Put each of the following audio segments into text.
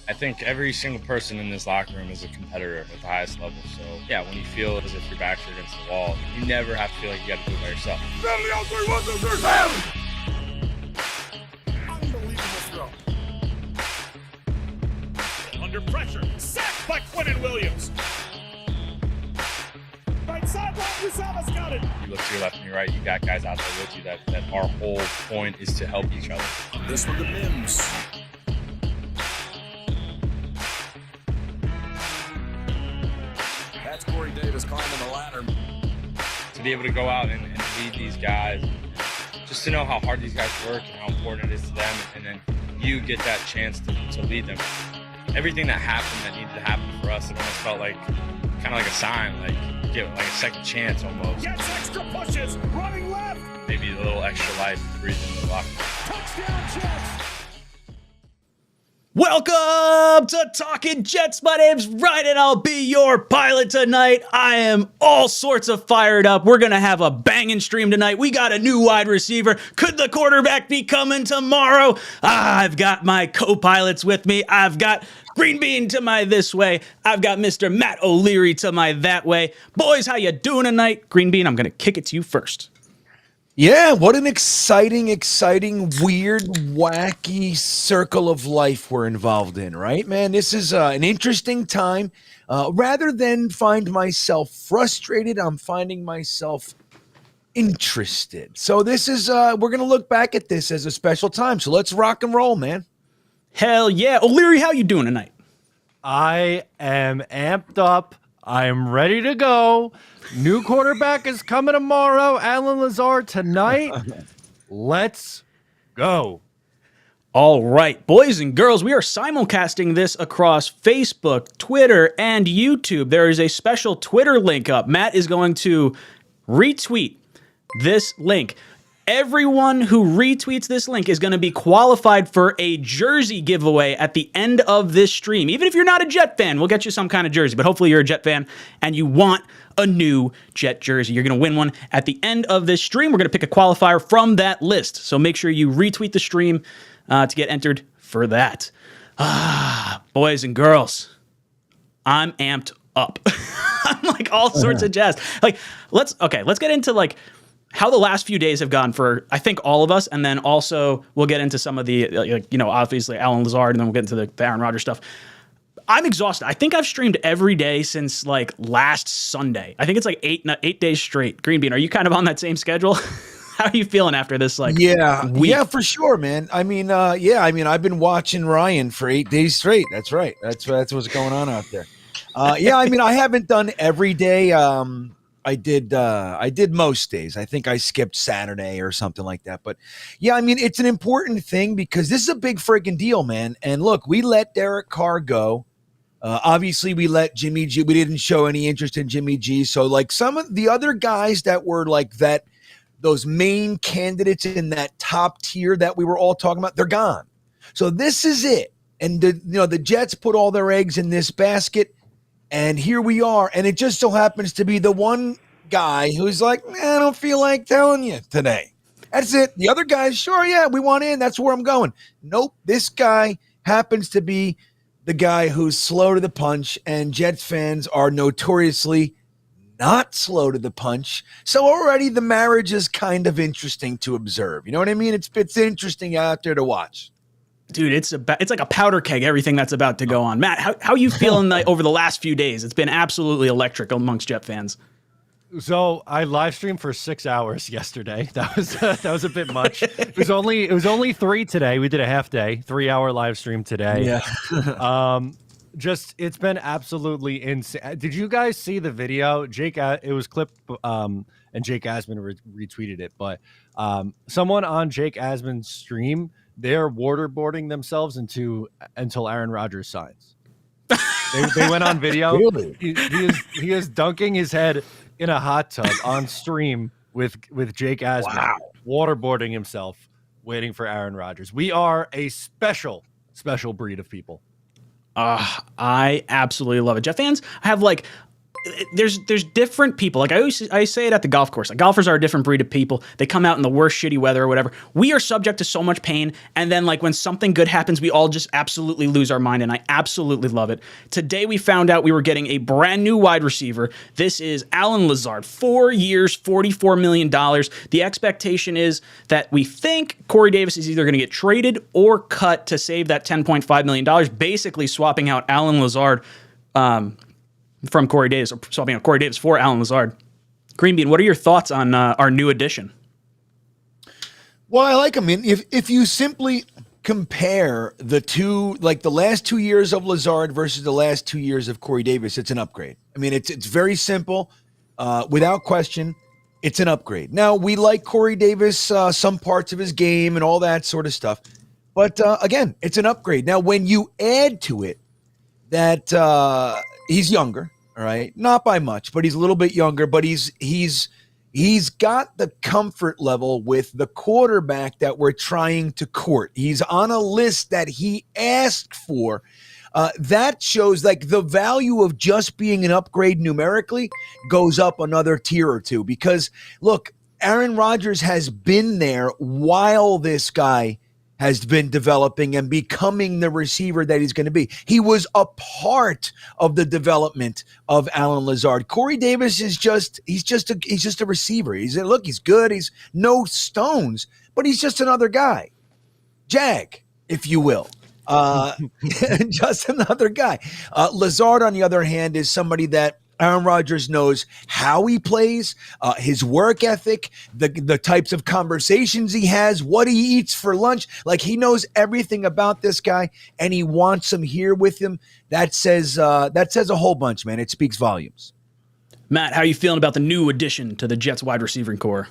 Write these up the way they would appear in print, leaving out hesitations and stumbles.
I think every single person in this locker room is a competitor at the highest level. So, yeah, when you feel as if your backs are against the wall, you never have to feel like you got to do it by yourself. Unbelievable throw. Under pressure, sacked by Quinnen Williams. Right sideline, Uzomah's got it. You look to your left and your right, you got guys out there with you that our whole point is to help each other. This one to Mims. That's Corey Davis climbing the ladder. To be able to go out and lead these guys, just to know how hard these guys work and how important it is to them, and then you get that chance to lead them. Everything that happened that needed to happen for us, it almost felt like kind of like a sign, like give it like a second chance almost. Gets extra pushes, running left. Maybe a little extra life breathing in the locker room. Touchdown Jets. Welcome to Talkin' Jets. My name's Ryan and I'll be your pilot tonight. I am all sorts of fired up. We're going to have a banging stream tonight. We got a new wide receiver. Could the quarterback be coming tomorrow? I've got my co-pilots with me. I've got Green Bean to my this way. I've got Mr. Matt O'Leary to my that way. Boys, how you doing tonight? Green Bean, I'm going to kick it to you first. Yeah, what an exciting, weird, wacky circle of life we're involved in, right, man? This is an interesting time. Rather than find myself frustrated, I'm finding myself interested. So this is, we're going to look back at this as a special time. So let's rock and roll, man. Hell yeah. O'Leary, how you doing tonight? I am amped up. I am ready to go. New quarterback is coming tomorrow. Alan Lazard tonight. Let's go. All right, boys and girls, we are simulcasting this across Facebook, Twitter, and YouTube. There is a special Twitter link up. Matt is going to retweet this link. Everyone who retweets this link is going to be qualified for a jersey giveaway at the end of this stream. Even if you're not a Jet fan, we'll get you some kind of jersey. But hopefully you're a Jet fan and you want a new Jet jersey. You're going to win one at the end of this stream. We're going to pick a qualifier from that list. So make sure you retweet the stream to get entered for that. Boys and girls, I'm amped up. I'm like all sorts of jazz. Like, let's get into like how the last few days have gone for, I think, all of us, and then also we'll get into some of the, obviously Alan Lazard, and then we'll get into the Aaron Rodgers stuff. I'm exhausted. I think I've streamed every day since like last Sunday. I think it's like 8 days straight. Green Bean, are you kind of on that same schedule? How are you feeling after this? Like, week? Yeah, for sure, man. I mean, I've been watching Ryan for 8 days straight. That's right. That's what's going on out there. I haven't done every day. I did most days. I think I skipped Saturday or something like that. But yeah, I mean, it's an important thing because this is a big freaking deal, man. And look, we let Derek Carr go. Obviously, we let Jimmy G. We didn't show any interest in Jimmy G. So like some of the other guys that were like that, those main candidates in that top tier that we were all talking about, they're gone. So this is it. And the Jets put all their eggs in this basket. And here we are, and it just so happens to be the one guy who's like, I don't feel like telling you today. That's it. The other guys, sure, yeah, we want in. That's where I'm going. Nope, this guy happens to be the guy who's slow to the punch, and Jets fans are notoriously not slow to the punch. So already the marriage is kind of interesting to observe. You know what I mean? It's interesting out there to watch. Dude, it's like a powder keg, everything that's about to go on. Matt, how you feeling over the last few days? It's been absolutely electric amongst Jet fans. So I live streamed for 6 hours yesterday. That was a bit much. It was only 3 today. We did a half day, 3-hour live stream today. Yeah. It's been absolutely insane. Did you guys see the video? It was clipped, and Jake Asman retweeted it. But someone on Jake Asman's stream, they're waterboarding themselves until Aaron Rodgers signs. They went on video. Really? He is dunking his head in a hot tub on stream with Jake Asman. Wow. Waterboarding himself, waiting for Aaron Rodgers. We are a special breed of people. I absolutely love it. Jet fans have like there's different people. Like I say it at the golf course. Like, golfers are a different breed of people. They come out in the worst shitty weather or whatever. We are subject to so much pain, and then like when something good happens, we all just absolutely lose our mind, and I absolutely love it. Today we found out we were getting a brand new wide receiver. This is Allen Lazard, 4 years, $44 million. The expectation is that we think Corey Davis is either going to get traded or cut to save that $10.5 million, basically swapping out Allen Lazard from Corey Davis, or swapping out Corey Davis for Allen Lazard. Green Bean, what are your thoughts on our new addition? Well, I like him. If you simply compare the two, like the last 2 years of Lazard versus the last 2 years of Corey Davis, it's an upgrade. I mean, it's very simple. Without question, it's an upgrade. Now, we like Corey Davis, some parts of his game and all that sort of stuff. But again, it's an upgrade. Now, when you add to it that he's younger, all right, not by much, but he's a little bit younger, but he's got the comfort level with the quarterback that we're trying to court. He's on a list that he asked for. That shows like the value of just being an upgrade numerically goes up another tier or two, because look, Aaron Rodgers has been there while this guy has been developing and becoming the receiver that he's going to be. He was a part of the development of Allen Lazard. Corey Davis is just a receiver. He's good. He's no stones, but he's just another guy. Jag, if you will. Just another guy. Lazard, on the other hand, is somebody that Aaron Rodgers knows how he plays, his work ethic, the types of conversations he has, what he eats for lunch. Like, he knows everything about this guy, and he wants him here with him. That says a whole bunch, man. It speaks volumes. Matt, how are you feeling about the new addition to the Jets wide receiving core?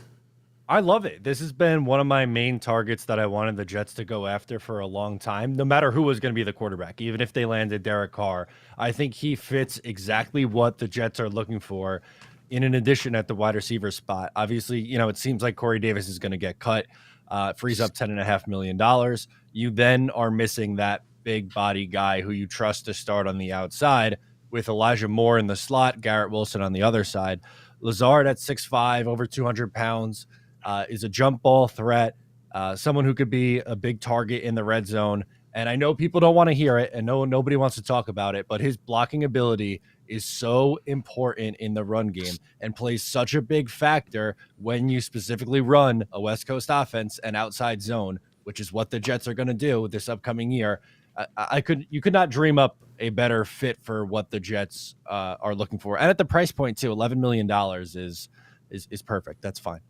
I love it. This has been one of my main targets that I wanted the Jets to go after for a long time, no matter who was going to be the quarterback. Even if they landed Derek Carr, I think he fits exactly what the Jets are looking for in an addition at the wide receiver spot. Obviously, it seems like Corey Davis is going to get cut, frees up $10.5 million. You then are missing that big body guy who you trust to start on the outside with Elijah Moore in the slot, Garrett Wilson on the other side. Lazard at 6'5", over 200 pounds. Is a jump ball threat, someone who could be a big target in the red zone. And I know people don't want to hear it, and nobody wants to talk about it, but his blocking ability is so important in the run game and plays such a big factor when you specifically run a West Coast offense and outside zone, which is what the Jets are going to do this upcoming year. You could not dream up a better fit for what the Jets are looking for. And at the price point too, $11 million is perfect. That's fine.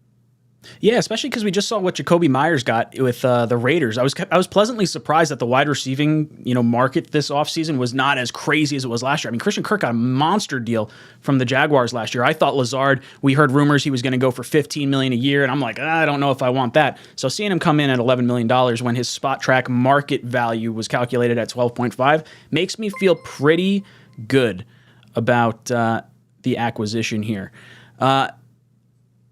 Yeah, especially because we just saw what 𝐒𝐫𝐞𝐫𝐢 Myers got with the Raiders. I was pleasantly surprised that the wide receiving market this offseason was not as crazy as it was last year. I mean, Christian Kirk got a monster deal from the Jaguars last year. I thought Lazard, we heard rumors he was going to go for $15 million a year, and I'm like, I don't know if I want that. So seeing him come in at $11 million when his spot track market value was calculated at 12.5 makes me feel pretty good about the acquisition here.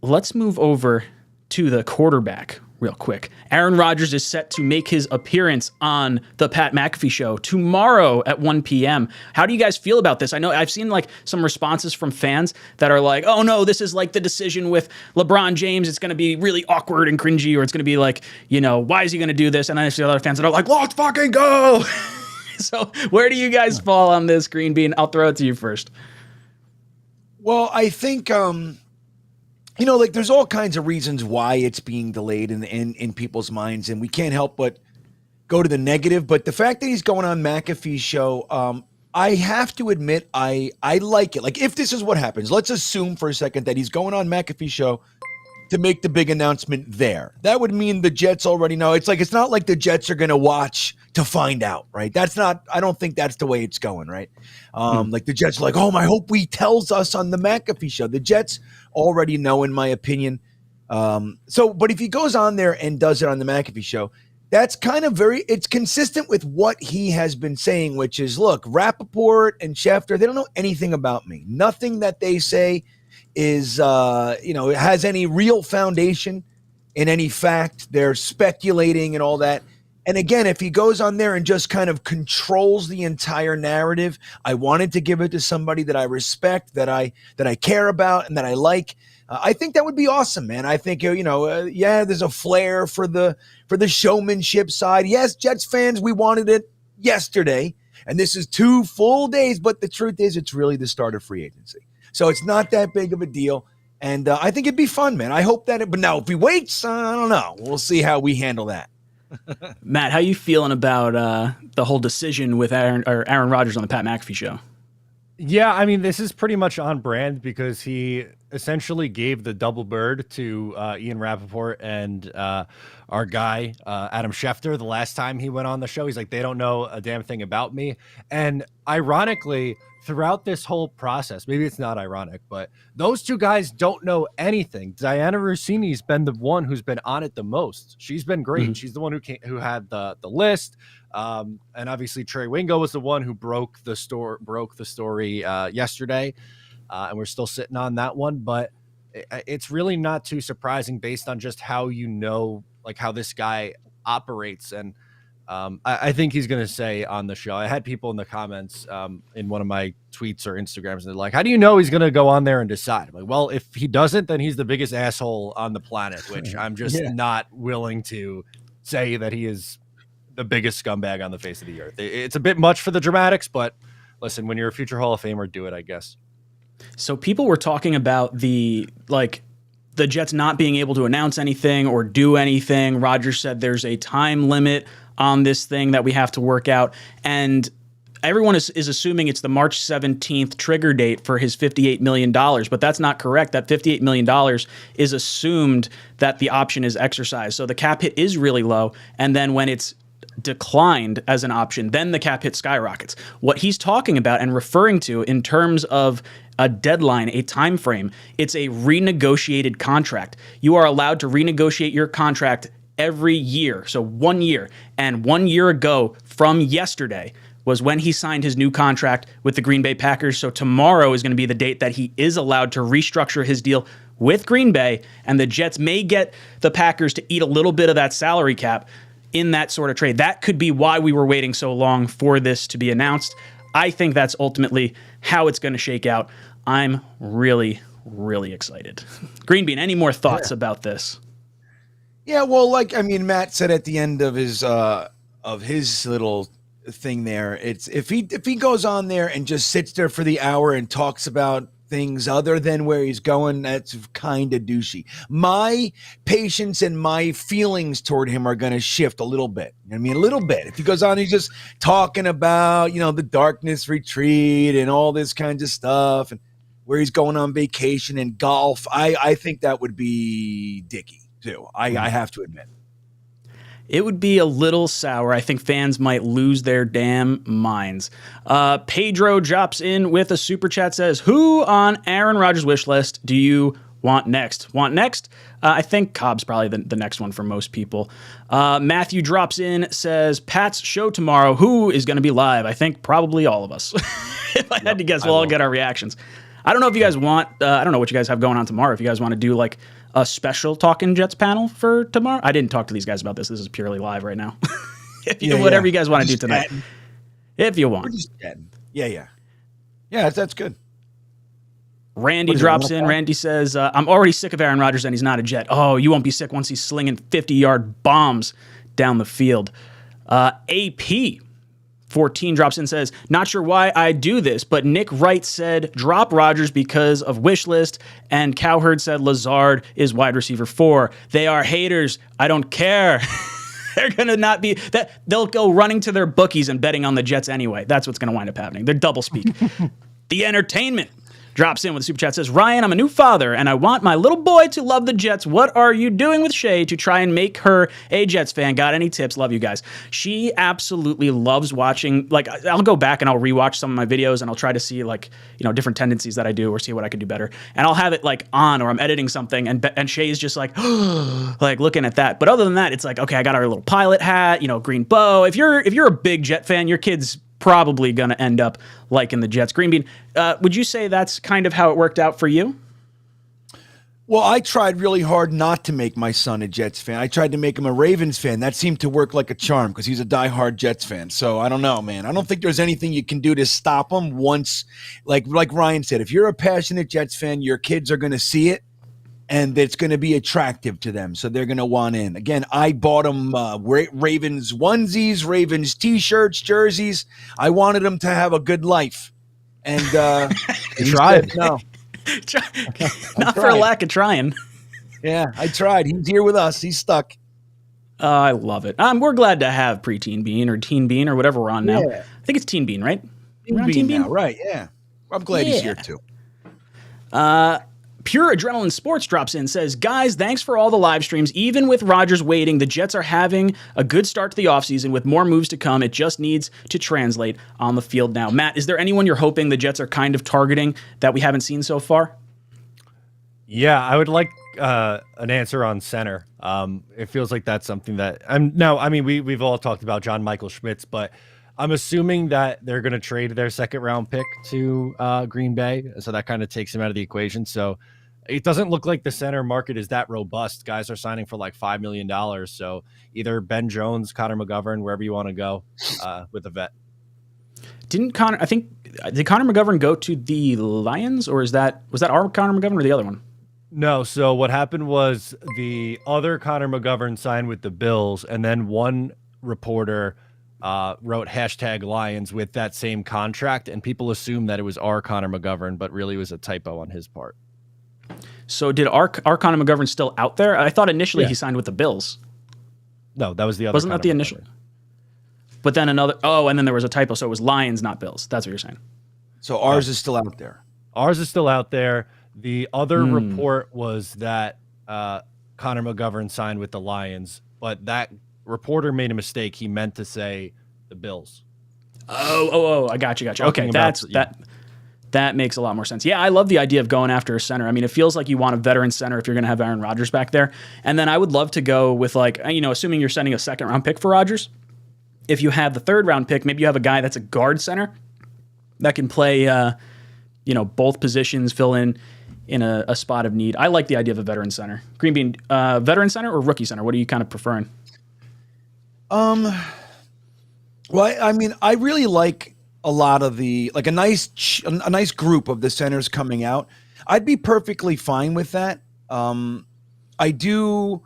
Let's move over to the quarterback real quick. Aaron Rodgers is set to make his appearance on the Pat McAfee show tomorrow at 1 p.m. How do you guys feel about this? I know I've seen like some responses from fans that are like, oh no, this is like the decision with LeBron James. It's going to be really awkward and cringy, or it's going to be like, why is he going to do this? And I see other fans that are like, let's fucking go. So where do you guys fall on this, Green Bean? I'll throw it to you first. Well, I think, like there's all kinds of reasons why it's being delayed in people's minds, and we can't help but go to the negative. But the fact that he's going on McAfee's show, I have to admit, I like it. Like, if this is what happens, let's assume for a second that he's going on McAfee's show to make the big announcement there. That would mean the Jets already know. It's not like the Jets are going to watch to find out, right? I don't think that's the way it's going, right? Like the Jets are like, I hope he tells us on the McAfee show. The Jets already know, in my opinion. But if he goes on there and does it on the McAfee show, that's kind of it's consistent with what he has been saying, which is, look, Rappaport and Schefter, they don't know anything about me. Nothing that they say is, it has any real foundation in any fact. They're speculating and all that. And again, if he goes on there and just kind of controls the entire narrative, I wanted to give it to somebody that I respect, that I care about, and that I like. I think that would be awesome, man. I think there's a flair for the showmanship side. Yes, Jets fans, we wanted it yesterday, and this is 2 full days. But the truth is, it's really the start of free agency, so it's not that big of a deal. And I think it'd be fun, man. I hope that. But now, if he waits, I don't know. We'll see how we handle that. Matt, how you feeling about the whole decision with Aaron Rodgers on the Pat McAfee show? Yeah, I mean, this is pretty much on brand because he essentially gave the double bird to Ian Rappaport and our guy, Adam Schefter, the last time he went on the show. He's like, they don't know a damn thing about me. And ironically, throughout this whole process, maybe it's not ironic, but those two guys don't know anything. Diana Rossini's been the one who's been on it the most. She's been great. Mm-hmm. She's the one who had the list. And obviously Trey Wingo was the one who broke the story yesterday. And we're still sitting on that one, but it's really not too surprising based on just how how this guy operates. And I think he's going to say on the show, I had people in the comments in one of my tweets or Instagrams, and they're like, how do you know he's going to go on there and decide? I'm like, well, if he doesn't, then he's the biggest asshole on the planet, which I'm just not willing to say that he is the biggest scumbag on the face of the earth. It's a bit much for the dramatics, but listen, when you're a future Hall of Famer, do it, I guess. So people were talking about the Jets not being able to announce anything or do anything. Rodgers said there's a time limit on this thing that we have to work out. And everyone is assuming it's the March 17th trigger date for his $58 million, but that's not correct. That $58 million is assumed that the option is exercised. So the cap hit is really low. And then when it's declined as an option, then the cap hit skyrockets. What he's talking about and referring to in terms of a deadline, a time frame, it's a renegotiated contract. You are allowed to renegotiate your contract every year, so 1 year. And 1 year ago from yesterday was when he signed his new contract with the Green Bay Packers. So tomorrow is going to be the date that he is allowed to restructure his deal with Green Bay, and the Jets may get the Packers to eat a little bit of that salary cap in that sort of trade. That could be why we were waiting so long for this to be announced. I think that's ultimately how it's going to shake out. I'm really, really excited. Green Bean, any more thoughts about this? Yeah, well, Matt said at the end of his little thing there, it's if he goes on there and just sits there for the hour and talks about things other than where he's going, that's kind of douchey. My patience and my feelings toward him are going to shift a little bit. A little bit. If he goes on, he's just talking about, the darkness retreat and all this kinds of stuff and where he's going on vacation and golf. I think that would be dicky too. I have to admit. It would be a little sour. I think fans might lose their damn minds. Pedro drops in with a super chat, says, who on Aaron Rodgers' wish list do you want next? I think Cobb's probably the next one for most people. Matthew drops in, says, Pat's show tomorrow. Who is going to be live? I think probably all of us. If I had to guess, we'll all get our reactions. I don't know if you guys want, I don't know what you guys have going on tomorrow. If you guys want to do like a special Talkin' Jets panel for tomorrow. I didn't talk to these guys about this. This is purely live right now. Whatever you guys want to do tonight. Chatting. If you want. We're just chatting. Yeah, that's good. Randy drops in. Randy says, I'm already sick of Aaron Rodgers and he's not a Jet. Oh, you won't be sick once he's slinging 50-yard bombs down the field. AP 14 drops in and says, not sure why I do this, but Nick Wright said drop Rodgers because of wish list, and Cowherd said Lazard is wide receiver 4. They are haters. I don't care. They're going to not be that. They'll go running to their bookies and betting on the Jets anyway. That's what's going to wind up happening. They're double speak. The Entertainment drops in with a super chat, says, Ryan, I'm a new father and I want my little boy to love the Jets. What are you doing with Shay to try and make her a Jets fan? Got any tips? Love you guys. She absolutely loves watching. Like, I'll go back and I'll rewatch some of my videos and I'll try to see different tendencies that I do or see what I could do better. And I'll have it like on, or I'm editing something and Shay's just like, like looking at that. But other than that, it's like, okay, I got our little pilot hat, green bow. If you're a big Jet fan, your kid's probably going to end up liking the Jets. Green Bean, would you say that's kind of how it worked out for you? Well, I tried really hard not to make my son a Jets fan. I tried to make him a Ravens fan. That seemed to work like a charm because he's a diehard Jets fan. So I don't know, man. I don't think there's anything you can do to stop him once, like Ryan said, if you're a passionate Jets fan, your kids are going to see it and it's going to be attractive to them. So they're going to want in. Again, I bought them Ravens onesies, Ravens T-shirts, jerseys. I wanted them to have a good life. And You tried. No. Not for a lack of trying. Yeah, I tried. He's here with us. He's stuck. I love it. We're glad to have Preteen Bean or Teen Bean or whatever we're on now. Yeah. I think it's Teen Bean, right? We're on Teen Bean now, right? Yeah. I'm glad he's here too. Pure Adrenaline Sports drops in, says, guys, thanks for all the live streams. Even with Rodgers waiting, the Jets are having a good start to the offseason with more moves to come. It just needs to translate on the field now. Matt, is there anyone you're hoping the Jets are kind of targeting that we haven't seen so far? Yeah, I would like an answer on center. It feels like that's something that we've all talked about John Michael Schmitz, but I'm assuming that they're going to trade their second round pick to Green Bay. So that kind of takes him out of the equation. So it doesn't look like the center market is that robust. Guys are signing for like $5 million. So either Ben Jones, Connor McGovern, wherever you want to go with a vet. Did Connor McGovern go to the Lions, or was that our Connor McGovern or the other one? No. So what happened was the other Connor McGovern signed with the Bills, and then one reporter wrote #Lions with that same contract, and people assumed that it was our Connor McGovern, but really it was a typo on his part. So did our Connor McGovern still out there? I thought initially he signed with the Bills. No, that was the other. Wasn't Connor that the McGovern. initial? But then and then there was a typo, so it was Lions, not Bills. That's what you're saying. So ours is still out there. Ours is still out there. The other report was that Connor McGovern signed with the Lions, but that reporter made a mistake. He meant to say the Bills. Oh, I got you. Okay, that makes a lot more sense. Yeah, I love the idea of going after a center. I mean, it feels like you want a veteran center if you're going to have Aaron Rodgers back there. And then I would love to go with assuming you're sending a second round pick for Rodgers. If you have the third round pick, maybe you have a guy that's a guard center that can play, both positions, fill in a spot of need. I like the idea of a veteran center. Green Bean, veteran center or rookie center? What are you kind of preferring? Well, I mean, I really like a lot of a nice group of the centers coming out. I'd be perfectly fine with that. I go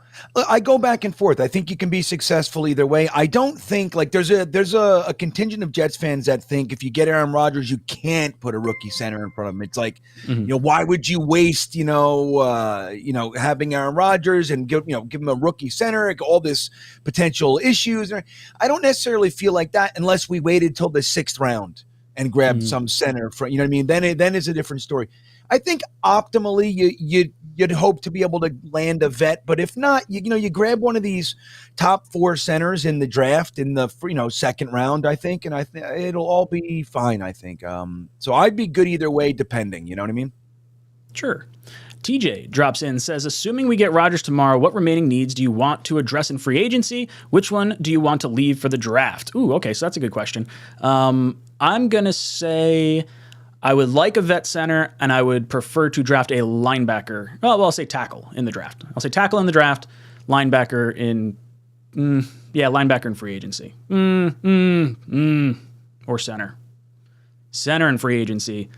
back and forth. I think you can be successful either way. I don't think there's a contingent of Jets fans that think if you get Aaron Rodgers, you can't put a rookie center in front of him. It's like, why would you waste, having Aaron Rodgers and give him a rookie center, all this potential issues. I don't necessarily feel like that unless we waited till the 6th round and grabbed some center for, then it's a different story. I think optimally you'd hope to be able to land a vet, but if not, you grab one of these top 4 centers in the draft in the second round, I think, and it'll all be fine. I think. So I'd be good either way, depending. You know what I mean? Sure. TJ drops in, says, assuming we get Rodgers tomorrow, what remaining needs do you want to address in free agency? Which one do you want to leave for the draft? Ooh, okay, so that's a good question. I'm gonna say I would like a vet center, and I would prefer to draft a linebacker. Well, I'll say tackle in the draft. I'll say tackle in the draft, linebacker in, linebacker in free agency. Or center. Center in free agency,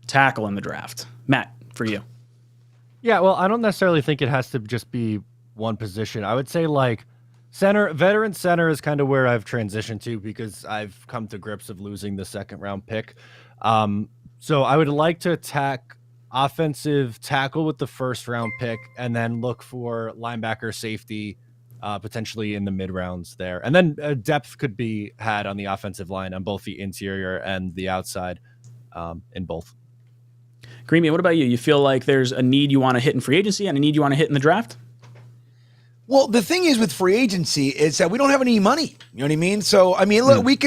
tackle in the draft. Matt, for you. Yeah, well, I don't necessarily think it has to just be one position. I would say veteran center is kind of where I've transitioned to because I've come to grips of losing the second round pick. So I would like to attack offensive tackle with the first round pick and then look for linebacker, safety, potentially in the mid rounds there. And then depth could be had on the offensive line on both the interior and the outside in both. Greeny, what about you? You feel like there's a need you want to hit in free agency and a need you want to hit in the draft? Well, the thing is with free agency is that we don't have any money. You know what I mean? So, I mean, look, we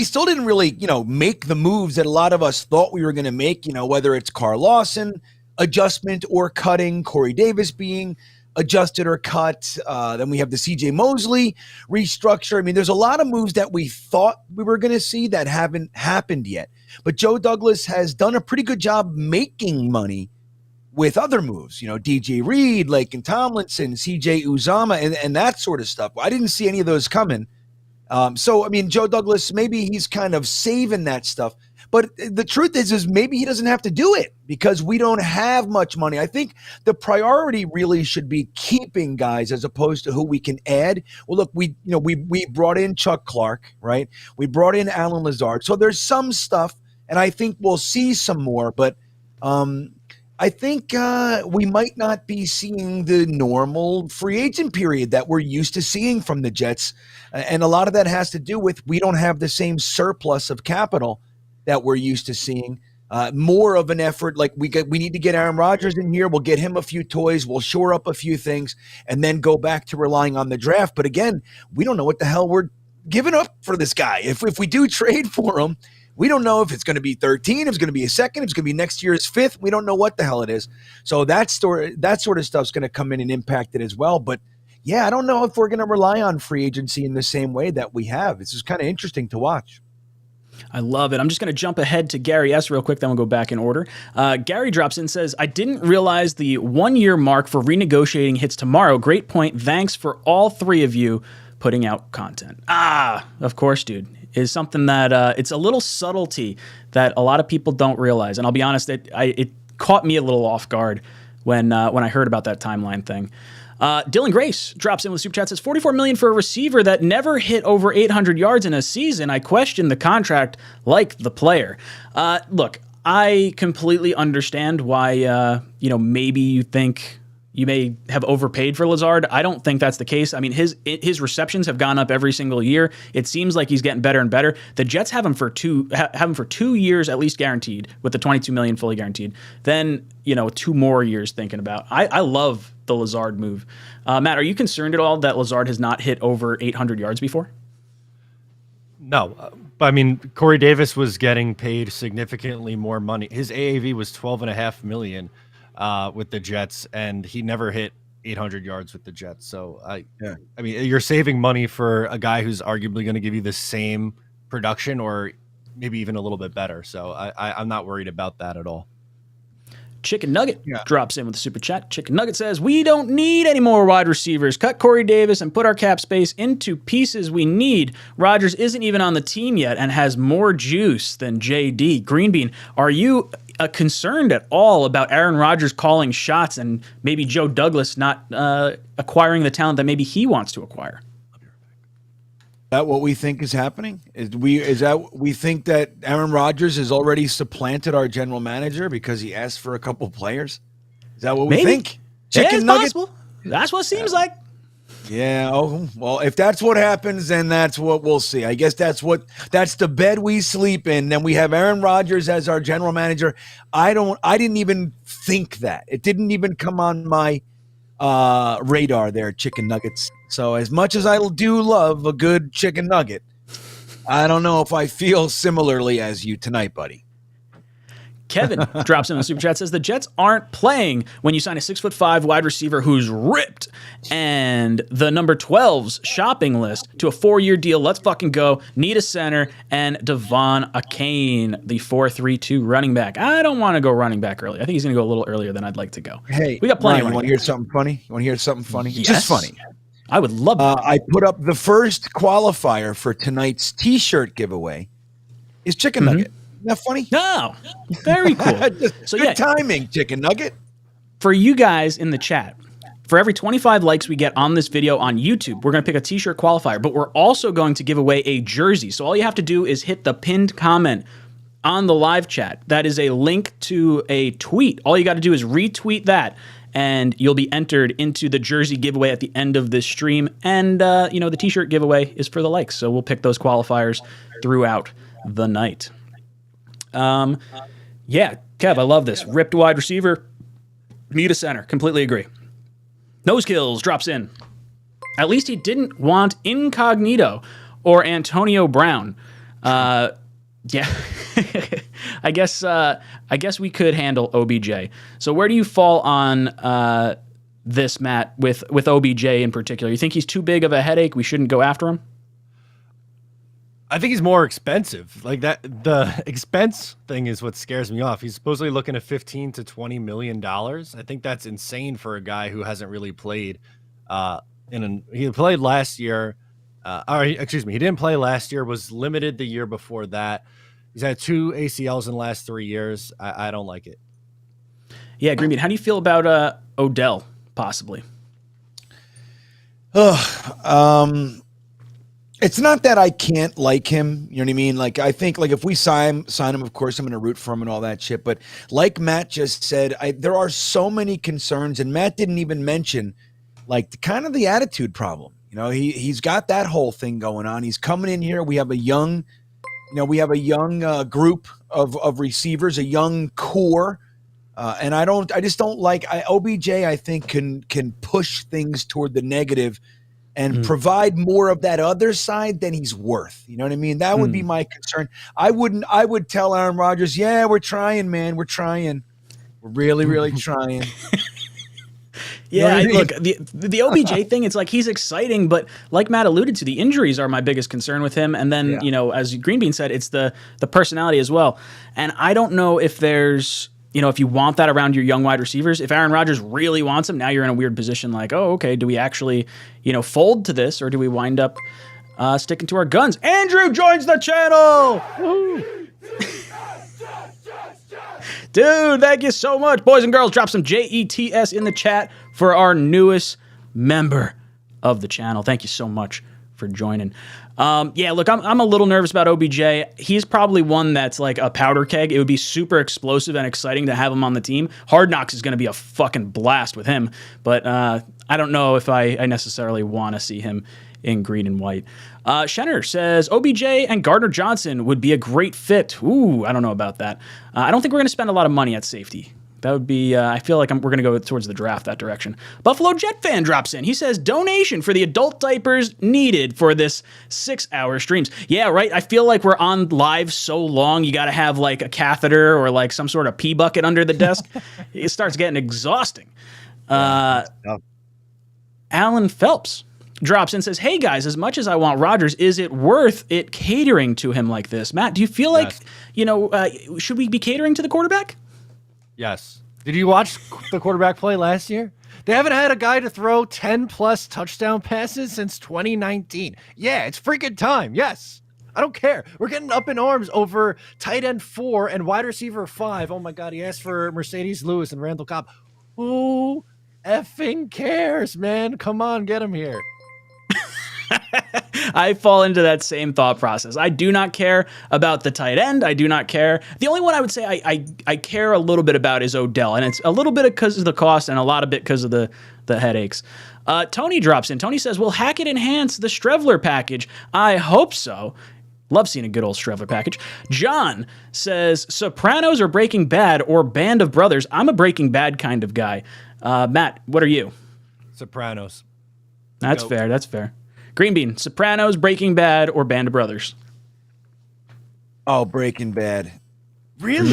still didn't really, make the moves that a lot of us thought we were going to make, whether it's Carl Lawson adjustment or cutting, Corey Davis being adjusted or cut. Then we have the CJ Mosley restructure. I mean, there's a lot of moves that we thought we were going to see that haven't happened yet. But Joe Douglas has done a pretty good job making money with other moves, DJ Reed, Lakin Tomlinson, CJ Uzama, and that sort of stuff. I didn't see any of those coming. So, I mean, Joe Douglas, maybe he's kind of saving that stuff. But the truth is maybe he doesn't have to do it because we don't have much money. I think the priority really should be keeping guys as opposed to who we can add. Well, look, we brought in Chuck Clark, right? We brought in Alan Lazard. So there's some stuff, and I think we'll see some more. But I think we might not be seeing the normal free agent period that we're used to seeing from the Jets. And a lot of that has to do with we don't have the same surplus of capital that we're used to seeing. More of an effort, like we need to get Aaron Rodgers in here. We'll get him a few toys. We'll shore up a few things and then go back to relying on the draft. But again, we don't know what the hell we're giving up for this guy. If we do trade for him, we don't know if it's going to be 13, if it's going to be a second, if it's going to be next year's fifth. We don't know what the hell it is. So that sort of stuff's going to come in and impact it as well. But yeah, I don't know if we're going to rely on free agency in the same way that we have. This is kind of interesting to watch. I love it. I'm just going to jump ahead to Gary S. real quick, then we'll go back in order. Gary drops in and says, I didn't realize the 1 year mark for renegotiating hits tomorrow. Great point. Thanks for all three of you putting out content. Of course, dude. Is something that it's a little subtlety that a lot of people don't realize. And I'll be honest, it caught me a little off guard when I heard about that timeline thing. Dylan Grace drops in with super chat, says $44 million for a receiver that never hit over 800 yards in a season. I question the contract like the player. Look, I completely understand why maybe you think you may have overpaid for Lazard. I don't think that's the case. I mean, his receptions have gone up every single year. It seems like he's getting better and better. The Jets have him for 2 years at least guaranteed, with the $22 million fully guaranteed. Then 2 more years thinking about. I love the Lazard move. Matt, are you concerned at all that Lazard has not hit over 800 yards before? No, I mean, Corey Davis was getting paid significantly more money. His AAV was $12.5 million. With the Jets, and he never hit 800 yards with the Jets. So I mean, you're saving money for a guy who's arguably going to give you the same production or maybe even a little bit better. So I'm not worried about that at all. Chicken Nugget drops in with a super chat. Chicken Nugget says, we don't need any more wide receivers. Cut Corey Davis and put our cap space into pieces we need. Rodgers isn't even on the team yet and has more juice than JD. Greenbean, are you concerned at all about Aaron Rodgers calling shots and maybe Joe Douglas not acquiring the talent that maybe he wants to acquire? Is that what we think is happening? We think that Aaron Rodgers has already supplanted our general manager because he asked for a couple players? Is that what we think? Chicken Nugget? Possible. That's what it seems like. Yeah. Oh, well, if that's what happens, then that's what we'll see. I guess that's the bed we sleep in. Then we have Aaron Rodgers as our general manager. I didn't even think that. It didn't even come on my radar there, Chicken Nuggets. So as much as I do love a good chicken nugget, I don't know if I feel similarly as you tonight, buddy. Kevin drops in the super chat, says the Jets aren't playing when you sign a 6'5" wide receiver who's ripped and the number 12's shopping list to a 4-year deal. Let's fucking go. Need a center and 𝐒𝐿, the 4-3-2 running back. I don't want to go running back early. I think he's going to go a little earlier than I'd like to go. Hey, we got plenty. Ryan, you want to hear something funny? Yes. Just funny. I would love that. I put up the first qualifier for tonight's T-shirt giveaway is Chicken Nugget. Isn't that funny? No. Very cool. So good timing, Chicken Nugget. For you guys in the chat, for every 25 likes we get on this video on YouTube, we're going to pick a T-shirt qualifier, but we're also going to give away a jersey. So all you have to do is hit the pinned comment on the live chat. That is a link to a tweet. All you got to do is retweet that, and you'll be entered into the jersey giveaway at the end of this stream. And, the T-shirt giveaway is for the likes. So we'll pick those qualifiers throughout the night. Kev, I love this. Ripped wide receiver, need a center. Completely agree. Nose Kills drops in. At least he didn't want Incognito or Antonio Brown. I guess we could handle OBJ. So where do you fall on this, Matt, with OBJ in particular? You think he's too big of a headache? We shouldn't go after him? I think he's more expensive. Like that, the expense thing is what scares me off. He's supposedly looking at $15 to $20 million. I think that's insane for a guy who hasn't really played. He played last year. Excuse me, he didn't play last year. Was limited the year before that. He's had 2 ACLs in the last 3 years. I don't like it. Yeah, Greenbean, how do you feel about Odell possibly? It's not that I can't like him. You know what I mean? Like, I think, like, if we sign him, of course, I'm going to root for him and all that shit. But like Matt just said, there are so many concerns, and Matt didn't even mention, like, kind of the attitude problem. You know, he's got that whole thing going on. He's coming in here. We have a young, group of receivers, a young core. And I just don't like OBJ. I think can push things toward the negative and provide more of that other side than he's worth. You know what I mean? That would be my concern. I would tell Aaron Rodgers, yeah, we're trying, man. We're trying. We're really, really trying. Yeah, look, the OBJ thing, it's like he's exciting, but like Matt alluded to, the injuries are my biggest concern with him. And then, as Greenbean said, it's the personality as well. And I don't know if there's, if you want that around your young wide receivers, if Aaron Rodgers really wants him, now you're in a weird position like, oh, okay, do we actually, fold to this, or do we wind up sticking to our guns? Andrew joins the channel! Dude, thank you so much. Boys and girls, drop some JETS in the chat for our newest member of the channel. Thank you so much for joining. Look, I'm a little nervous about OBJ. He's probably one that's like a powder keg. It would be super explosive and exciting to have him on the team. Hard Knocks is going to be a fucking blast with him, but I don't know if I necessarily want to see him in green and white. Shenner says OBJ and Gardner Johnson would be a great fit. Ooh, I don't know about that. I don't think we're going to spend a lot of money at safety. That would be, I feel like we're going to go towards the draft that direction. Buffalo Jet Fan drops in. He says, donation for the adult diapers needed for this 6-hour streams. Yeah, right. I feel like we're on live so long, you got to have like a catheter or like some sort of pee bucket under the desk. It starts getting exhausting. Alan Phelps drops in and says, hey guys, as much as I want Rodgers, is it worth it catering to him like this? Matt, do you feel like, should we be catering to the quarterback? Yes. Did you watch the quarterback play last year? They haven't had a guy to throw 10-plus touchdown passes since 2019. Yeah, it's freaking time. Yes. I don't care. We're getting up in arms over tight end 4 and wide receiver 5. Oh, my God. He asked for Mercedes Lewis and Randall Cobb. Who effing cares, man? Come on, get him here. I fall into that same thought process. I do not care about the tight end. I do not care. The only one I would say I care a little bit about is Odell, and it's a little bit because of the cost and a lot of it because of the headaches. Tony drops in. Tony says, will Hackett enhance the Strevler package? I hope so. Love seeing a good old Strevler package. John says, Sopranos or Breaking Bad or Band of Brothers? I'm a Breaking Bad kind of guy. Matt, what are you? Sopranos. That's fair. That's fair. Greenbean, Sopranos, Breaking Bad, or Band of Brothers? Oh, Breaking Bad. Really?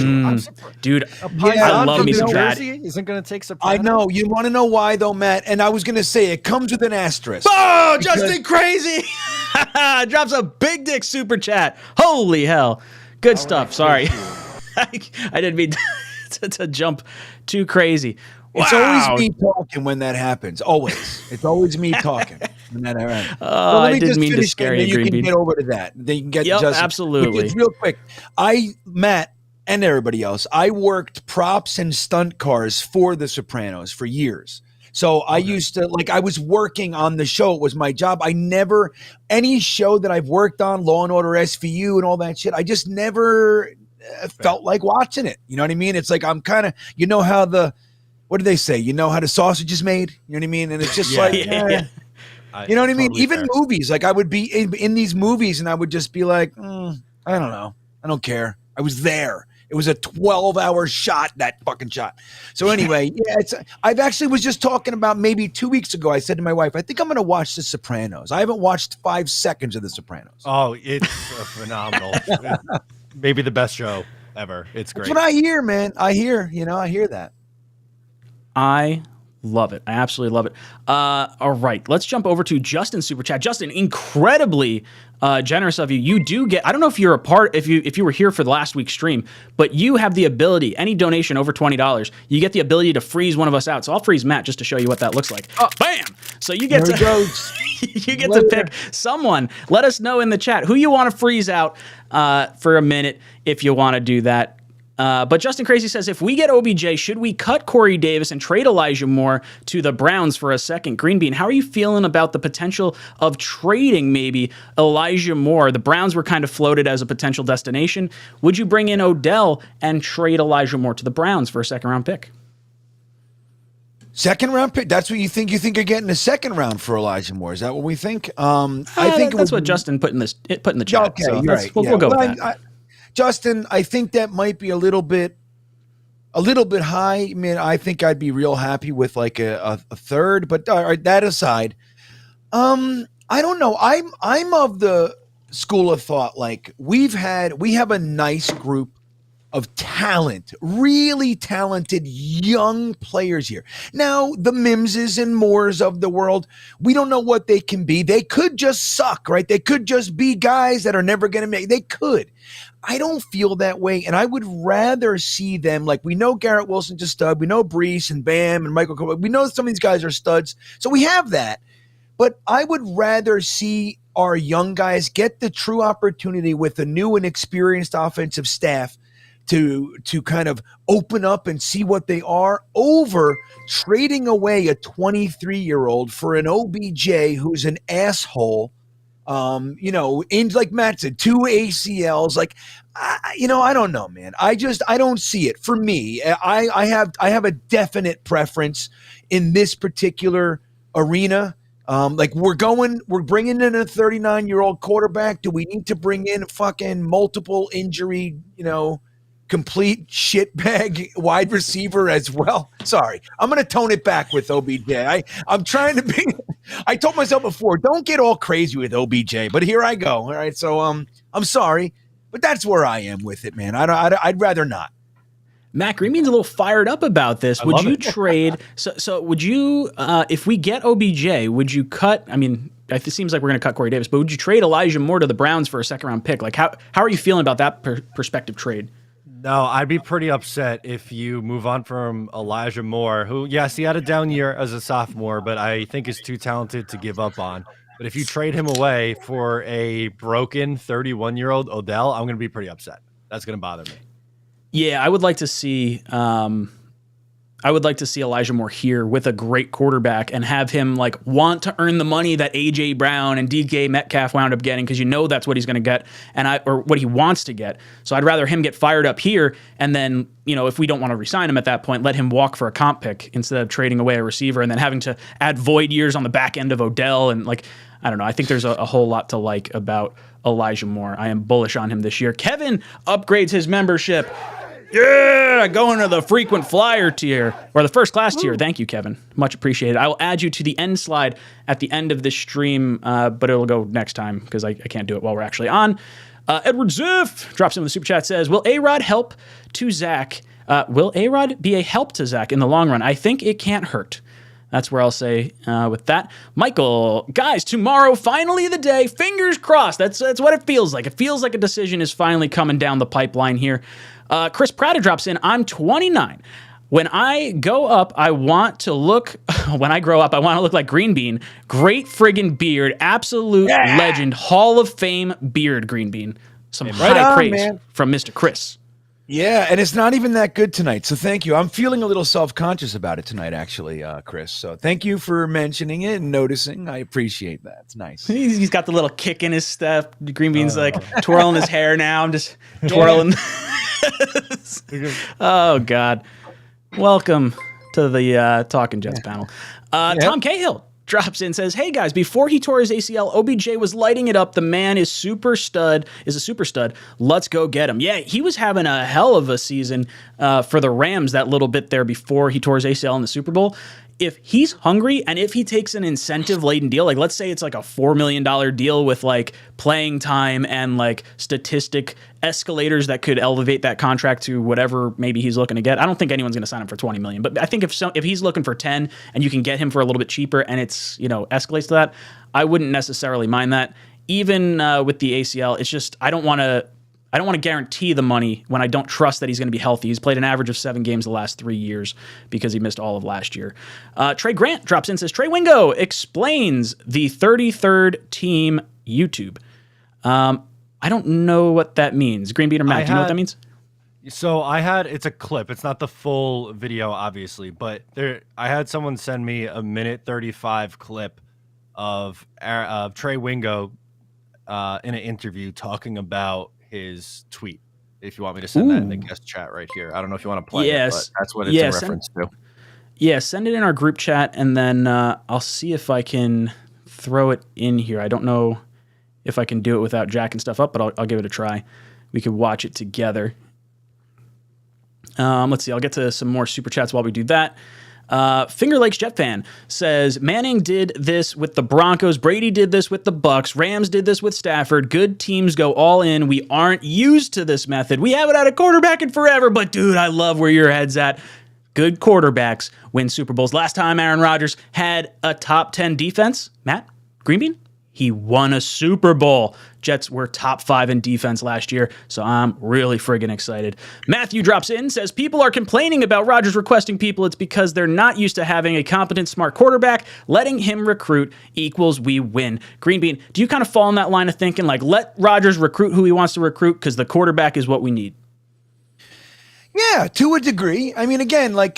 Dude, Yeah, I love me some bad. Isn't going to take Sopranos. I know. You want to know why, though, Matt? And I was going to say it comes with an asterisk. Oh, Justin Crazy drops a big dick super chat. Holy hell. Good stuff. Sorry. I didn't mean to jump too crazy. It's always me talking when that happens. Always. It's always me talking when that happens. Oh, I didn't mean to scare you, Green Bean. You can get over to that. Then you can get Justin. Absolutely. It's real quick. Matt, and everybody else, I worked props and stunt cars for The Sopranos for years. So I used to, I was working on the show. It was my job. Any show that I've worked on, Law and Order SVU and all that shit, I just never felt like watching it. You know what I mean? It's like I'm kind of, how what do they say? You know how the sausage is made? You know what I mean? And it's just you know what I mean? Even movies, I would be in these movies and I would just be like, I don't know. I don't care. I was there. It was a 12-hour shot, that fucking shot. So anyway, I've actually was just talking about maybe 2 weeks ago. I said to my wife, I think I'm going to watch The Sopranos. I haven't watched 5 seconds of The Sopranos. Oh, it's phenomenal. Maybe the best show ever. It's great. That's what I hear, man. I hear that. I Love it. I absolutely love it. All right, let's jump over to Justin's super chat. Justin, incredibly generous of you. You do get, I don't know if you're a part, if you were here for the last week's stream, but you have the ability, any donation over $20, you get the ability to freeze one of us out. So I'll freeze Matt just to show you what that looks like. Oh, bam! So you get you get to pick someone. Let us know in the chat who you want to freeze out for a minute if you want to do that. But Justin Crazy says, if we get OBJ, should we cut Corey Davis and trade Elijah Moore to the Browns for a second? Green Bean, how are you feeling about the potential of trading maybe Elijah Moore? The Browns were kind of floated as a potential destination. Would you bring in Odell and trade Elijah Moore to the Browns for a second-round pick? Second round pick? That's what you think? You think you're getting a second round for Elijah Moore? Is that what we think? I think that's what Justin put in the chat. Okay, so right. We'll go with that. Justin, I think that might be a little bit high. I mean, I think I'd be real happy with like a third. But that aside, I don't know. I'm of the school of thought like we have a nice group of talent, really talented young players here. Now, the Mimses and Moores of the world, we don't know what they can be. They could just suck, right? They could just be guys that are never going to make. They could. I don't feel that way, and I would rather see them like we know Garrett Wilson's a stud. We know Brees and Bam and Michael Cole. We know some of these guys are studs, so we have that. But I would rather see our young guys get the true opportunity with a new and experienced offensive staff to kind of open up and see what they are over trading away a 23-year-old for an OBJ who's an asshole. In like Matt said, 2 ACLs. Like, I don't know, man. I don't see it. For me, I have a definite preference in this particular arena. Like we're bringing in a 39-year-old quarterback. Do we need to bring in fucking multiple injury, complete shitbag wide receiver as well? Sorry, I'm going to tone it back with OBJ. I'm trying to be. I told myself before, don't get all crazy with OBJ, but here I go. All right, so I'm sorry, but that's where I am with it, man. I'd rather not. Matt Green Bean's a little fired up about this. Would you trade? So would you, if we get OBJ, would you cut? I mean, it seems like we're going to cut Corey Davis, but would you trade Elijah Moore to the Browns for a second-round pick? Like, how are you feeling about that perspective trade? No, I'd be pretty upset if you move on from Elijah Moore, who, yes, he had a down year as a sophomore, but I think is too talented to give up on. But if you trade him away for a broken 31-year-old Odell, I'm going to be pretty upset. That's going to bother me. Yeah, I would like to see Elijah Moore here with a great quarterback and have him like want to earn the money that AJ Brown and DK Metcalf wound up getting, because that's what he's going to get or what he wants to get. So I'd rather him get fired up here, and then if we don't want to re-sign him at that point, let him walk for a comp pick instead of trading away a receiver and then having to add void years on the back end of Odell. And like, I don't know. I think there's a whole lot to like about Elijah Moore. I am bullish on him this year. Kevin upgrades his membership. Yeah, going to the frequent flyer tier, or the first class tier. Thank you, Kevin. Much appreciated. I will add you to the end slide at the end of this stream, but it'll go next time because I can't do it while we're actually on. Edward Ziff drops in with the super chat, says, will A-Rod help to Zach? Will A-Rod be a help to Zach in the long run? I think it can't hurt. That's where I'll say with that. Michael, guys, tomorrow, finally the day. Fingers crossed. That's what it feels like. It feels like a decision is finally coming down the pipeline here. Chris Pratt drops in, I'm 29. When I grow up, I want to look like Green Bean. Great friggin' beard. Absolute legend. Hall of Fame beard, Green Bean. Some high praise from Mr. Chris. Yeah, and it's not even that good tonight, so thank you. I'm feeling a little self-conscious about it tonight, actually, Chris. So thank you for mentioning it and noticing. I appreciate that. It's nice. He's got the little kick in his step. Green Bean's like twirling his hair now. I'm just twirling. Oh, God. Welcome to the Talkin' Jets panel. Tom Cahill drops in, says, hey guys, before he tore his ACL, OBJ was lighting it up. The man is a super stud. Let's go get him. Yeah, he was having a hell of a season for the Rams that little bit there before he tore his ACL in the Super Bowl. if he's hungry and if he takes an incentive laden deal, like let's say it's like a $4 million deal with like playing time and like statistic escalators that could elevate that contract to whatever maybe he's looking to get. I don't think anyone's going to sign him for 20 million, but I think if he's looking for 10 and you can get him for a little bit cheaper and it's, escalates to that, I wouldn't necessarily mind that. Even with the ACL, it's just I don't want to guarantee the money when I don't trust that he's going to be healthy. He's played an average of 7 games the last 3 years because he missed all of last year. Trey Grant drops in, says, Trey Wingo explains the 33rd team YouTube. I don't know what that means. Green Bean or Matt, do you know what that means? So it's a clip. It's not the full video, obviously, but I had someone send me a 1:35 clip of Trey Wingo in an interview talking about his tweet. If you want me to send that in the guest chat right here. I don't know if you want to play it, but that's what it's in reference to. Yeah, send it in our group chat, and then I'll see if I can throw it in here. I don't know if I can do it without jacking stuff up, but I'll give it a try. We could watch it together. Let's see. I'll get to some more super chats while we do that. Finger Lakes Jet Fan says, Manning did this with the Broncos. Brady did this with the Bucks. Rams did this with Stafford. Good teams go all in. We aren't used to this method. We haven't had a quarterback in forever, but dude, I love where your head's at. Good quarterbacks win Super Bowls. Last time Aaron Rodgers had a top 10 defense, Matt Greenbean, he won a Super Bowl. Jets were top 5 in defense last year, so I'm really friggin' excited. Matthew drops in, says, people are complaining about Rodgers requesting people. It's because they're not used to having a competent, smart quarterback. Letting him recruit equals we win. Green Bean, do you kind of fall in that line of thinking, like, let Rodgers recruit who he wants to recruit because the quarterback is what we need? Yeah, to a degree. I mean, again, like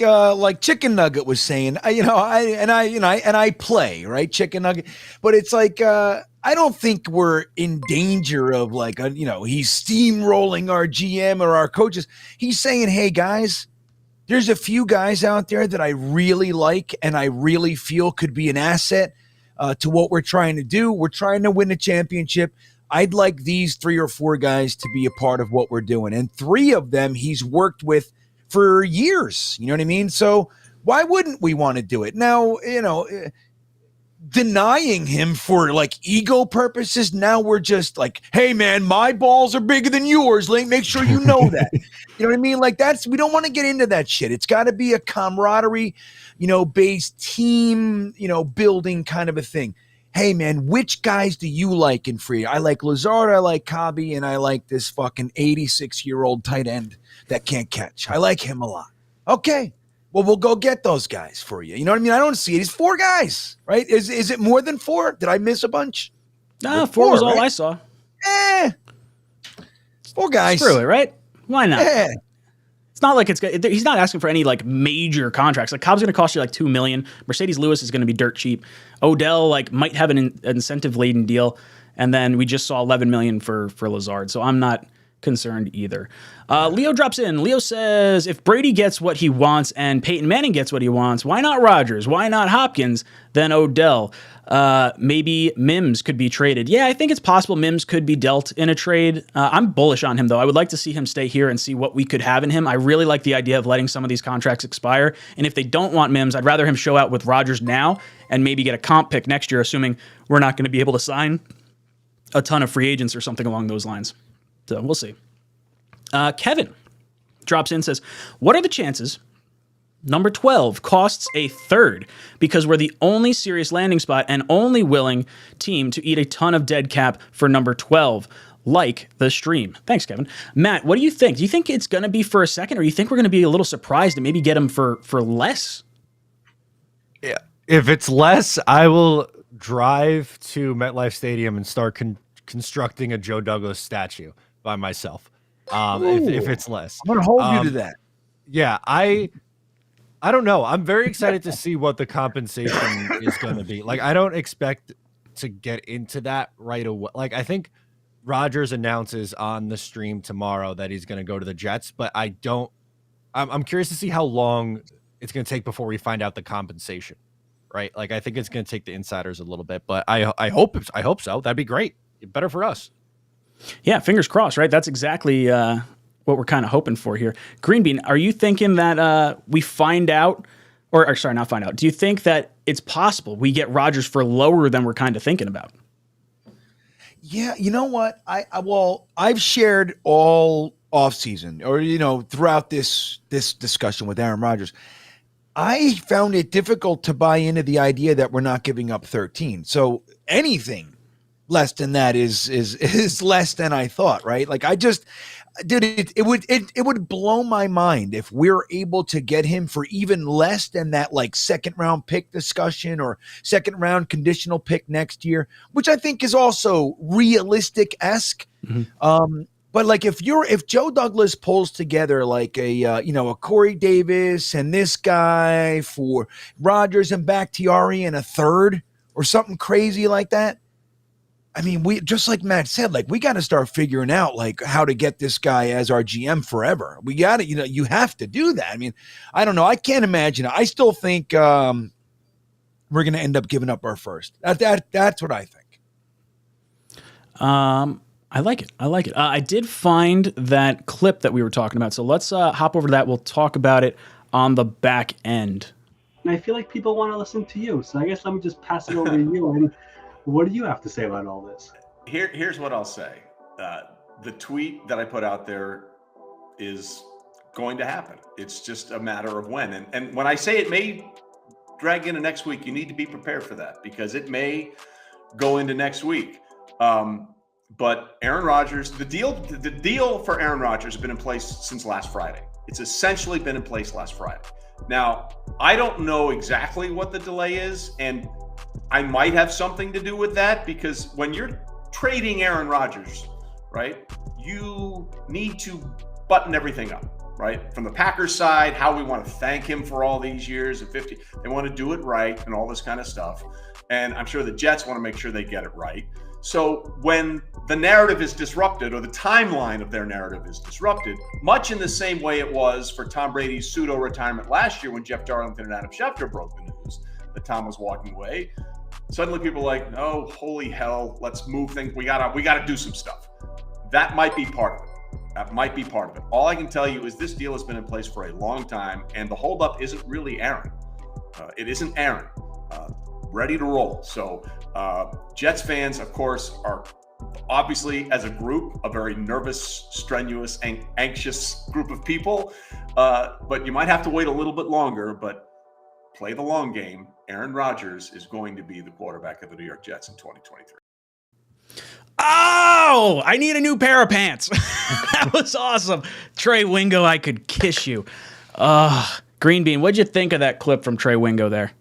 Chicken Nugget was saying, I play, right, Chicken Nugget, but it's like I don't think we're in danger of he's steamrolling our GM or our coaches. He's saying, hey guys, there's a few guys out there that I really like and I really feel could be an asset to what we're trying to do. We're trying to win a championship. I'd like these 3 or 4 guys to be a part of what we're doing. And 3 of them he's worked with for years. You know what I mean? So why wouldn't we want to do it? Now, denying him for ego purposes, now we're just like, hey man, my balls are bigger than yours. Make sure you know that. You know what I mean? We don't want to get into that shit. It's got to be a camaraderie, based team, building kind of a thing. Hey, man, which guys do you like in free? I like Lazard, I like 𝐒𝐫𝐞𝐫𝐢, and I like this fucking 86-year-old tight end that can't catch. I like him a lot. Okay, well, we'll go get those guys for you. You know what I mean? I don't see it. It's 4 guys, right? Is it more than 4? Did I miss a bunch? No, 4 was all I saw. 4 guys. Screw it, right? Why not? Yeah. It's not like he's not asking for any major contracts. Like 𝐒𝐫𝐞's going to cost you $2 million. Mercedes Lewis is going to be dirt cheap. Odell might have an incentive laden deal, and then we just saw $11 million for Lazard. So I'm not concerned either. Leo drops in. Leo says, if Brady gets what he wants and Peyton Manning gets what he wants, why not Rodgers? Why not Hopkins? Then Odell. Maybe Mims could be traded. Yeah, I think it's possible Mims could be dealt in a trade. I'm bullish on him, though. I would like to see him stay here and see what we could have in him. I really like the idea of letting some of these contracts expire. And if they don't want Mims, I'd rather him show out with Rodgers now and maybe get a comp pick next year, assuming we're not going to be able to sign a ton of free agents or something along those lines. So we'll see. Kevin drops in, says, what are the chances number 12 costs a third because we're the only serious landing spot and only willing team to eat a ton of dead cap for number 12, like the stream? Thanks, Kevin. Matt, what do you think? Do you think it's going to be for a second, or do you think we're going to be a little surprised and maybe get him for less? Yeah. If it's less, I will drive to MetLife Stadium and start constructing a Joe Douglas statue by myself. If it's less. I'm going to hold you to that. Yeah, I don't know. I'm very excited to see what the compensation is going to be. I don't expect to get into that right away. I think Rodgers announces on the stream tomorrow that he's going to go to the Jets, but I'm curious to see how long it's going to take before we find out the compensation, right? I think it's going to take the insiders a little bit, but I hope so. That'd be great. Better for us. Yeah, fingers crossed, right? That's exactly what we're kind of hoping for here. Green Bean, are you thinking that we find out or sorry, not find out. Do you think that it's possible we get Rodgers for lower than we're kind of thinking about? Yeah, you know what? I've shared all offseason or throughout this discussion with Aaron Rodgers. I found it difficult to buy into the idea that we're not giving up 13. So anything less than that is less than I thought, right? Like it would blow my mind if we're able to get him for even less than that, like second round pick discussion or second round conditional pick next year, which I think is also realistic-esque. But like if Joe Douglas pulls together like a Corey Davis and this guy for Rodgers and Bakhtiari and a third or something crazy like that, I mean, we just like Matt said, like we got to start figuring out like how to get this guy as our GM forever. We got to, you have to do that. I mean, I don't know. I can't imagine it. I still think we're going to end up giving up our first. That's what I think. I like it. I did find that clip that we were talking about. So let's hop over to that. We'll talk about it on the back end. And I feel like people want to listen to you. So I guess let me just pass it over to you. And what do you have to say about all this? Here's what I'll say. The tweet that I put out there is going to happen. It's just a matter of when. And when I say it may drag into next week, you need to be prepared for that because it may go into next week. But Aaron Rodgers, the deal for Aaron Rodgers has been in place since last Friday. It's essentially been in place last Friday. Now, I don't know exactly what the delay is, and I might have something to do with that because when you're trading Aaron Rodgers, right, you need to button everything up, right? From the Packers side, how we want to thank him for all these years at 50. They want to do it right and all this kind of stuff. And I'm sure the Jets want to make sure they get it right. So when the narrative is disrupted or the timeline of their narrative is disrupted, much in the same way it was for Tom Brady's pseudo-retirement last year when Jeff Darlington and Adam Schefter broke the news that Tom was walking away, suddenly people are like, oh, holy hell, let's move things. We gotta do some stuff. That might be part of it. All I can tell you is this deal has been in place for a long time, and the holdup isn't really Aaron. It isn't Aaron. Ready to roll. So Jets fans, of course, are obviously as a group a very nervous, strenuous, and anxious group of people. But you might have to wait a little bit longer, but play the long game. Aaron Rodgers is going to be the quarterback of the New York Jets in 2023. Oh, I need a new pair of pants. That was awesome. Trey Wingo, I could kiss you. Green Bean, what'd you think of that clip from Trey Wingo there?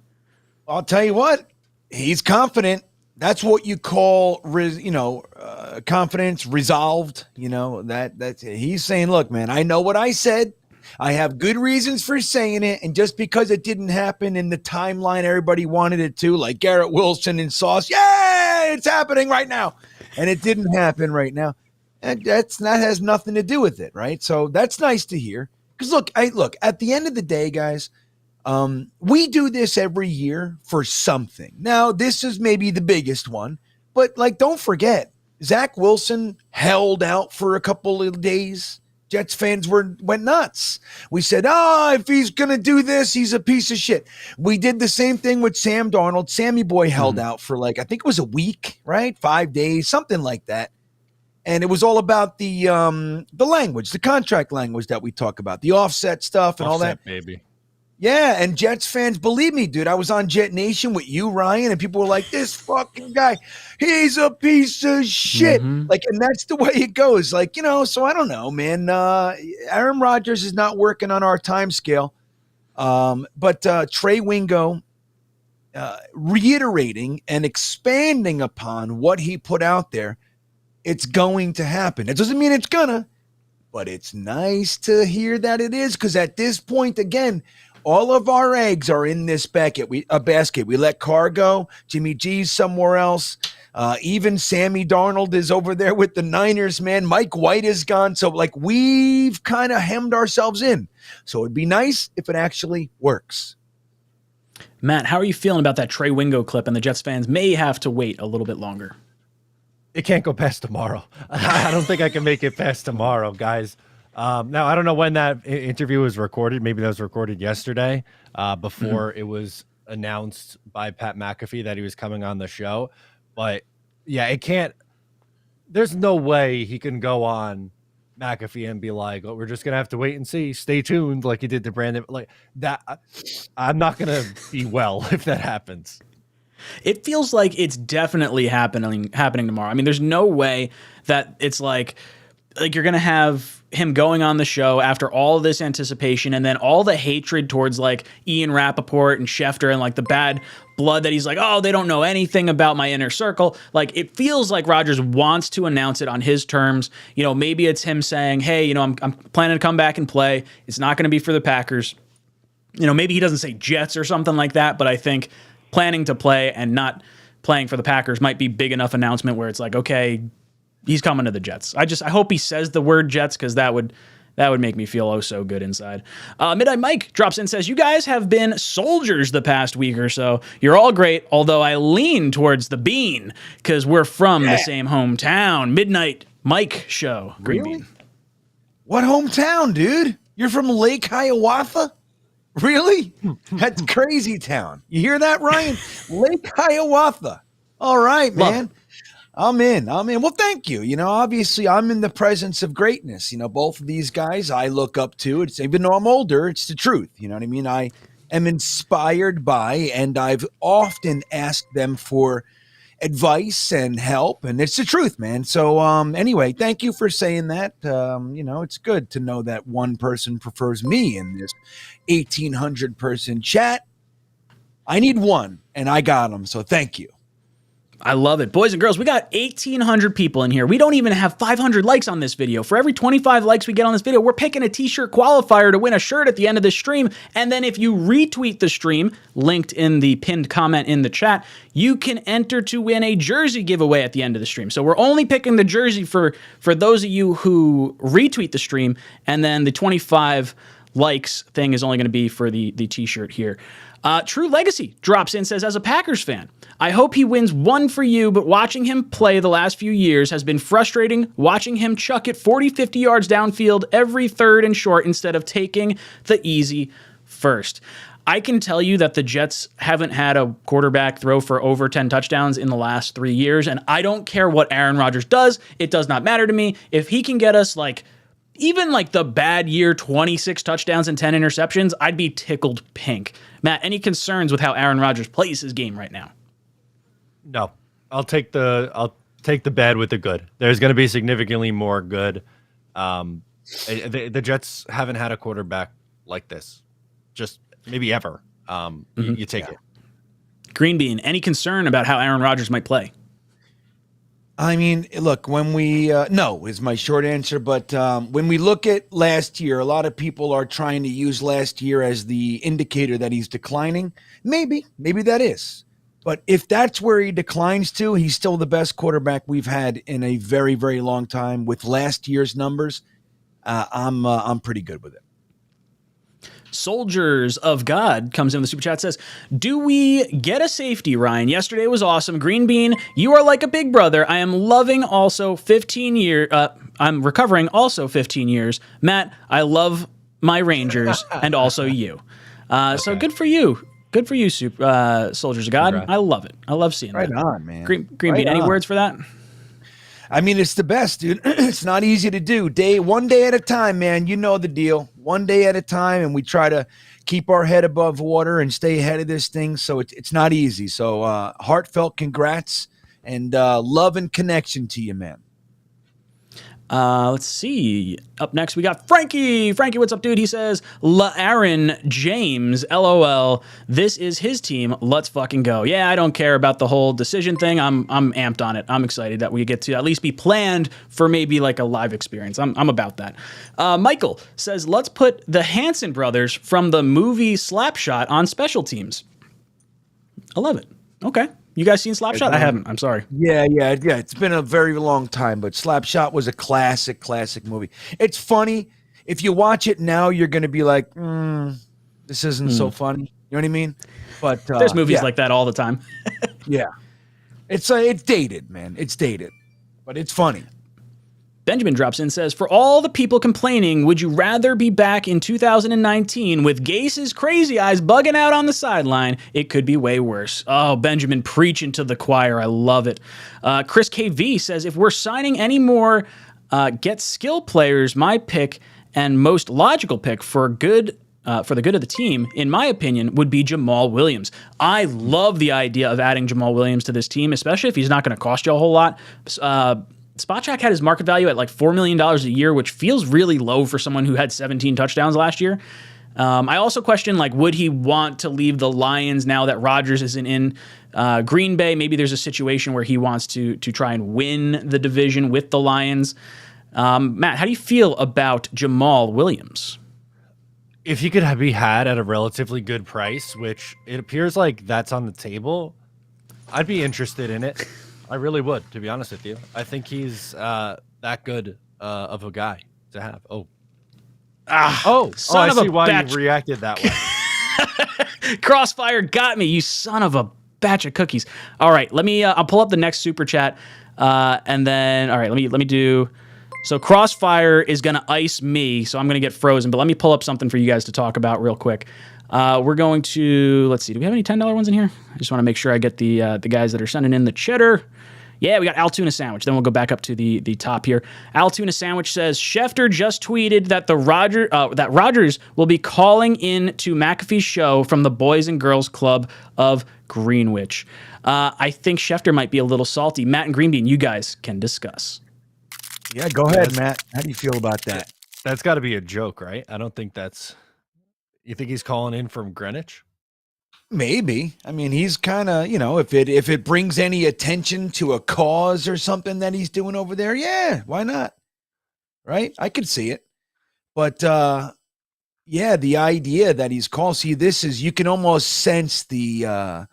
I'll tell you what, he's confident. That's what you call, confidence, resolved. That's he's saying, look, man, I know what I said. I have good reasons for saying it. And just because it didn't happen in the timeline everybody wanted it to, like Garrett Wilson and Sauce, yay, it's happening right now. And it didn't happen right now. And that has nothing to do with it, right? So that's nice to hear. Because look, at the end of the day, guys, we do this every year for something. Now, this is maybe the biggest one, but don't forget, Zach Wilson held out for a couple of days. Jets fans went nuts. We said, if he's going to do this, he's a piece of shit. We did the same thing with Sam Darnold. Sammy Boy held out for I think it was a week, right? 5 days, something like that. And it was all about the language, the contract language that we talk about, the offset stuff and all that. Baby. Yeah, and Jets fans, believe me, dude, I was on Jet Nation with you, Ryan, and people were like, this fucking guy, he's a piece of shit. And that's the way it goes. So I don't know, man. Aaron Rodgers is not working on our time scale. But Trey Wingo reiterating and expanding upon what he put out there, it's going to happen. It doesn't mean it's gonna, but it's nice to hear that it is, because at this point, again, all of our eggs are in this basket. We let Carr go. Jimmy G's somewhere else. Even Sammy Darnold is over there with the Niners, man. Mike White is gone. So we've kind of hemmed ourselves in. So it'd be nice if it actually works. Matt, how are you feeling about that Trey Wingo clip? And the Jets fans may have to wait a little bit longer. It can't go past tomorrow. I don't think I can make it past tomorrow, guys. Now, I don't know when that interview was recorded. Maybe that was recorded yesterday before it was announced by Pat McAfee that he was coming on the show. But yeah, it can't. There's no way he can go on McAfee and be like, "Oh, we're just gonna have to wait and see. Stay tuned," like he did to Brandon. Like that, I'm not gonna be well if that happens. It feels like it's definitely happening tomorrow. I mean, there's no way that it's like you're going to have him going on the show after all this anticipation and then all the hatred towards like Ian Rappaport and Schefter and like the bad blood that he's like, oh, they don't know anything about my inner circle. Like, it feels like Rodgers wants to announce it on his terms. You know, maybe it's him saying, hey, you know, I'm planning to come back and play. It's not going to be for the Packers. You know, maybe he doesn't say Jets or something like that, but I think planning to play and not playing for the Packers might be big enough announcement where it's like, okay, he's coming to the Jets. I hope he says the word Jets because that would make me feel oh so good inside. Midnight Mike drops in and says, you guys have been soldiers the past week or so. You're all great, although I lean towards the bean because we're from the same hometown. Midnight Mike show. Green Really? bean. What hometown, dude? You're from Lake Hiawatha? Really? That's crazy town. You hear that, Ryan? Lake Hiawatha. All right, man. I'm in. Well, thank you. You know, obviously I'm in the presence of greatness. You know, both of these guys I look up to. It's even though I'm older, it's the truth. You know what I mean? I am inspired by, and I've often asked them for advice and help, and it's the truth, man. So anyway, thank you for saying that. You know, it's good to know that one person prefers me in this 1,800 person chat. I need one, and I got them. So thank you. I love it. Boys and girls, we got 1,800 people in here. We don't even have 500 likes on this video. For every 25 likes we get on this video, we're picking a t-shirt qualifier to win a shirt at the end of the stream. And then if you retweet the stream, linked in the pinned comment in the chat, you can enter to win a jersey giveaway at the end of the stream. So we're only picking the jersey for those of you who retweet the stream, and then the 25 likes thing is only going to be for the t-shirt here. True Legacy drops in, says, as a Packers fan, I hope he wins one for you, but watching him play the last few years has been frustrating, watching him chuck it 40, 50 yards downfield every third and short instead of taking the easy first. I can tell you that the Jets haven't had a quarterback throw for over 10 touchdowns in the last 3 years, and I don't care what Aaron Rodgers does. It does not matter to me. If he can get us even the bad year, 26 touchdowns and 10 interceptions, I'd be tickled pink. Matt, any concerns with how Aaron Rodgers plays his game right now? No, I'll take the bad with the good. There's going to be significantly more good. The Jets haven't had a quarterback like this, just maybe ever. You take it. Green Bean, any concern about how Aaron Rodgers might play? I mean, look, when we no is my short answer, but when we look at last year, a lot of people are trying to use last year as the indicator that he's declining. Maybe that is. But if that's where he declines to, he's still the best quarterback we've had in a very, very long time. With last year's numbers, I'm pretty good with it. Soldiers of God comes in with the super chat, says, do we get a safety, Ryan? Yesterday was awesome. Green Bean, you are like a big brother. I am loving also 15 years. I'm recovering also 15 years. Matt, I love my Rangers and also you. So good for you. Good for you, Soldiers of God. Congrats. I love it. I love seeing that. Right on, man. Green Bean, any words for that? I mean, it's the best, dude. It's not easy to do. One day at a time, man. You know the deal. One day at a time, and we try to keep our head above water and stay ahead of this thing. So it's not easy. So heartfelt congrats and love and connection to you, man. Let's see. Up next, we got Frankie. Frankie, what's up, dude? He says, Aaron James, LOL. This is his team. Let's fucking go. Yeah, I don't care about the whole decision thing. I'm amped on it. I'm excited that we get to at least be planned for maybe a live experience. I'm about that. Michael says, let's put the Hanson brothers from the movie Slapshot on special teams. I love it. Okay. You guys seen Slapshot? I haven't. I'm sorry. Yeah. It's been a very long time, but Slapshot was a classic movie. It's funny. If you watch it now, you're going to be like, this isn't so funny. You know what I mean? But there's movies like that all the time. Yeah. It's dated, man. It's dated, but it's funny. Benjamin drops in and says, for all the people complaining, would you rather be back in 2019 with Gase's crazy eyes bugging out on the sideline? It could be way worse. Oh, Benjamin preaching to the choir. I love it. Chris KV says, if we're signing any more get skill players, my pick and most logical pick for the good of the team, in my opinion, would be Jamal Williams. I love the idea of adding Jamal Williams to this team, especially if he's not going to cost you a whole lot. Spottrack had his market value at like $4 million a year, which feels really low for someone who had 17 touchdowns last year. I also question, like, would he want to leave the Lions now that Rodgers isn't in Green Bay? Maybe there's a situation where he wants to try and win the division with the Lions. Matt, how do you feel about Jamal Williams? If he could be had at a relatively good price, which it appears like that's on the table, I'd be interested in it. I really would, to be honest with you. I think he's that good of a guy to have. I see why you reacted that way. Crossfire got me, you son of a batch of cookies. All right, let me. I'll pull up the next super chat, and then let me do. So Crossfire is gonna ice me, so I'm gonna get frozen. But let me pull up something for you guys to talk about real quick. We're going to, let's see, do we have any $10 ones in here? I just want to make sure I get the guys that are sending in the cheddar. Yeah, we got Al Tuna Sandwich. Then we'll go back up to the top here. Al Tuna Sandwich says, Schefter just tweeted that that Rodgers will be calling in to McAfee's show from the Boys and Girls Club of Greenwich. I think Schefter might be a little salty. Matt and Greenbean, you guys can discuss. Yeah, go ahead, Matt. How do you feel about that? That's got to be a joke, right? I don't think that's... You think he's calling in from Greenwich? Maybe. I mean, he's kind of, if it brings any attention to a cause or something that he's doing over there, yeah, why not? Right? I could see it. But yeah, the idea that he's called, see, this is, you can almost sense the anger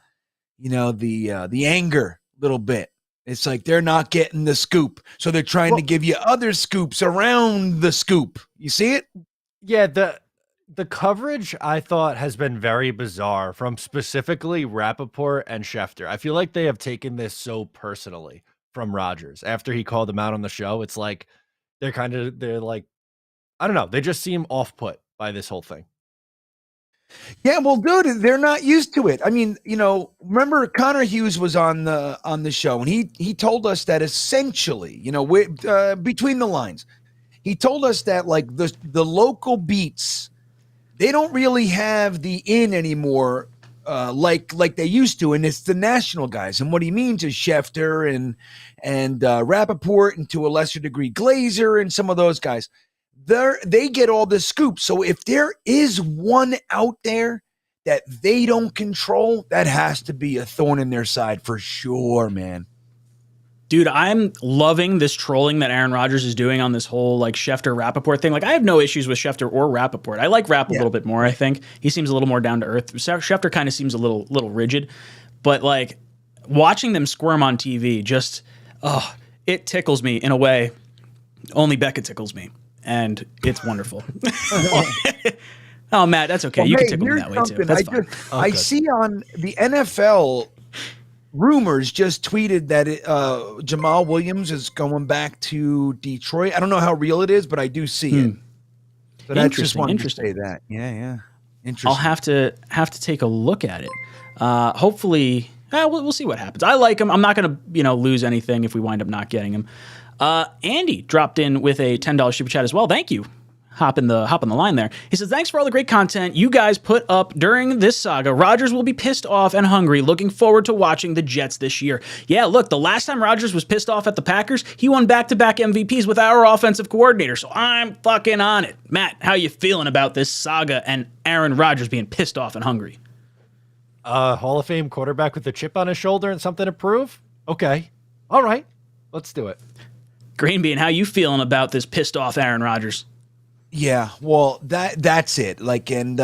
a little bit. It's like they're not getting the scoop, so they're trying to give you other scoops around the scoop. You see it? Yeah, the coverage, I thought, has been very bizarre from specifically Rappaport and Schefter. I feel like they have taken this so personally from Rodgers. After he called them out on the show, it's like they're like, I don't know. They just seem off-put by this whole thing. Yeah, well, dude, they're not used to it. I mean, remember Connor Hughes was on the show, and he told us that essentially, between the lines, he told us that like the local beats, they don't really have the in anymore, like they used to, and it's the national guys. And what he means is Schefter and Rappaport, and to a lesser degree Glazer, and some of those guys. They get all the scoops. So if there is one out there that they don't control, that has to be a thorn in their side for sure, man. Dude, I'm loving this trolling that Aaron Rodgers is doing on this whole like Schefter Rappaport thing. Like, I have no issues with Schefter or Rappaport. I like Rapp a little bit more, I think. He seems a little more down to earth. Schefter kind of seems a little rigid. But like watching them squirm on TV just it tickles me in a way only Becca tickles me. And it's wonderful. Oh, Matt, that's okay. Well, you can tickle me that way too. That's fine. I see on the NFL rumors just tweeted that Jamal Williams is going back to Detroit. I don't know how real it is, but I do see it. So I just wanted to say that. Yeah. Interesting. I'll have to take a look at it. Hopefully, we'll see what happens. I like him. I'm not going to lose anything if we wind up not getting him. Andy dropped in with a $10 super chat as well. Thank you. Hop in the line there. He says, thanks for all the great content you guys put up during this saga. Rodgers will be pissed off and hungry. Looking forward to watching the Jets this year. Yeah, look, the last time Rodgers was pissed off at the Packers, he won back-to-back MVPs with our offensive coordinator. So I'm fucking on it. Matt, how you feeling about this saga and Aaron Rodgers being pissed off and hungry? Hall of Fame quarterback with a chip on his shoulder and something to prove? Okay. All right. Let's do it. Greenbean, how you feeling about this pissed off Aaron Rodgers? Yeah, well, that's it. Like, and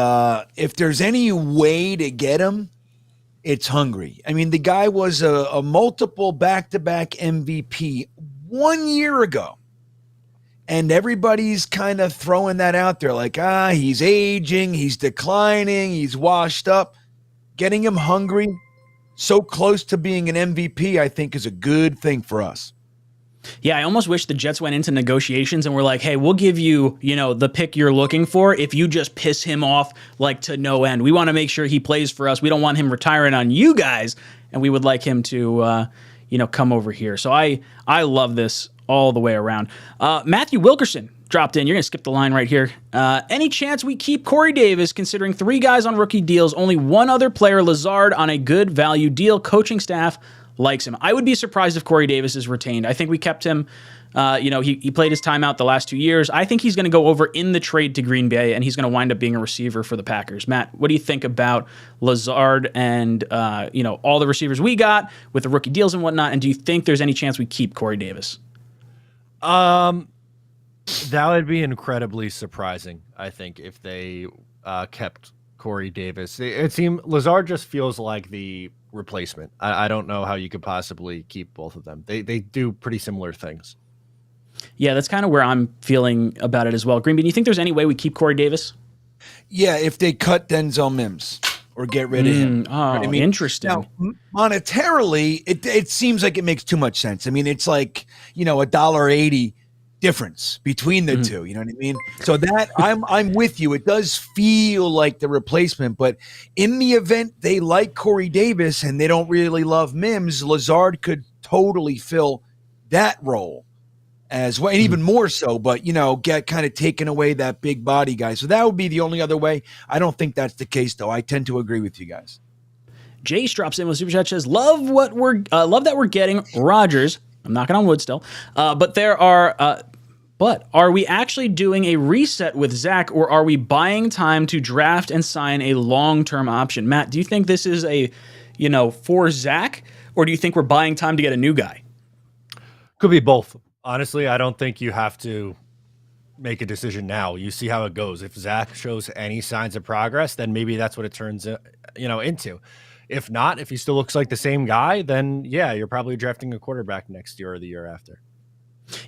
if there's any way to get him, it's hungry. I mean, the guy was a multiple back-to-back MVP 1 year ago. And everybody's kind of throwing that out there like, he's aging, he's declining, he's washed up. Getting him hungry, so close to being an MVP, I think is a good thing for us. Yeah, I almost wish the Jets went into negotiations and were like, hey, we'll give you, the pick you're looking for if you just piss him off like to no end. We want to make sure he plays for us. We don't want him retiring on you guys, and we would like him to, come over here. So I love this all the way around. Matthew Wilkerson dropped in. You're going to skip the line right here. Any chance we keep Corey Davis, considering 3 guys on rookie deals, only 1 other player, Lazard, on a good value deal? Coaching staff likes him. I would be surprised if Corey Davis is retained. I think we kept him. He played his time out the last 2 years. I think he's going to go over in the trade to Green Bay, and he's going to wind up being a receiver for the Packers. Matt, what do you think about Lazard and all the receivers we got with the rookie deals and whatnot? And do you think there's any chance we keep Corey Davis? That would be incredibly surprising, I think, if they kept Corey Davis. It seemed Lazard just feels like the replacement. I don't know how you could possibly keep both of them. They do pretty similar things. Yeah, that's kind of where I'm feeling about it as well. Greenbean, you think there's any way we keep Corey Davis? Yeah, if they cut Denzel Mims or get rid of him. Oh, interesting. Now, monetarily, it seems like it makes too much sense. I mean, it's like, $1.80 difference between the two. You know what I mean? So that I'm with you. It does feel like the replacement, but in the event they like Corey Davis and they don't really love Mims, Lazard could totally fill that role as well, and even more so, but get kind of taken away that big body guy. So that would be the only other way. I don't think that's the case, though. I tend to agree with you guys. Jace drops in with super chat, says, love that we're getting Rodgers. I'm knocking on wood still, but are we actually doing a reset with Zach, or are we buying time to draft and sign a long-term option? Matt, do you think this is for Zach, or do you think we're buying time to get a new guy? Could be both. Honestly, I don't think you have to make a decision now. You see how it goes. If Zach shows any signs of progress, then maybe that's what it turns into. If not, if he still looks like the same guy, then yeah, you're probably drafting a quarterback next year or the year after.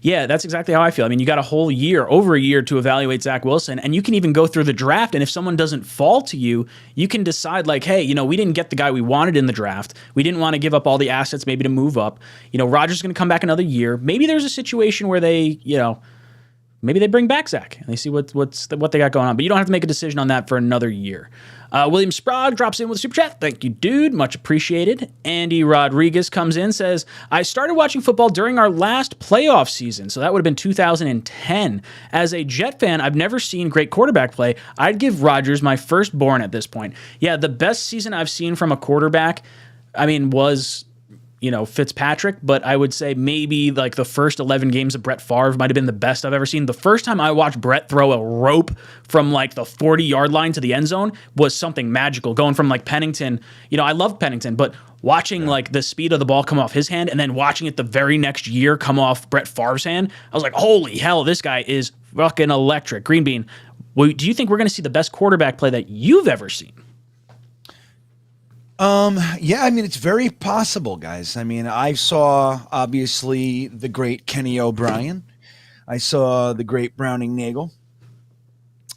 Yeah, that's exactly how I feel. I mean, you got a whole year, over a year, to evaluate Zach Wilson, and you can even go through the draft, and if someone doesn't fall to you, you can decide like, hey, we didn't get the guy we wanted in the draft. We didn't want to give up all the assets maybe to move up. Rodgers is going to come back another year. Maybe there's a situation where they, maybe they bring back Zach and they see what they got going on. But you don't have to make a decision on that for another year. William Sprague drops in with a super chat. Thank you, dude. Much appreciated. Andy Rodriguez comes in, says, I started watching football during our last playoff season, so that would have been 2010. As a Jet fan, I've never seen great quarterback play. I'd give Rodgers my firstborn at this point. Yeah, the best season I've seen from a quarterback, was Fitzpatrick, but I would say maybe like the first 11 games of Brett Favre might have been the best I've ever seen. The first time I watched Brett throw a rope from like the 40-yard line to the end zone was something magical. Going from like Pennington, I love Pennington, but watching like the speed of the ball come off his hand and then watching it the very next year come off Brett Favre's hand, I was like, holy hell, this guy is fucking electric. Green Bean, do you think we're going to see the best quarterback play that you've ever seen? Yeah, it's very possible, guys. I saw obviously the great Kenny O'Brien. I saw the great Browning Nagel.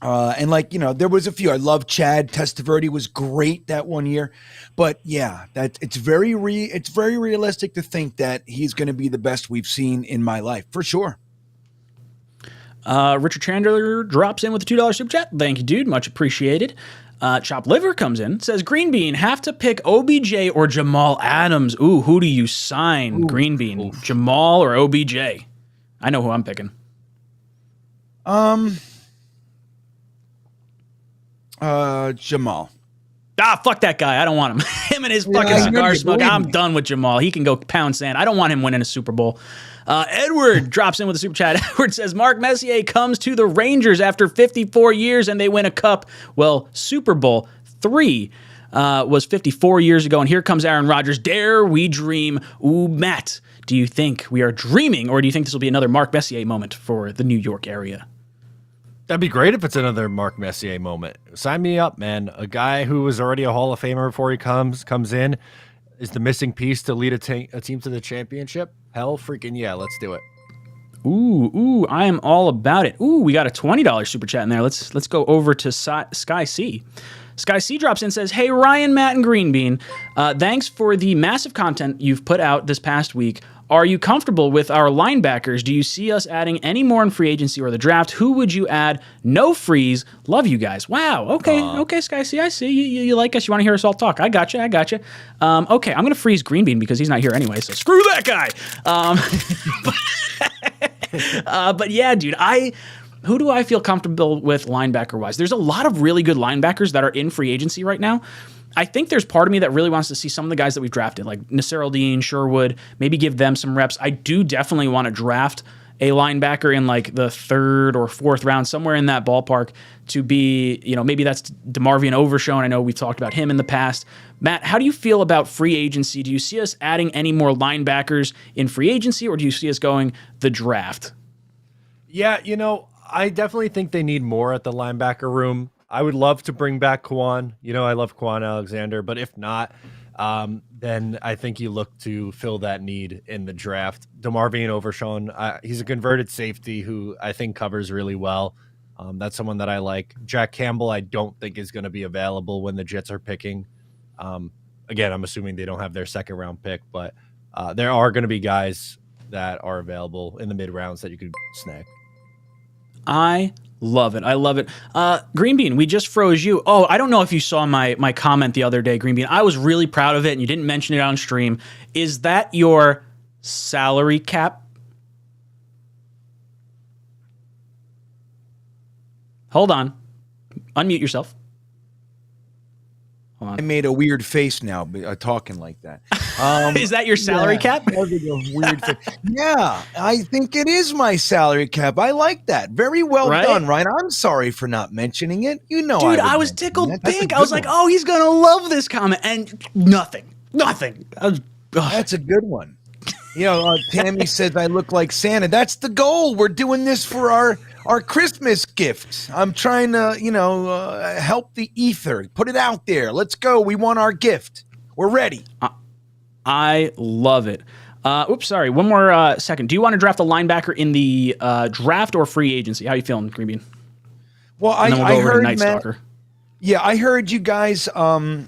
And there was a few. I love Chad Testaverde, was great that one year. But yeah, it's very realistic to think that he's going to be the best we've seen in my life, for sure. Richard Chandler drops in with a $2 super chat. Thank you, dude. Much appreciated. Chop Liver comes in, says, Green Bean, have to pick OBJ or Jamal Adams. Ooh, who do you sign, Green Bean? Oof. Jamal or OBJ? I know who I'm picking. Jamal. Fuck that guy. I don't want him. Him and his fucking cigar smoke. I'm done with Jamal. He can go pound sand. I don't want him winning a Super Bowl. Edward drops in with a super chat. Edward says, Mark Messier comes to the Rangers after 54 years and they win a cup. Well, Super Bowl III was 54 years ago, and here comes Aaron Rodgers. Dare we dream? Ooh, Matt, do you think we are dreaming, or do you think this will be another Mark Messier moment for the New York area? That'd be great if it's another Mark Messier moment. Sign me up, man. A guy who was already a Hall of Famer before he comes in, is the missing piece to lead a team to the championship. Hell freaking yeah, let's do it. Ooh, I am all about it. Ooh, we got a $20 super chat in there. Let's go over to Sky C. Sky C drops in and says, hey, Ryan, Matt, and Green Bean, thanks for the massive content you've put out this past week. Are you comfortable with our linebackers? Do you see us adding any more in free agency or the draft? Who would you add? No freeze. Love you guys. Wow. Okay. Okay, Sky C, I see. You like us. You want to hear us all talk. I got you. Okay, I'm going to freeze Green Bean because he's not here anyway, so screw that guy. But yeah, dude, who do I feel comfortable with linebacker-wise? There's a lot of really good linebackers that are in free agency right now. I think there's part of me that really wants to see some of the guys that we've drafted, like Nasir Al-Din, Sherwood, maybe give them some reps. I do definitely want to draft a linebacker in like the 3rd or 4th round, somewhere in that ballpark, to be, maybe that's DeMarvion Overshown. I know we talked about him in the past. Matt, how do you feel about free agency? Do you see us adding any more linebackers in free agency, or do you see us going the draft? Yeah, I definitely think they need more at the linebacker room. I would love to bring back Kwan. I love Kwan Alexander, but if not, then I think you look to fill that need in the draft. DeMarvion Overshown, he's a converted safety who I think covers really well. That's someone that I like. Jack Campbell, I don't think is going to be available when the Jets are picking. Again, I'm assuming they don't have their 2nd round pick, but there are going to be guys that are available in the mid rounds that you could snag. I love it. I love it. Green Bean, we just froze you. Oh, I don't know if you saw my comment the other day, Green Bean. I was really proud of it, and you didn't mention it on stream. Is that your salary cap? Hold on. Unmute yourself. Hold on. I made a weird face now, talking like that. Is that your salary cap? Weird face. Yeah, I think it is my salary cap. I like that. Very well done, Ryan. I'm sorry for not mentioning it. Dude, I was tickled pink. I was like, oh, he's going to love this comment. And nothing. That's a good one. Tammy says I look like Santa. That's the goal. We're doing this for our Christmas gifts. I'm trying to, help the ether. Put it out there. Let's go. We want our gift. We're ready. I love it. Oops, sorry. One more second. Do you want to draft a linebacker in the draft or free agency? How you feeling, Green Bean? Well, I heard Night Stalker. Yeah, I heard you guys. I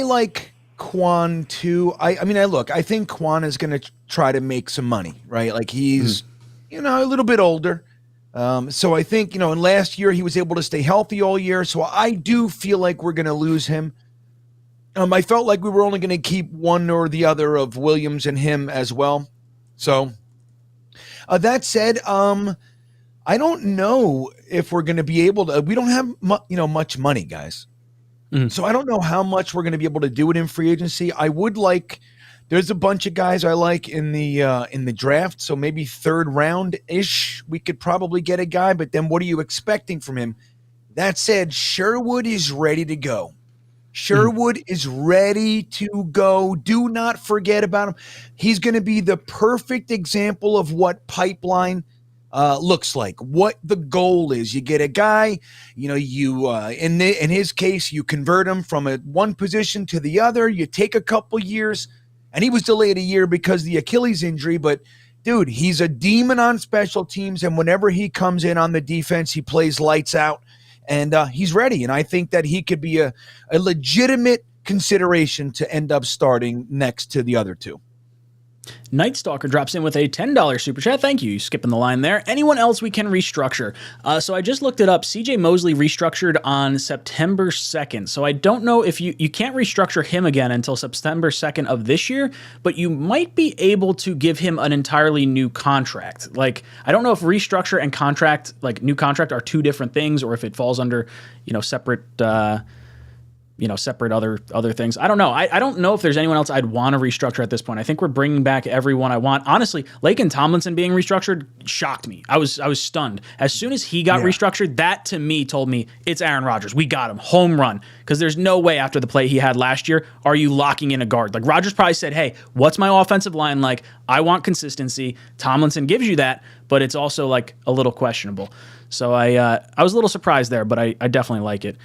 like Kwan too. I think Kwan is going to try to make some money, right? Like he's, a little bit older. So I think, in last year he was able to stay healthy all year. So I do feel like we're going to lose him. I felt like we were only going to keep one or the other of Williams and him as well. So that said, I don't know if we're going to be able to. We don't have much money, guys. So I don't know how much we're going to be able to do it in free agency. I would like. There's a bunch of guys I like in the draft. So maybe 3rd round ish, we could probably get a guy. But then what are you expecting from him? That said, Sherwood is ready to go. Sherwood is ready to go. Do not forget about him. He's going to be the perfect example of what pipeline looks like, what the goal is. You get a guy, in his case, you convert him from one position to the other. You take a couple years, and he was delayed a year because of the Achilles injury. But, dude, he's a demon on special teams, and whenever he comes in on the defense, he plays lights out. And he's ready, and I think that he could be a legitimate consideration to end up starting next to the other two. Night Stalker drops in with a $10 super chat. Thank you. Skipping the line there. Anyone else we can restructure? So I just looked it up. CJ Mosley restructured on September 2nd. So I don't know if you can't restructure him again until September 2nd of this year, but you might be able to give him an entirely new contract. Like, I don't know if restructure and contract, like new contract, are two different things, or if it falls under, separate separate other things. I don't know. I don't know if there's anyone else I'd want to restructure at this point. I think we're bringing back everyone I want. Honestly, Laken Tomlinson being restructured shocked me. I was stunned. As soon as he got restructured, that to me told me it's Aaron Rodgers. We got him. Home run. Because there's no way after the play he had last year are you locking in a guard. Like Rodgers probably said, hey, what's my offensive line like? I want consistency. Tomlinson gives you that. but it's also like a little questionable. So I was a little surprised there, but I definitely like it.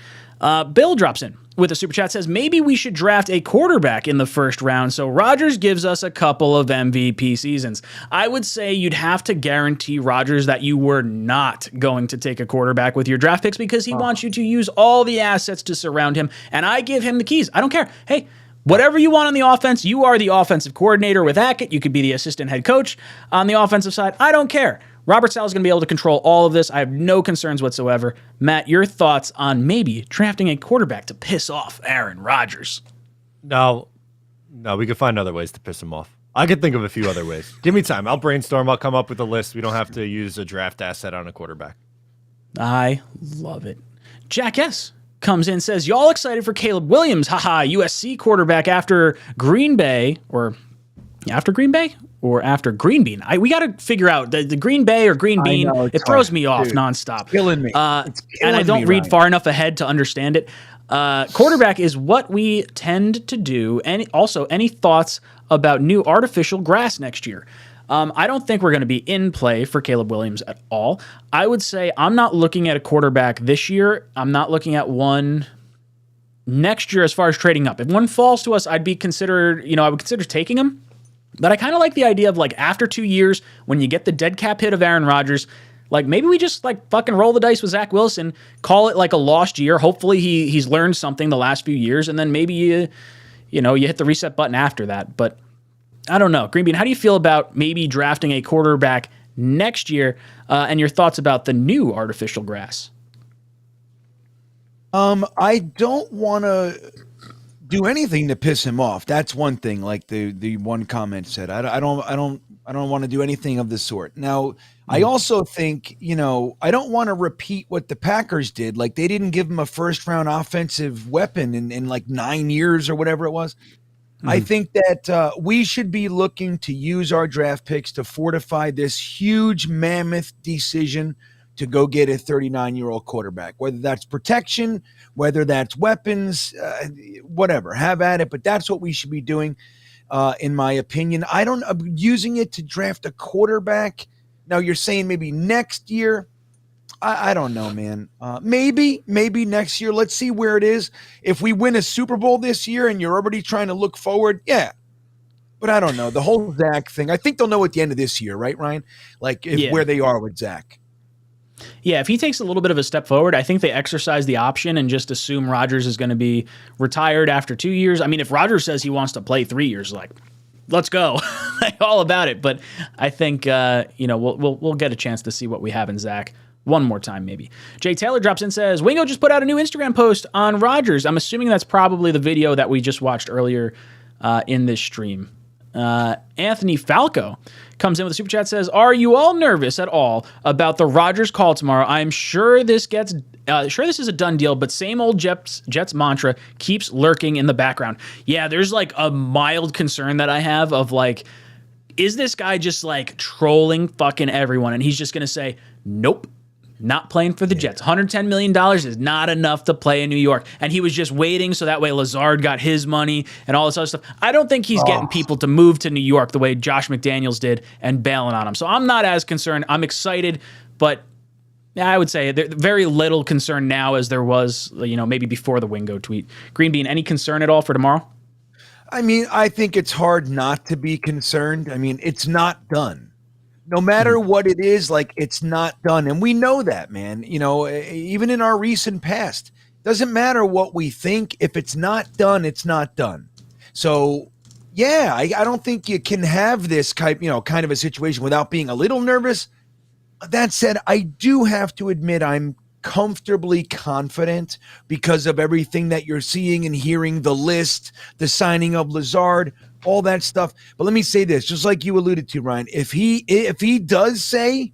Bill drops in with a super chat, says maybe we should draft a quarterback in the first round so Rodgers gives us a couple of MVP seasons. I would say you'd have to guarantee Rodgers that you were not going to take a quarterback with your draft picks because he wants you to use all the assets to surround him, and I give him the keys. I don't care. Hey, whatever you want on the offense, you are the offensive coordinator with 𝐒𝐿𝐞𝐞𝐞. You could be the assistant head coach on the offensive side. I don't care. Robert Saleh is going to be able to control all of this. I have no concerns whatsoever. Matt, your thoughts on maybe drafting a quarterback to piss off Aaron Rodgers? No, we could find other ways to piss him off. I could think of a few other ways. Give me time. I'll brainstorm. I'll come up with a list. We don't have to use a draft asset on a quarterback. I love it. Jack S. comes in, says, y'all excited for Caleb Williams? Haha, USC quarterback after Green Bay, or after Green Bay? Or after Green Bean. We got to figure out the Green Bay or Green Bean. Know, it throws hard, me off dude. nonstop. It's killing me. And I don't read far enough ahead to understand it. Quarterback is what we tend to do. And also, any thoughts about new artificial grass next year? I don't think we're going to be in play for Caleb Williams at all. I would say I'm not looking at a quarterback this year. I'm not looking at one next year as far as trading up. If one falls to us, I would consider taking him. But I kind of like the idea of like after 2 years, when you get the dead cap hit of Aaron Rodgers, like maybe we just like fucking roll the dice with Zach Wilson, call it like a lost year. Hopefully he's learned something the last few years, and then maybe you hit the reset button after that. But I don't know. Green Bean, how do you feel about maybe drafting a quarterback next year, and your thoughts about the new artificial grass? I don't want to do anything to piss him off. That's one thing. Like the one comment said, I don't want to do anything of the sort. Now, I also think, I don't want to repeat what the Packers did. Like they didn't give him a first round offensive weapon in like 9 years or whatever it was. I think that we should be looking to use our draft picks to fortify this huge mammoth decision to go get a 39-year-old quarterback, whether that's protection, whether that's weapons, whatever, have at it. But that's what we should be doing, in my opinion. I'm using it to draft a quarterback. Now you're saying maybe next year. I don't know, man. Maybe next year. Let's see where it is. If we win a Super Bowl this year and you're already trying to look forward, yeah. But I don't know. The whole Zach thing, I think they'll know at the end of this year, right, Ryan? Like where they are with Zach. Yeah, if he takes a little bit of a step forward, I think they exercise the option and just assume Rodgers is going to be retired after 2 years. I mean, if Rodgers says he wants to play 3 years, like, let's go. All about it. But I think, we'll get a chance to see what we have in Zach one more time, maybe. Jay Taylor drops in and says, �Wingo just put out a new Instagram post on Rodgers. I'm assuming that's probably the video that we just watched earlier in this stream. Anthony Falco comes in with a super chat, says, are you all nervous at all about the Rodgers call tomorrow? I'm sure this is a done deal, but same old Jets mantra keeps lurking in the background. Yeah, there's like a mild concern that I have of like, is this guy just like trolling fucking everyone? And he's just going to say, nope, not playing for the Jets. $110 million is not enough to play in New York. And he was just waiting so that way Lazard got his money and all this other stuff. I don't think he's getting people to move to New York the way Josh McDaniels did and bailing on him. So I'm not as concerned. I'm excited, but I would say there's very little concern now as there was, maybe before the �Wingo tweet. Green Bean, any concern at all for tomorrow? I mean, I think it's hard not to be concerned. I mean, it's not done. No matter what it is, like it's not done. And we know that, man, even in our recent past, doesn't matter what we think. If it's not done, it's not done. So yeah, I don't think you can have this kind of a situation without being a little nervous. That said, I do have to admit I'm comfortably confident because of everything that you're seeing and hearing, the list, the signing of Lazard, all that stuff. But let me say this, just like you alluded to, Ryan, if he does say,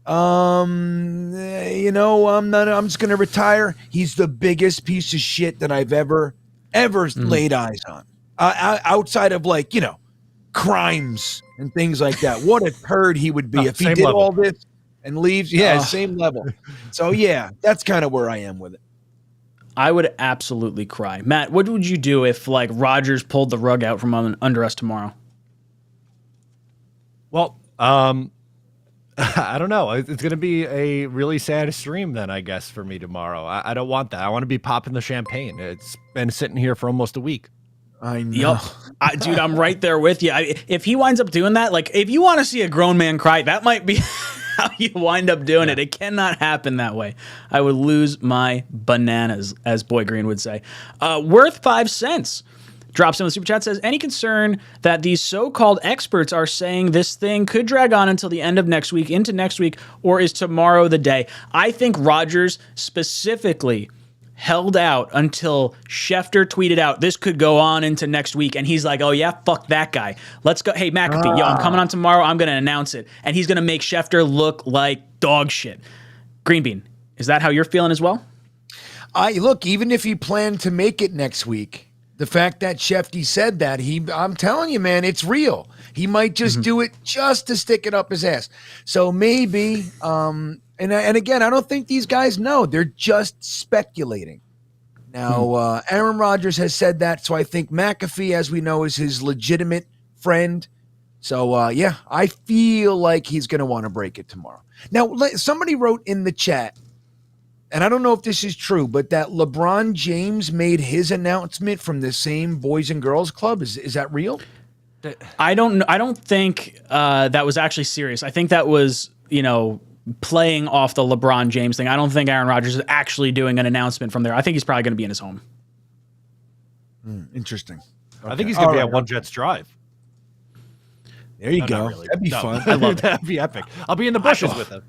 I'm just going to retire, he's the biggest piece of shit that I've ever laid eyes on, outside of crimes and things like that. What a turd he would be if he did all this and leaves. Yeah, same level. So yeah, that's kind of where I am with it. I would absolutely cry. Matt, what would you do if Rodgers pulled the rug out from under us tomorrow? Well, I don't know. It's going to be a really sad stream then, I guess, for me tomorrow. I don't want that. I want to be popping the champagne. It's been sitting here for almost a week. I know. Dude, I'm right there with you. If he winds up doing that, like, if you want to see a grown man cry, that might be how you wind up doing it. It cannot happen that way. I would lose my bananas, as Boy Green would say. Worth 5 cents. Drops in the super chat, says, any concern that these so-called experts are saying this thing could drag on until the end of next week, into next week, or is tomorrow the day? I think Rodgers specifically held out until Schefter tweeted out, this could go on into next week, and he's like, oh yeah, fuck that guy. Let's go. Hey, McAfee, yo, I'm coming on tomorrow. I'm going to announce it. And he's going to make Schefter look like dog shit. Green Bean, is that how you're feeling as well? Look, even if he planned to make it next week, the fact that Shefty said that, I'm telling you, man, it's real. He might just do it just to stick it up his ass. So maybe, and again, I don't think these guys know. They're just speculating. Now, Aaron Rodgers has said that, so I think McAfee, as we know, is his legitimate friend. So, yeah, I feel like he's going to want to break it tomorrow. Now, somebody wrote in the chat, and I don't know if this is true, but that LeBron James made his announcement from the same Boys and Girls Club. Is that real? I don't think that was actually serious. I think that was, playing off the LeBron James thing. I don't think Aaron Rodgers is actually doing an announcement from there. I think he's probably going to be in his home. Interesting. Okay. I think he's going to be at One Jets Drive. There you go. Really. That'd be fun. I love it. That'd be epic. I'll be in the bushes with him.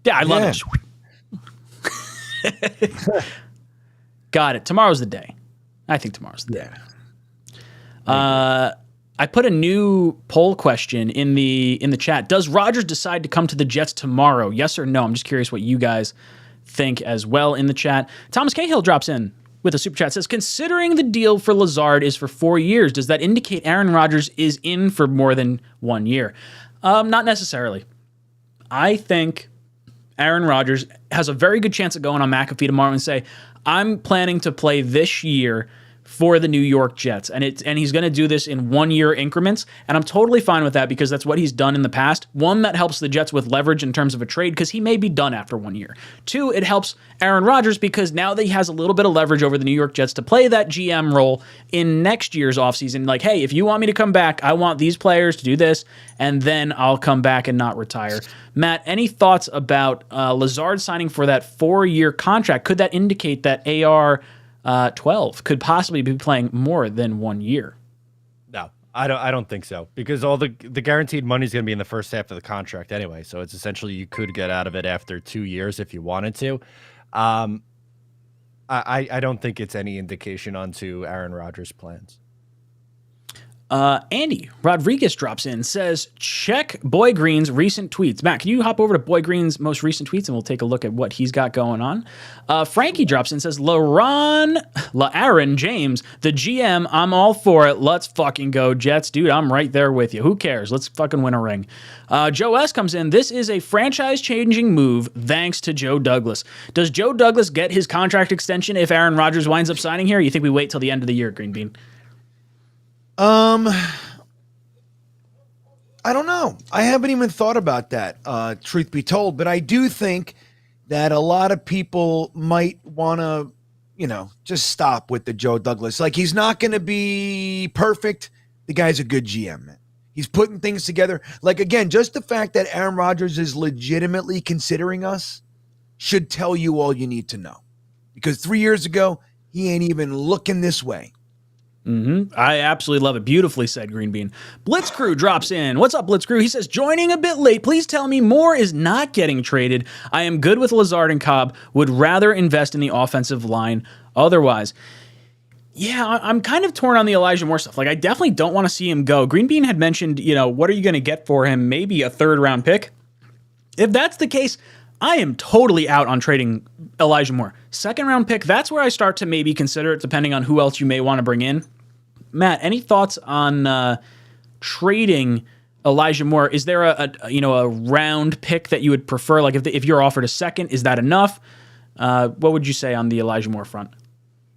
Yeah, I love it. Got it. Tomorrow's the day. I think tomorrow's the day. I put a new poll question in the chat. Does Rodgers decide to come to the Jets tomorrow? Yes or no? I'm just curious what you guys think as well in the chat. Thomas Cahill drops in with a super chat. Says, considering the deal for Lazard is for 4 years, does that indicate Aaron Rodgers is in for more than 1 year? Not necessarily. I think Aaron Rodgers has a very good chance of going on McAfee tomorrow and say, I'm planning to play this year for the New York Jets. And he's going to do this in 1 year increments. And I'm totally fine with that because that's what he's done in the past. One, that helps the Jets with leverage in terms of a trade because he may be done after 1 year. Two, it helps Aaron Rodgers because now that he has a little bit of leverage over the New York Jets to play that GM role in next year's offseason. Like, hey, if you want me to come back, I want these players to do this, and then I'll come back and not retire. Matt, any thoughts about Lazard signing for that 4 year contract? Could that indicate that AR 12 could possibly be playing more than 1 year? No, I don't think so because all the guaranteed money is going to be in the first half of the contract anyway. So it's essentially you could get out of it after 2 years if you wanted to. I don't think it's any indication onto Aaron Rodgers' plans. Andy Rodriguez drops in, says, check Boy Green's recent tweets. Matt, can you hop over to Boy Green's most recent tweets and we'll take a look at what he's got going on? Frankie drops in, says, Aaron James, the GM, I'm all for it. Let's fucking go, Jets. Dude, I'm right there with you. Who cares? Let's fucking win a ring. Joe S. comes in, this is a franchise-changing move thanks to Joe Douglas. Does Joe Douglas get his contract extension if Aaron Rodgers winds up signing here? Or you think we wait till the end of the year, Green Bean? I don't know. I haven't even thought about that, truth be told, but I do think that a lot of people might want to, just stop with the Joe Douglas. Like, he's not going to be perfect. The guy's a good GM, man. He's putting things together. Like, again, just the fact that Aaron Rodgers is legitimately considering us should tell you all you need to know. Because 3 years ago, he ain't even looking this way. I absolutely love it. Beautifully said, Green Bean. Blitz Crew drops in. What's up, Blitz Crew? He says, joining a bit late. Please tell me Moore is not getting traded. I am good with Lazard and Cobb. Would rather invest in the offensive line otherwise. Yeah, I'm kind of torn on the Elijah Moore stuff. Like, I definitely don't want to see him go. Green Bean had mentioned, what are you going to get for him? Maybe a 3rd round pick. If that's the case, I am totally out on trading Elijah Moore. 2nd round pick, that's where I start to maybe consider it, depending on who else you may want to bring in. Matt, any thoughts on trading Elijah Moore? Is there a round pick that you would prefer? Like, if you're offered a 2nd, is that enough? What would you say on the Elijah Moore front?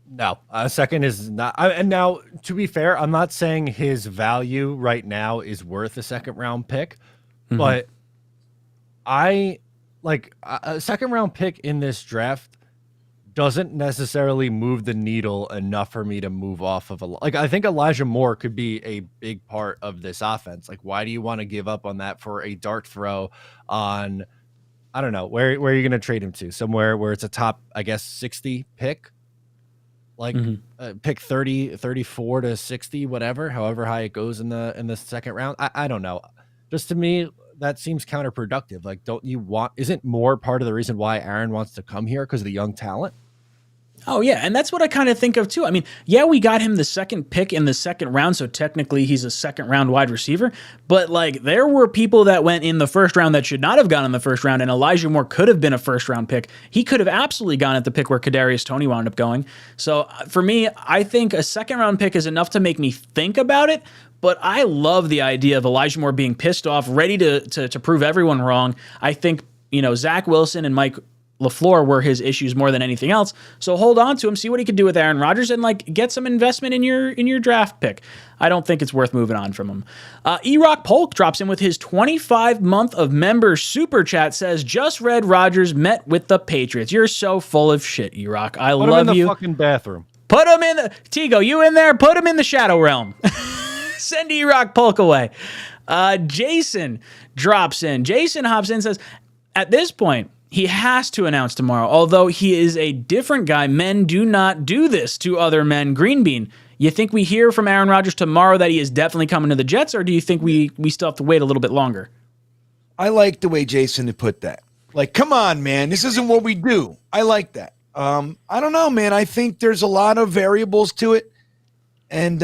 No, a 2nd is not. And now, to be fair, I'm not saying his value right now is worth a 2nd round pick, but I like a second round pick in this draft doesn't necessarily move the needle enough for me to move off of I think Elijah Moore could be a big part of this offense. Like, why do you want to give up on that for a dart throw on, I don't know, where are you going to trade him to? Somewhere where it's a top, I guess, 60 pick, like pick 30, 34 to 60, whatever, however high it goes in the second round. I don't know. Just to me, that seems counterproductive. Like, isn't Moore part of the reason why Aaron wants to come here because of the young talent? Oh, yeah, and that's what I kind of think of, too. I mean, yeah, we got him the second pick in the second round, so technically he's a second-round wide receiver, but, like, there were people that went in the first round that should not have gone in the first round, and Elijah Moore could have been a first-round pick. He could have absolutely gone at the pick where Kadarius Toney wound up going. So, for me, I think a second-round pick is enough to make me think about it, but I love the idea of Elijah Moore being pissed off, ready to prove everyone wrong. I think, Zach Wilson and Mike LaFleur were his issues more than anything else. So hold on to him, see what he can do with Aaron Rodgers, and like get some investment in your draft pick. I don't think it's worth moving on from him. 𝐒𝐮𝐞𝐫𝐢𝐻 drops in with his 25-month of member super chat. Says, just read Rodgers met with the Patriots. You're so full of shit, 𝐒𝐮𝐞. I love you. Put him in the fucking bathroom. Put him in the Tigo. You in there? Put him in the shadow realm. Send 𝐒𝐮𝐞𝐫𝐢𝐻 away. Jason drops in. Jason hops in and says, at this point, he has to announce tomorrow. Although he is a different guy, men do not do this to other men. Green Bean, you think we hear from Aaron Rodgers tomorrow that he is definitely coming to the Jets, or do you think we still have to wait a little bit longer? I like the way Jason had put that. Like, come on, man. This isn't what we do. I like that. I don't know, man. I think there's a lot of variables to it. And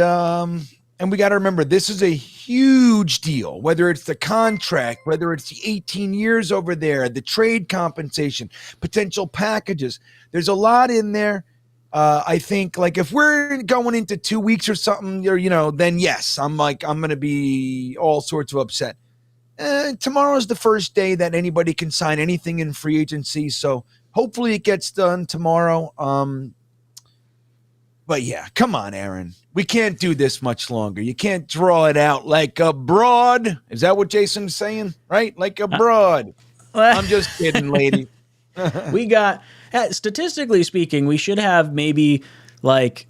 we got to remember, this is a huge deal, whether it's the contract, whether it's the 18 years over there, the trade compensation, potential packages. There's a lot in there. I think, like, if we're going into 2 weeks or something, then yes, I'm going to be all sorts of upset. Tomorrow's the first day that anybody can sign anything in free agency. So hopefully it gets done tomorrow. But yeah, come on, Aaron. We can't do this much longer. You can't draw it out like a broad. Is that what Jason's saying? Right? Like a broad. I'm just kidding, lady. We got, statistically speaking, we should have maybe like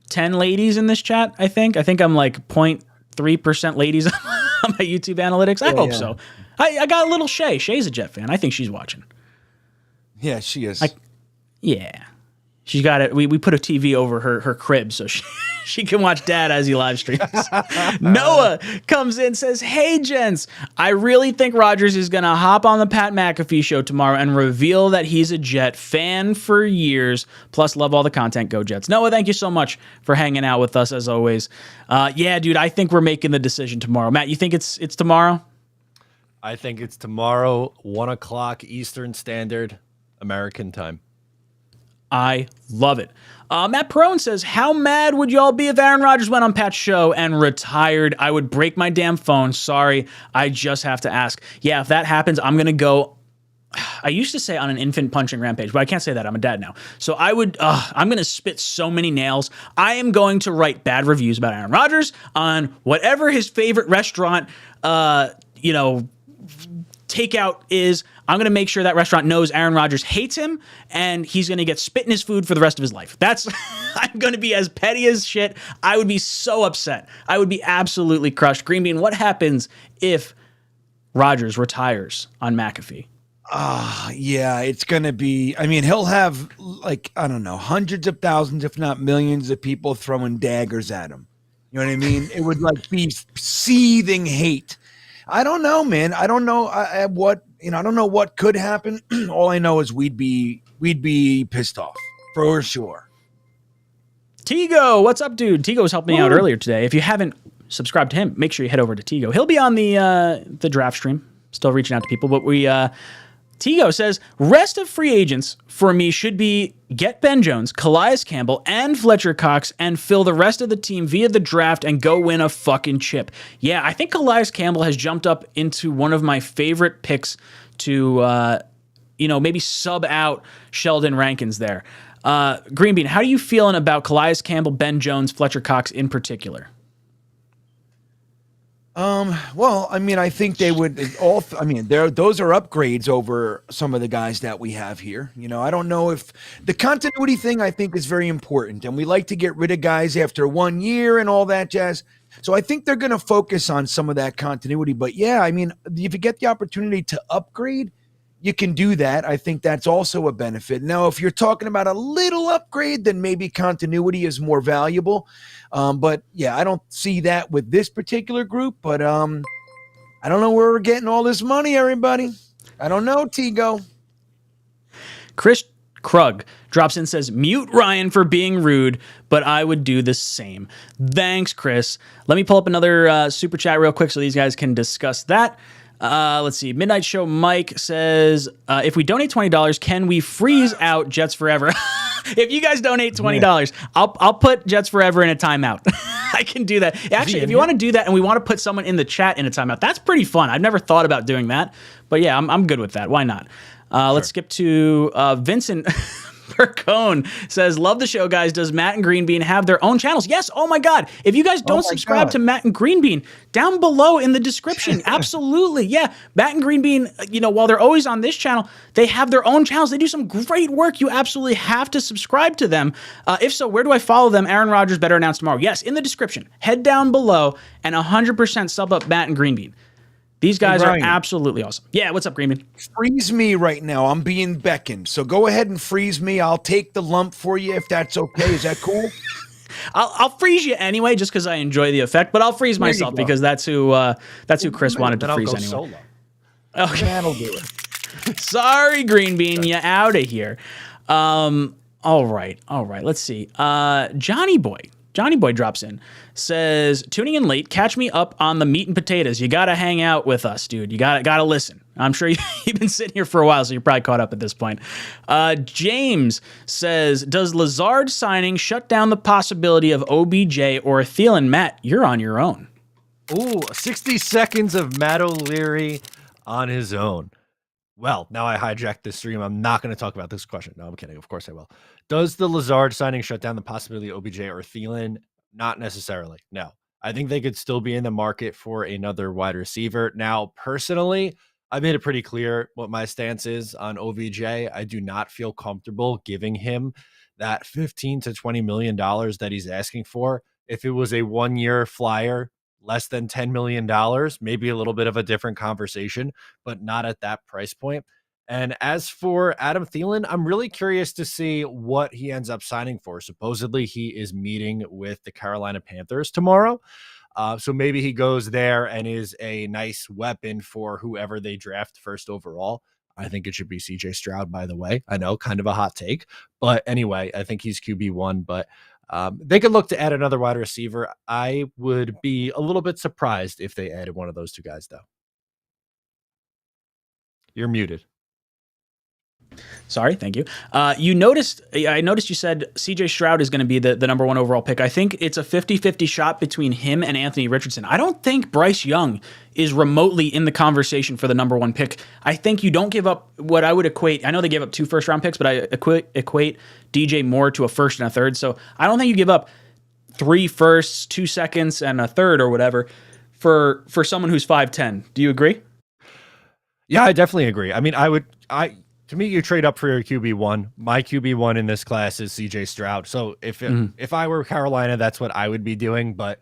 10 ladies in this chat, I think. I think I'm like 0.3% ladies on my YouTube analytics. I hope so. I got a little Shay. Shay's a Jet fan. I think she's watching. Yeah, she is. Yeah. She got it. We put a TV over her crib so she can watch Dad as he live streams. Noah comes in and says, hey, gents, I really think Rodgers is going to hop on the Pat McAfee show tomorrow and reveal that he's a Jet fan for years. Plus, love all the content. Go Jets. Noah, thank you so much for hanging out with us as always. Yeah, dude, I think we're making the decision tomorrow. Matt, you think it's tomorrow? I think it's tomorrow, 1 o'clock Eastern Standard American time. I love it. Matt Perone says, how mad would y'all be if Aaron Rodgers went on Pat's show and retired? I would break my damn phone. Sorry, I just have to ask. Yeah, if that happens, I'm going to go, I used to say on an infant punching rampage, but I can't say that. I'm a dad now. So I'm going to spit so many nails. I am going to write bad reviews about Aaron Rodgers on whatever his favorite restaurant, takeout is. I'm going to make sure that restaurant knows Aaron Rodgers hates him, and he's going to get spit in his food for the rest of his life. I'm going to be as petty as shit. I would be so upset. I would be absolutely crushed. Green Bean, what happens if Rodgers retires on McAfee? Yeah, it's going to be, he'll have hundreds of thousands, if not millions of people throwing daggers at him. You know what I mean? It would be seething hate. I don't know, man. I don't know I don't know what could happen. All I know is we'd be pissed off for sure. Tigo, what's up, dude? Tigo was helping me out earlier today. If you haven't subscribed to him, make sure you head over to Tigo. He'll be on the draft stream. Still reaching out to people, but Tigo says, rest of free agents for me should be get Ben Jones, Calais Campbell, and Fletcher Cox and fill the rest of the team via the draft and go win a fucking chip. Yeah, I think Calais Campbell has jumped up into one of my favorite picks to, maybe sub out Sheldon Rankins there. Green Bean, how are you feeling about Calais Campbell, Ben Jones, Fletcher Cox in particular? Well, I mean, I think they would all. I mean, those are upgrades over some of the guys that we have here. You know, I don't know if the continuity thing. I think is very important, and we like to get rid of guys after 1 year and all that jazz. So I think they're going to focus on some of that continuity. But yeah, I mean, if you get the opportunity to upgrade, you can do that. I think that's also a benefit. Now, if you're talking about a little upgrade, then maybe continuity is more valuable. But yeah, I don't see that with this particular group. But I don't know where we're getting all this money, everybody. I don't know, Tigo. Chris Krug drops in, says, mute Ryan for being rude, but I would do the same. Thanks, Chris. Let me pull up another super chat real quick so these guys can discuss that. Let's see. Midnight Show Mike says, if we donate $20, can we freeze out Jets Forever? If you guys donate $20, I'll put Jets Forever in a timeout. I can do that. Actually, if you want to do that and we want to put someone in the chat in a timeout, that's pretty fun. I've never thought about doing that, but yeah, I'm good with that. Why not? Let's skip to Vincent Percone says, love the show, guys. Does Matt and Greenbean have their own channels? Yes. Oh my God. If you guys don't subscribe to Matt and Greenbean, down below in the description. Absolutely. Yeah. Matt and Greenbean, you know, while they're always on this channel, they have their own channels. They do some great work. You absolutely have to subscribe to them. If so, where do I follow them? Aaron Rodgers better announce tomorrow. Yes. In the description. Head down below and 100% sub up Matt and Greenbean. These guys are absolutely awesome. Yeah, what's up, Greenman? Freeze me right now. I'm being beckoned. So go ahead and freeze me. I'll take the lump for you if that's okay. Is that cool? I'll freeze you anyway, just because I enjoy the effect. But I'll freeze myself because that's who Chris wanted to freeze anyway. Solo. Okay, that'll do it. Sorry, Greenbean, you out of here. All right. Let's see. Johnny Boy drops in, says, tuning in late, catch me up on the meat and potatoes. You got to hang out with us, dude. You got to listen. I'm sure you've been sitting here for a while, so you're probably caught up at this point. James says, does Lazard signing shut down the possibility of OBJ or Thielen? Matt, you're on your own. Ooh, 60 seconds of Matt O'Leary on his own. Well, now I hijacked this stream. I'm not going to talk about this question. No, I'm kidding. Of course I will. Does the Lazard signing shut down the possibility of OBJ or Thielen? Not necessarily. No. I think they could still be in the market for another wide receiver. Now, personally, I made it pretty clear what my stance is on OBJ. I do not feel comfortable giving him that $15 to $20 million that he's asking for. If it was a 1-year flyer, less than $10 million, maybe a little bit of a different conversation, but not at that price point. And as for Adam Thielen, I'm really curious to see what he ends up signing for. Supposedly he is meeting with the Carolina Panthers tomorrow. So maybe he goes there and is a nice weapon for whoever they draft first overall. I think it should be CJ Stroud, by the way. I know, kind of a hot take. But anyway, I think he's QB1, but they could look to add another wide receiver. I would be a little bit surprised if they added one of those two guys, though. You're muted. Sorry, thank you. I noticed you said CJ Stroud is going to be the number 1 overall pick. I think it's a 50-50 shot between him and Anthony Richardson. I don't think Bryce Young is remotely in the conversation for the number 1 pick. I think you don't give up what I would equate. I know they gave up 2 first-round picks, but I equate DJ Moore to a first and a third. So I don't think you give up 3 firsts, 2 seconds, and a third or whatever for someone who's 5'10". Do you agree? Yeah, I definitely agree. I mean, to me, you trade up for your QB1. My QB1 in this class is CJ Stroud. So if I were Carolina, that's what I would be doing. But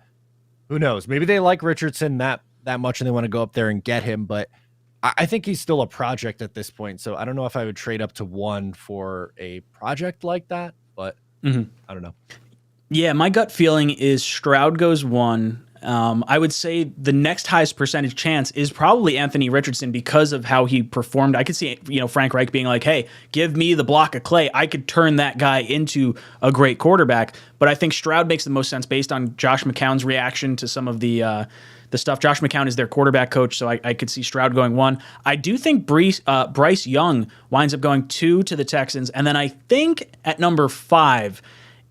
who knows? Maybe they like Richardson that much and they want to go up there and get him. But I think he's still a project at this point. So I don't know if I would trade up to 1 for a project like that. But I don't know. Yeah, my gut feeling is Stroud goes 1. I would say the next highest percentage chance is probably Anthony Richardson because of how he performed. I could see, Frank Reich being like, hey, give me the block of clay. I could turn that guy into a great quarterback. But I think Stroud makes the most sense based on Josh McCown's reaction to some of the stuff. Josh McCown is their quarterback coach, so I could see Stroud going 1. I do think Bryce Young winds up going 2 to the Texans. And then I think at number 5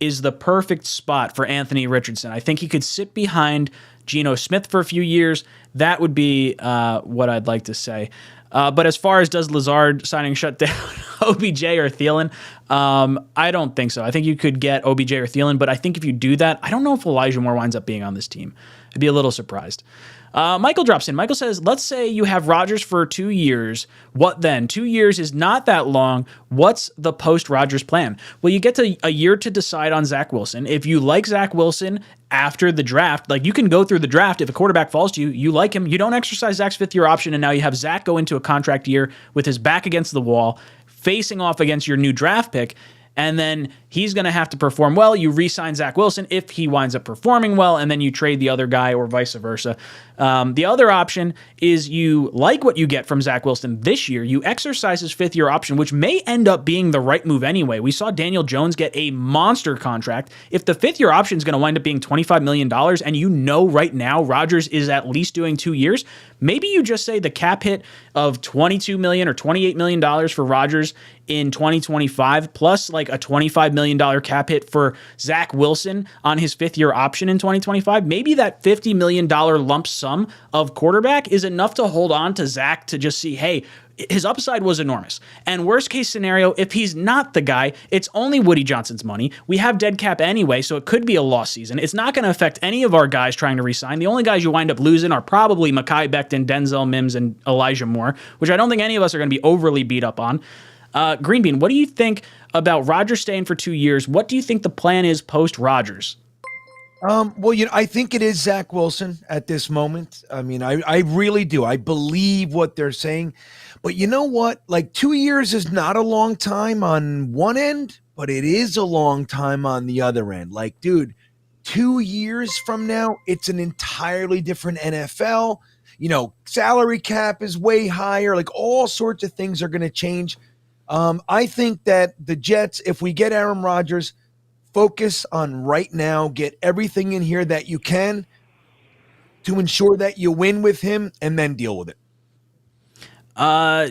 is the perfect spot for Anthony Richardson. I think he could sit behind Geno Smith for a few years. That would be what I'd like to say. But as far as does Lazard signing shut down OBJ or Thielen, I don't think so. I think you could get OBJ or Thielen, but I think if you do that, I don't know if Elijah Moore winds up being on this team. I'd be a little surprised. Michael drops in. Michael says, let's say you have Rodgers for 2 years. What then? 2 years is not that long. What's the post-Rodgers plan? Well, you get to a year to decide on Zach Wilson. If you like Zach Wilson after the draft, like you can go through the draft. If a quarterback falls to you, you like him. You don't exercise Zach's fifth-year option, and now you have Zach go into a contract year with his back against the wall, facing off against your new draft pick. And then he's going to have to perform well. You re-sign Zach Wilson if he winds up performing well, and then you trade the other guy or vice versa. The other option is you like what you get from Zach Wilson this year. You exercise his fifth-year option, which may end up being the right move anyway. We saw Daniel Jones get a monster contract. If the fifth-year option is going to wind up being $25 million, and you know right now Rodgers is at least doing 2 years, maybe you just say the cap hit of $22 million or $28 million for Rodgers in 2025, plus like a $25 million cap hit for Zach Wilson on his fifth-year option in 2025. Maybe that $50 million lump sum of quarterback is enough to hold on to Zach to just see, hey, his upside was enormous. And worst case scenario, if he's not the guy, it's only Woody Johnson's money. We have dead cap anyway, so it could be a lost season. It's not going to affect any of our guys trying to re-sign. The only guys you wind up losing are probably Mekhi Becton, Denzel Mims, and Elijah Moore, which I don't think any of us are going to be overly beat up on. Green Bean, what do you think about Rodgers staying for 2 years? What do you think the plan is post-Rodgers? Well, I think it is Zach Wilson at this moment. I mean, I really do. I believe what they're saying. But you know what? Like 2 years is not a long time on one end, but it is a long time on the other end. Like, dude, 2 years from now, it's an entirely different NFL. Salary cap is way higher. Like all sorts of things are going to change. I think that the Jets, if we get Aaron Rodgers, focus on right now, get everything in here that you can to ensure that you win with him and then deal with it.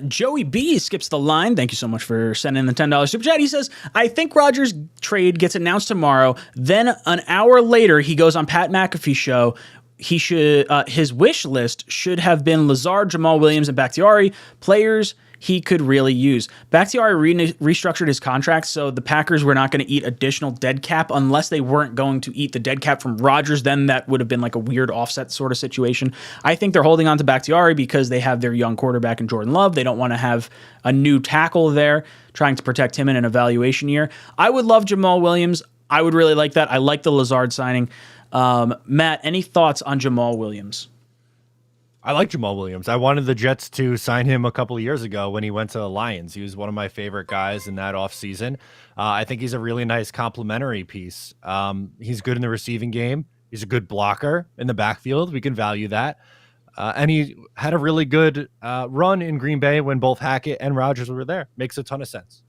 Joey B skips the line. Thank you so much for sending the $10 super chat. He says, I think Rodgers' trade gets announced tomorrow. Then an hour later, he goes on Pat McAfee's show. He should his wish list should have been Lazard, Jamal Williams, and Bakhtiari, players he could really use. Bakhtiari restructured his contract, so the Packers were not going to eat additional dead cap unless they weren't going to eat the dead cap from Rodgers. Then that would have been like a weird offset sort of situation. I think they're holding on to Bakhtiari because they have their young quarterback in Jordan Love. They don't want to have a new tackle there, trying to protect him in an evaluation year. I would love Jamal Williams. I would really like that. I like the Lazard signing. Matt, any thoughts on Jamal Williams? I like Jamal Williams. I wanted the Jets to sign him a couple of years ago when he went to the Lions. He was one of my favorite guys in that offseason. I think he's a really nice complementary piece. He's good in the receiving game. He's a good blocker in the backfield. We can value that. And he had a really good run in Green Bay when both Hackett and Rodgers were there. Makes a ton of sense.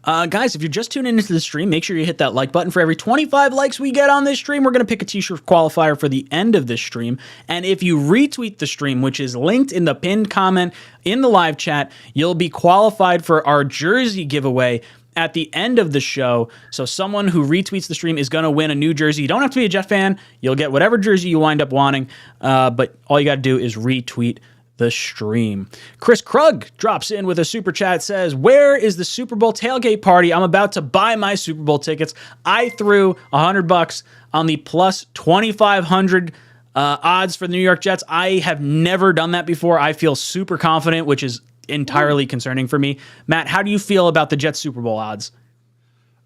Guys, if you're just tuning into the stream, make sure you hit that like button. For every 25 likes we get on this stream, we're going to pick a t-shirt qualifier for the end of this stream. And if you retweet the stream, which is linked in the pinned comment in the live chat, you'll be qualified for our jersey giveaway at the end of the show. So someone who retweets the stream is going to win a new jersey. You don't have to be a Jet fan. You'll get whatever jersey you wind up wanting. But all you got to do is retweet the stream. Chris Krug drops in with a super chat, says, where is the Super Bowl tailgate party? I'm about to buy my Super Bowl tickets. I threw $100 on the plus 2,500 odds for the New York Jets. I have never done that before. I feel super confident, which is entirely concerning for me. Matt, how do you feel about the Jets Super Bowl odds?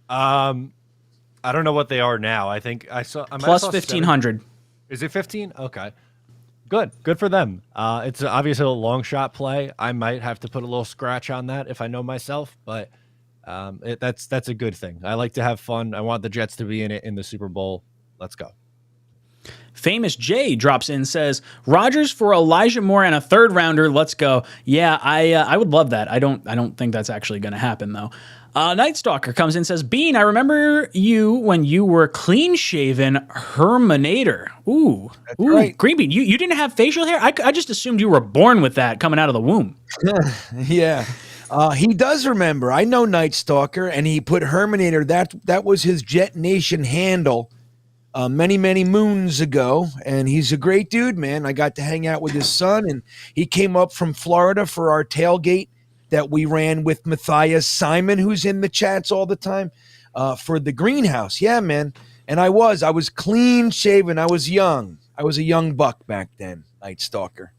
I don't know what they are now. I think I saw plus 1,500. Is it 15? Okay. Good for them. It's obviously a long shot play. I might have to put a little scratch on that if I know myself, but that's a good thing. I like to have fun. I want the Jets to be in it in the Super Bowl. Let's go. Famous J drops in, says, Rodgers for Elijah Moore and a third rounder. Let's go. Yeah, I would love that. I don't think that's actually going to happen though. Night Stalker comes in and says, Bean, I remember you when you were clean-shaven Herminator. Ooh. That's right. Green Bean, you didn't have facial hair? I just assumed you were born with that coming out of the womb. Yeah. He does remember. I know Night Stalker, and he put Herminator. That was his Jet Nation handle many, many moons ago, and he's a great dude, man. I got to hang out with his son, and he came up from Florida for our tailgate that we ran with Matthias Simon, who's in the chats all the time, for the greenhouse. Yeah, man. And I was clean shaven. I was young. I was a young buck back then, Night Stalker.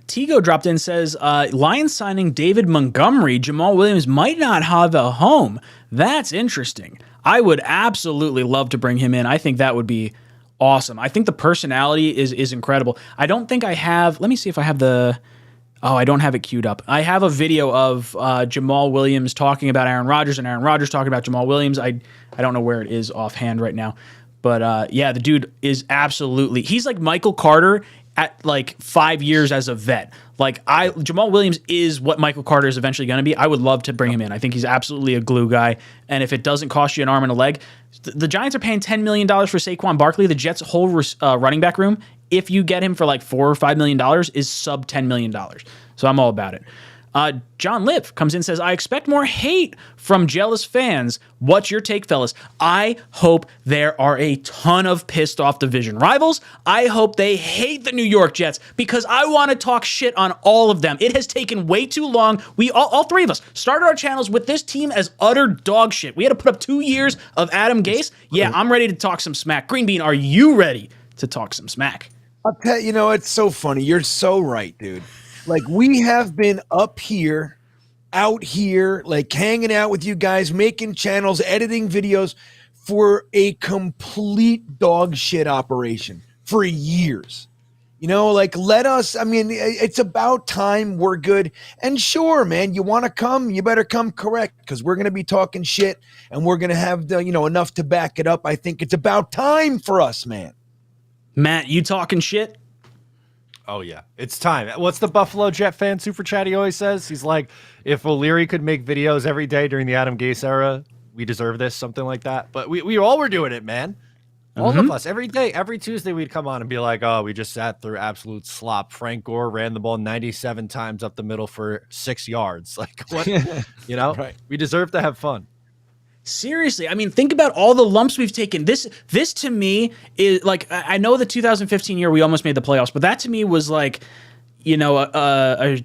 Tigo dropped in, says, Lions signing David Montgomery, Jamal Williams might not have a home. That's interesting. I would absolutely love to bring him in. I think that would be awesome. I think the personality is incredible. I don't think I have, let me see if I have I don't have it queued up. I have a video of Jamal Williams talking about Aaron Rodgers and Aaron Rodgers talking about Jamal Williams. I don't know where it is offhand right now. But yeah, the dude is absolutely, he's like Michael Carter at like 5 years as a vet. Like Jamal Williams is what Michael Carter is eventually going to be. I would love to bring him in. I think he's absolutely a glue guy. And if it doesn't cost you an arm and a leg, the Giants are paying $10 million for Saquon Barkley. The Jets' whole running back room, if you get him for like $4 or $5 million, is sub $10 million. So I'm all about it. John Liv comes in and says, I expect more hate from jealous fans. What's your take, fellas? I hope there are a ton of pissed off division rivals. I hope they hate the New York Jets because I want to talk shit on all of them. It has taken way too long. We all three of us started our channels with this team as utter dog shit. We had to put up 2 years of Adam Gase. Yeah, I'm ready to talk some smack. Green Bean, are you ready to talk some smack? I'll tell you, it's so funny. You're so right, dude. Like, we have been up here, out here, like hanging out with you guys, making channels, editing videos for a complete dog shit operation for years. Let us, it's about time we're good. And sure, man, you want to come, you better come correct because we're going to be talking shit and we're going to have, enough to back it up. I think it's about time for us, man. Matt, you talking shit? Oh, yeah. It's time. What's the Buffalo Jet fan super chat he always says? He's like, if O'Leary could make videos every day during the Adam Gase era, we deserve this, something like that. But we all were doing it, man. All of us. Every day, every Tuesday, we'd come on and be like, oh, we just sat through absolute slop. Frank Gore ran the ball 97 times up the middle for 6 yards. Like, what? Right. We deserve to have fun. Seriously, think about all the lumps we've taken. This to me is like, I know the 2015 year we almost made the playoffs, but that to me was like, a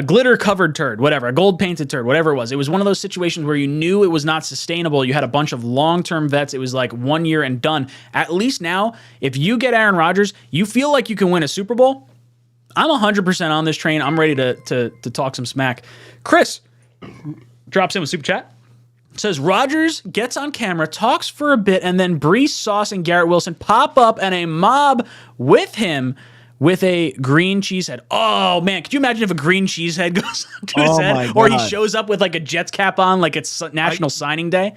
glitter covered turd, whatever, a gold painted turd, whatever it was. It was one of those situations where you knew it was not sustainable. You had a bunch of long-term vets. It was like 1 year and done. At least now, if you get Aaron Rodgers, you feel like you can win a Super Bowl. I'm 100% on this train. I'm ready to talk some smack. Chris drops in with super chat. Says Rodgers gets on camera, talks for a bit, and then Brees, Sauce, and Garrett Wilson pop up and a mob with him with a green cheese head. Oh, man. Could you imagine if a green cheese head goes to his head? Or he shows up with like a Jets cap on like it's National Signing Day?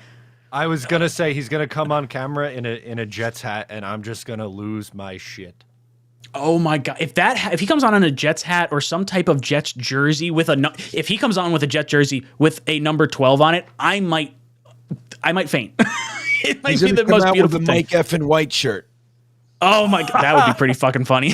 I was going to say he's going to come on camera in a Jets hat, and I'm just going to lose my shit. Oh my God! If he comes on in a Jets hat or some type of Jets jersey if he comes on with a Jets jersey with a number 12 on it, I might faint. It might be the most beautiful thing. Mike F. and white shirt. Oh my God, that would be pretty fucking funny.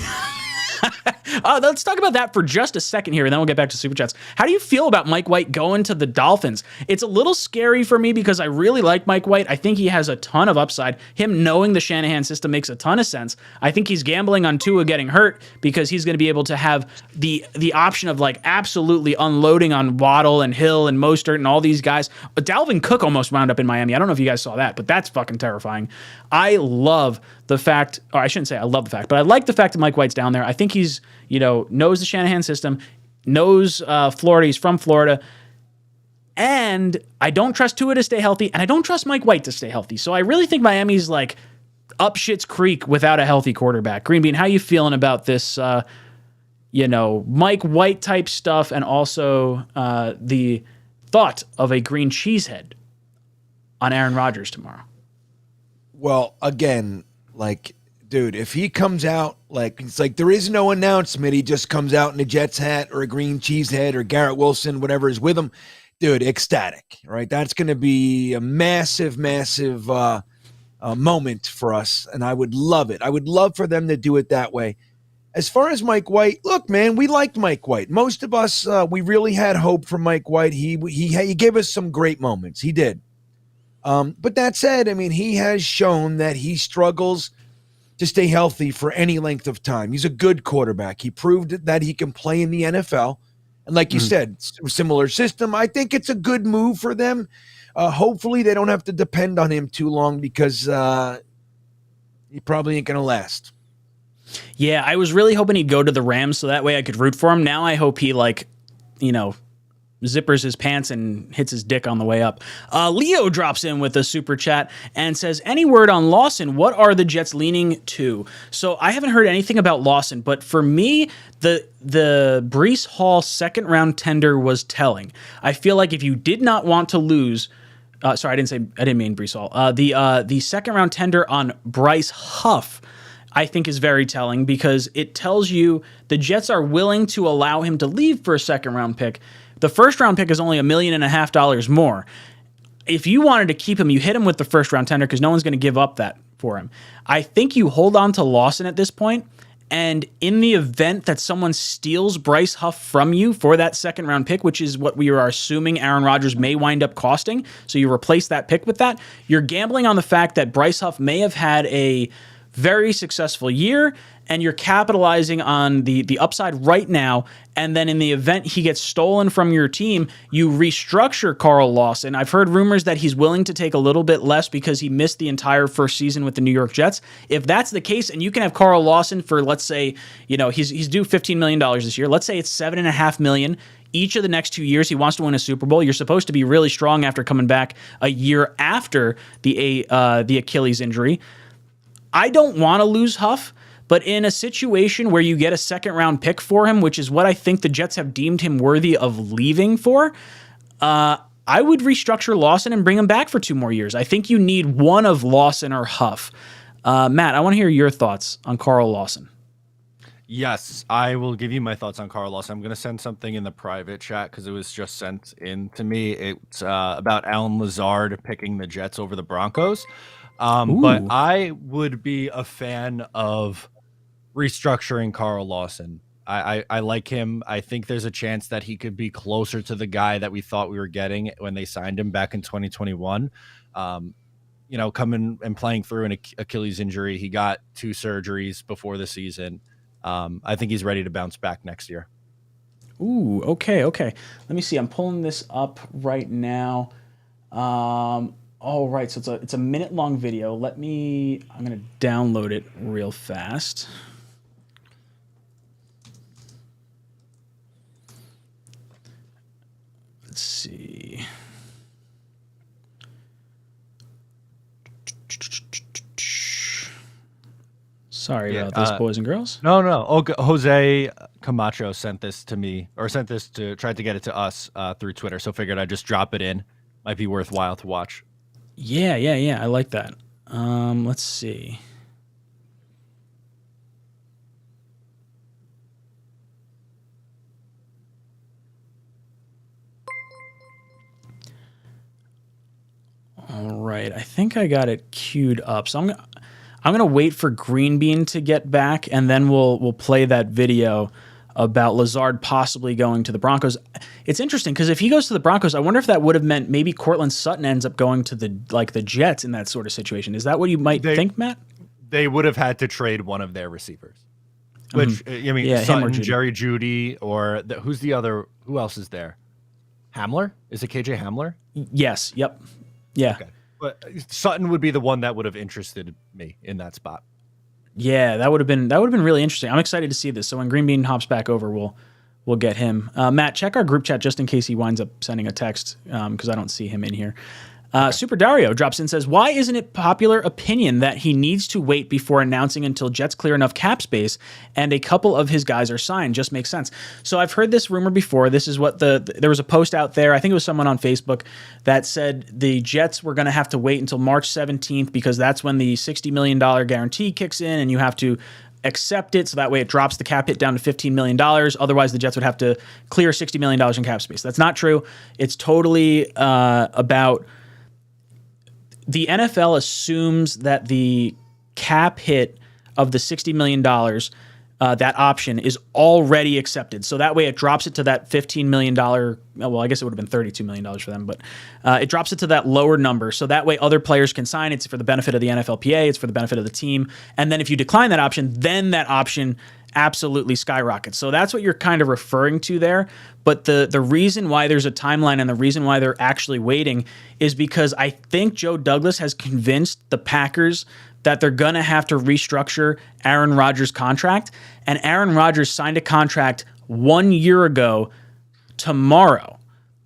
Let's talk about that for just a second here, and then we'll get back to Super Chats. How do you feel about Mike White going to the Dolphins? It's a little scary for me because I really like Mike White. I think he has a ton of upside. Him knowing the Shanahan system makes a ton of sense. I think he's gambling on Tua getting hurt because he's going to be able to have the option of like absolutely unloading on Waddle and Hill and Mostert and all these guys. But Dalvin Cook almost wound up in Miami. I don't know if you guys saw that, but that's fucking terrifying. I love the fact, or I shouldn't say I love the fact, but I like the fact that Mike White's down there. I think he's, knows the Shanahan system, knows Florida. He's from Florida. And I don't trust Tua to stay healthy, and I don't trust Mike White to stay healthy. So I really think Miami's like up shit's creek without a healthy quarterback. Green Bean, how you feeling about this, Mike White type stuff, and also the thought of a green cheesehead on Aaron Rodgers tomorrow? Well, again, like, dude, if he comes out, like, it's like there is no announcement. He just comes out in a Jets hat or a green cheese head or Garrett Wilson, whatever is with him. Dude, ecstatic, right? That's going to be a massive, massive moment for us, and I would love it. I would love for them to do it that way. As far as Mike White, look, man, we liked Mike White. Most of us, we really had hope for Mike White. He gave us some great moments. He did. But that said, he has shown that he struggles to stay healthy for any length of time. He's a good quarterback. He proved that he can play in the NFL. And like you said, similar system. I think it's a good move for them. Hopefully they don't have to depend on him too long because he probably ain't going to last. Yeah, I was really hoping he'd go to the Rams so that way I could root for him. Now I hope he, like, you know, zippers his pants and hits his dick on the way up. Leo drops in with a super chat and says, any word on Lawson? What are the Jets leaning to? So I haven't heard anything about Lawson, but for me, the Breece Hall second round tender was telling. I feel like if you did not want to lose, sorry, I didn't mean Breece Hall. The second round tender on Bryce Huff, I think, is very telling because it tells you the Jets are willing to allow him to leave for a second round pick. The first round pick is only $1.5 million more. If you wanted to keep him, you hit him with the first round tender because no one's going to give up that for him. I think you hold on to Lawson at this point, and in the event that someone steals Bryce Huff from you for that second round pick, which is what we are assuming Aaron Rodgers may wind up costing, so you replace that pick with that, you're gambling on the fact that Bryce Huff may have had a very successful year, and you're capitalizing on the upside right now. And then in the event he gets stolen from your team, you restructure Carl Lawson. I've heard rumors that he's willing to take a little bit less because he missed the entire first season with the New York Jets. If that's the case, and you can have Carl Lawson for, let's say, you know, he's due $15 million this year. Let's say it's $7.5 million each of the next 2 years. He wants to win a Super Bowl. You're supposed to be really strong after coming back a year after the Achilles injury. I don't want to lose Huff, but in a situation where you get a second round pick for him, which is what I think the Jets have deemed him worthy of leaving for, I would restructure Lawson and bring him back for 2 more years. I think you need one of Lawson or Huff. Matt, I want to hear your thoughts on Carl Lawson. Yes, I will give you my thoughts on Carl Lawson. I'm going to send something in the private chat because it was just sent in to me. It's about Allen Lazard picking the Jets over the Broncos. But I would be a fan of restructuring Carl Lawson. I like him. I think there's a chance that he could be closer to the guy that we thought we were getting when they signed him back in 2021. You know, coming and playing through an Achilles injury. He got 2 surgeries before the season. I think he's ready to bounce back next year. Ooh, okay. Let me see. I'm pulling this up right now. All right, so it's a minute-long video. I'm going to download it real fast. Let's see. Sorry about this, boys and girls. No. 𝐒𝐿𝐵𝐞𝐽 sent this to me, or tried to get it to us through Twitter, so figured I'd just drop it in. Might be worthwhile to watch. Yeah. I like that. Let's see. All right, I think I got it queued up. So I'm gonna wait for Green Bean to get back, and then we'll play that video about Lazard possibly going to the Broncos. It's interesting because if he goes to the Broncos, I wonder if that would have meant maybe Cortland Sutton ends up going to the Jets in that sort of situation. Is that what you might think, Matt? They would have had to trade one of their receivers. Which Sutton, Jerry Jeudy, or who's the other? Who else is there? Hamler? Is it KJ Hamler? Yes. Yep. Yeah. Okay. But Sutton would be the one that would have interested me in that spot. Yeah, that would have been really interesting. I'm excited to see this. So when Green Bean hops back over, we'll get him. Matt, check our group chat just in case he winds up sending a text because I don't see him in here. Super Dario drops in and says, why isn't it popular opinion that he needs to wait before announcing until Jets clear enough cap space and a couple of his guys are signed? Just makes sense. So I've heard this rumor before. This is what there was a post out there. I think it was someone on Facebook that said the Jets were going to have to wait until March 17th because that's when the $60 million guarantee kicks in and you have to accept it. So that way it drops the cap hit down to $15 million. Otherwise the Jets would have to clear $60 million in cap space. That's not true. It's totally about... The NFL assumes that the cap hit of the $60 million, that option is already accepted. So that way it drops it to that $15 million. Well, I guess it would have been $32 million for them, but it drops it to that lower number. So that way other players can sign. It's for the benefit of the NFLPA. It's for the benefit of the team. And then if you decline that option, then that option absolutely skyrockets. So that's what you're kind of referring to there. But the reason why there's a timeline and the reason why they're actually waiting is because I think Joe Douglas has convinced the Packers that they're going to have to restructure Aaron Rodgers' contract. And Aaron Rodgers signed a contract 1 year ago tomorrow.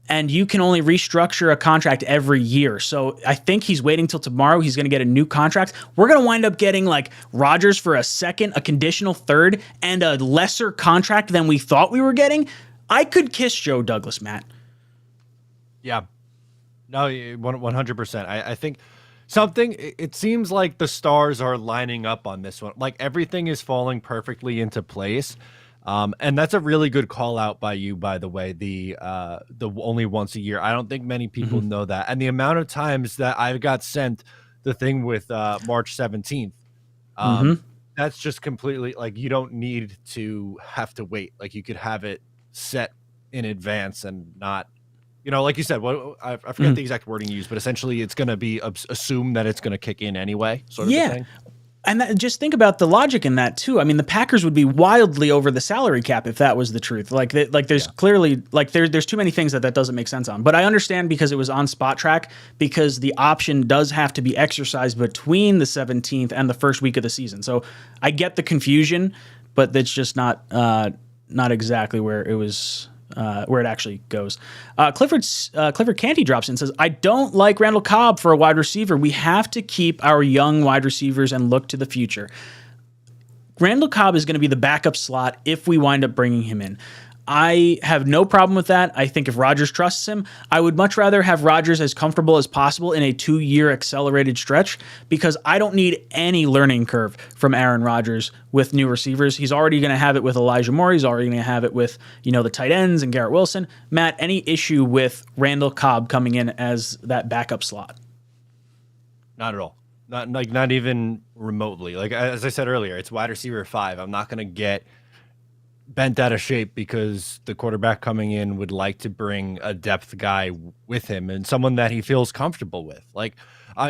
And you can only restructure a contract every year. So I think he's waiting till tomorrow. He's going to get a new contract. We're going to wind up getting like Rodgers for a second, a conditional third, and a lesser contract than we thought we were getting. I could kiss Joe Douglas, Matt. Yeah. No, 100%. I think it seems like the stars are lining up on this one. Like everything is falling perfectly into place. And that's a really good call out by you, by the way, the only once a year. I don't think many people know that. And the amount of times that I got sent the thing with March 17th, that's just completely like, you don't need to have to wait. Like you could have it set in advance and not, like you said, I forget the exact wording you used, but essentially it's going to be assumed that it's going to kick in anyway, sort of thing. And just think about the logic in that too. I mean, the Packers would be wildly over the salary cap if that was the truth. Like there's clearly there's too many things that doesn't make sense on. But I understand because it was on Spot Track, because the option does have to be exercised between the 17th and the first week of the season. So I get the confusion, but that's just not exactly where it was. Where it actually goes. Clifford Canty drops in and says, I don't like Randall Cobb for a wide receiver. We have to keep our young wide receivers and look to the future. Randall Cobb is going to be the backup slot if we wind up bringing him in. I have no problem with that. I think if Rodgers trusts him, I would much rather have Rodgers as comfortable as possible in a 2-year accelerated stretch, because I don't need any learning curve from Aaron Rodgers with new receivers. He's already going to have it with Elijah Moore. He's already going to have it with, the tight ends and Garrett Wilson. Matt, any issue with Randall Cobb coming in as that backup slot? Not at all. Not even remotely. Like, as I said earlier, it's wide receiver 5. I'm not going to get bent out of shape because the quarterback coming in would like to bring a depth guy with him and someone that he feels comfortable with. Like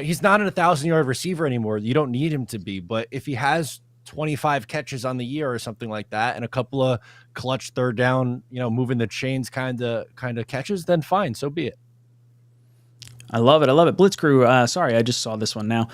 he's not an 1,000-yard receiver anymore. You don't need him to be, but if he has 25 catches on the year or something like that and a couple of clutch third down, moving the chains kind of catches, then fine, so be it. I love it. Blitz Crew, sorry, I just saw this one now.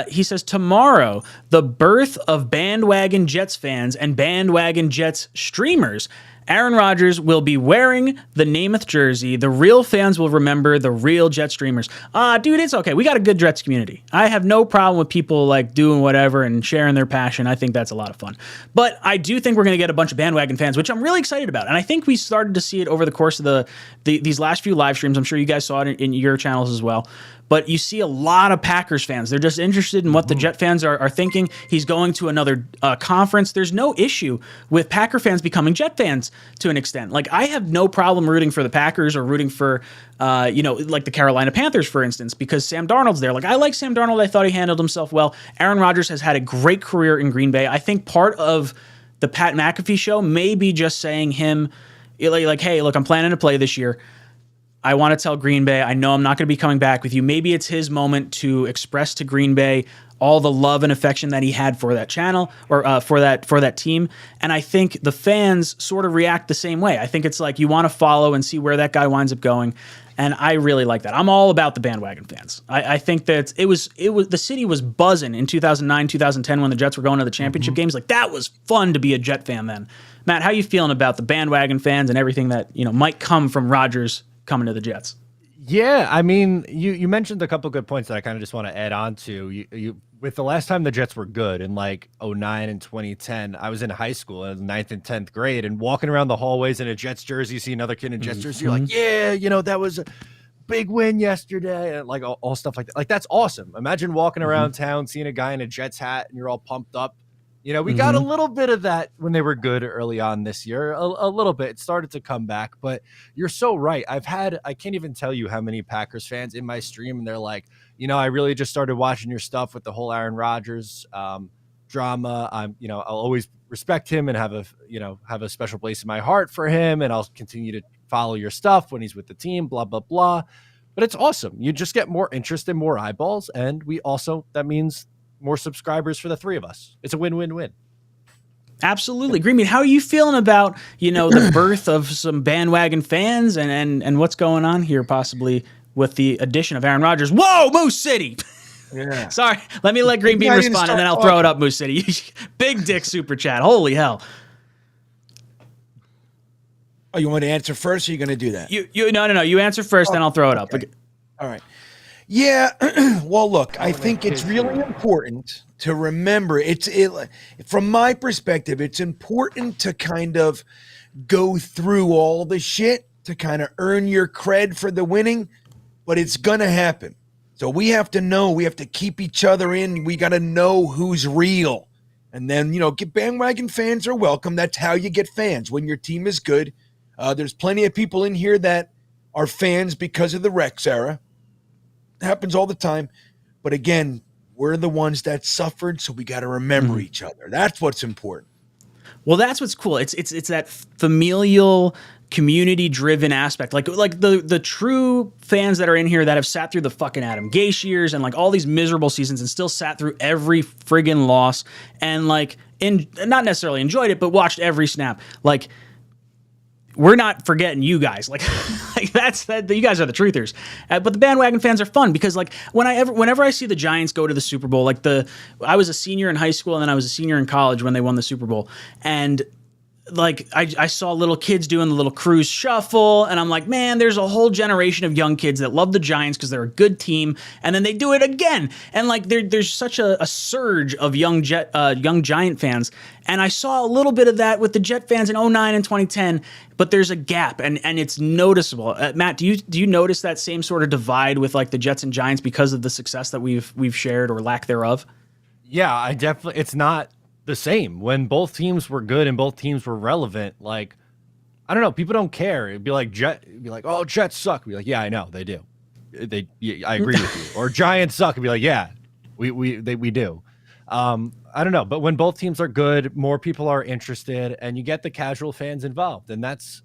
He says, tomorrow, the birth of bandwagon Jets fans and bandwagon Jets streamers. Aaron Rodgers will be wearing the 𝐒𝐿𝐵𝐞 jersey. The real fans will remember the real Jet streamers. Dude, it's okay. We got a good Jets community. I have no problem with people like doing whatever and sharing their passion. I think that's a lot of fun. But I do think we're going to get a bunch of bandwagon fans, which I'm really excited about. And I think we started to see it over the course of these last few live streams. I'm sure you guys saw it in your channels as well. But you see a lot of Packers fans. They're just interested in what the Jet fans are thinking. He's going to another conference. There's no issue with Packer fans becoming Jet fans to an extent. Like, I have no problem rooting for the Packers or rooting for, like the Carolina Panthers, for instance, because Sam Darnold's there. Like, I like Sam Darnold. I thought he handled himself well. Aaron Rodgers has had a great career in Green Bay. I think part of the Pat McAfee show may be just saying him, like, hey, look, I'm planning to play this year. I want to tell Green Bay, I know I'm not going to be coming back with you. Maybe it's his moment to express to Green Bay all the love and affection that he had for that channel or for that team. And I think the fans sort of react the same way. I think it's like you want to follow and see where that guy winds up going. And I really like that. I'm all about the bandwagon fans. I think that it was the city was buzzing in 2009, 2010 when the Jets were going to the championship games. Like, that was fun to be a Jet fan then. Matt, how you feeling about the bandwagon fans and everything that might come from Rodgers coming to the Jets? Yeah, I mean, you mentioned a couple good points that I kind of just want to add on to. You with the last time the Jets were good in like 2009 and 2010, I was in high school in the 9th and 10th grade, and walking around the hallways in a Jets jersey, you see another kid in a Jets jersey, you're like, yeah, that was a big win yesterday, and like all stuff like that. Like, that's awesome. Imagine walking around town, seeing a guy in a Jets hat, and you're all pumped up. We got a little bit of that when they were good early on this year, a little bit. It started to come back, but you're so right. I can't even tell you how many Packers fans in my stream, and they're like, I really just started watching your stuff with the whole Aaron Rodgers drama. I'll always respect him and have a special place in my heart for him, and I'll continue to follow your stuff when he's with the team, blah, blah, blah. But it's awesome. You just get more interest and more eyeballs, and that means more subscribers for the three of us. It's a win-win-win. Absolutely. Greenbean, how are you feeling about, the birth of some bandwagon fans and what's going on here possibly with the addition of Aaron Rodgers? Whoa, Moose City! Yeah. Sorry, let me let Green Bean I didn't respond, and start then I'll throw it talking. up, Moose City. Big dick super chat. Holy hell. Oh, you want to answer first, or are you going to do that? No. You answer first, then I'll throw it up. Okay. All right. Yeah. Well, look, I think it's really important to remember. From my perspective, it's important to kind of go through all the shit to kind of earn your cred for the winning, but it's going to happen. So we have to know, we have to keep each other in. We got to know who's real. And then, bandwagon fans are welcome. That's how you get fans when your team is good. There's plenty of people in here that are fans because of the Rex era. It happens all the time. But again, we're the ones that suffered, so we got to remember each other. That's what's important. Well, that's what's cool. It's that familial, community-driven aspect. Like the true fans that are in here that have sat through the fucking Adam Gase years and like all these miserable seasons and still sat through every friggin' loss and like not necessarily enjoyed it, but watched every snap. Like, we're not forgetting you guys. Like that's you guys are the truthers. But the bandwagon fans are fun because like whenever I see the Giants go to the Super Bowl, like I was a senior in high school and then I was a senior in college when they won the Super Bowl, and like I saw little kids doing the little cruise shuffle, and I'm like, man, there's a whole generation of young kids that love the Giants because they're a good team, and then they do it again, and like there's such a surge of young Giant fans, and I saw a little bit of that with the Jet fans in 2009 and 2010, but there's a gap, and it's noticeable. Matt, do you notice that same sort of divide with like the Jets and Giants because of the success that we've shared or lack thereof? Yeah, I definitely. It's not the same when both teams were good and both teams were relevant. Like, I don't know, people don't care. It'd be like oh, Jets suck. It'd be like, yeah, I know they do. I agree with you. Or Giants suck. It'd be like, yeah, we do. I don't know, but when both teams are good, more people are interested, and you get the casual fans involved, and that's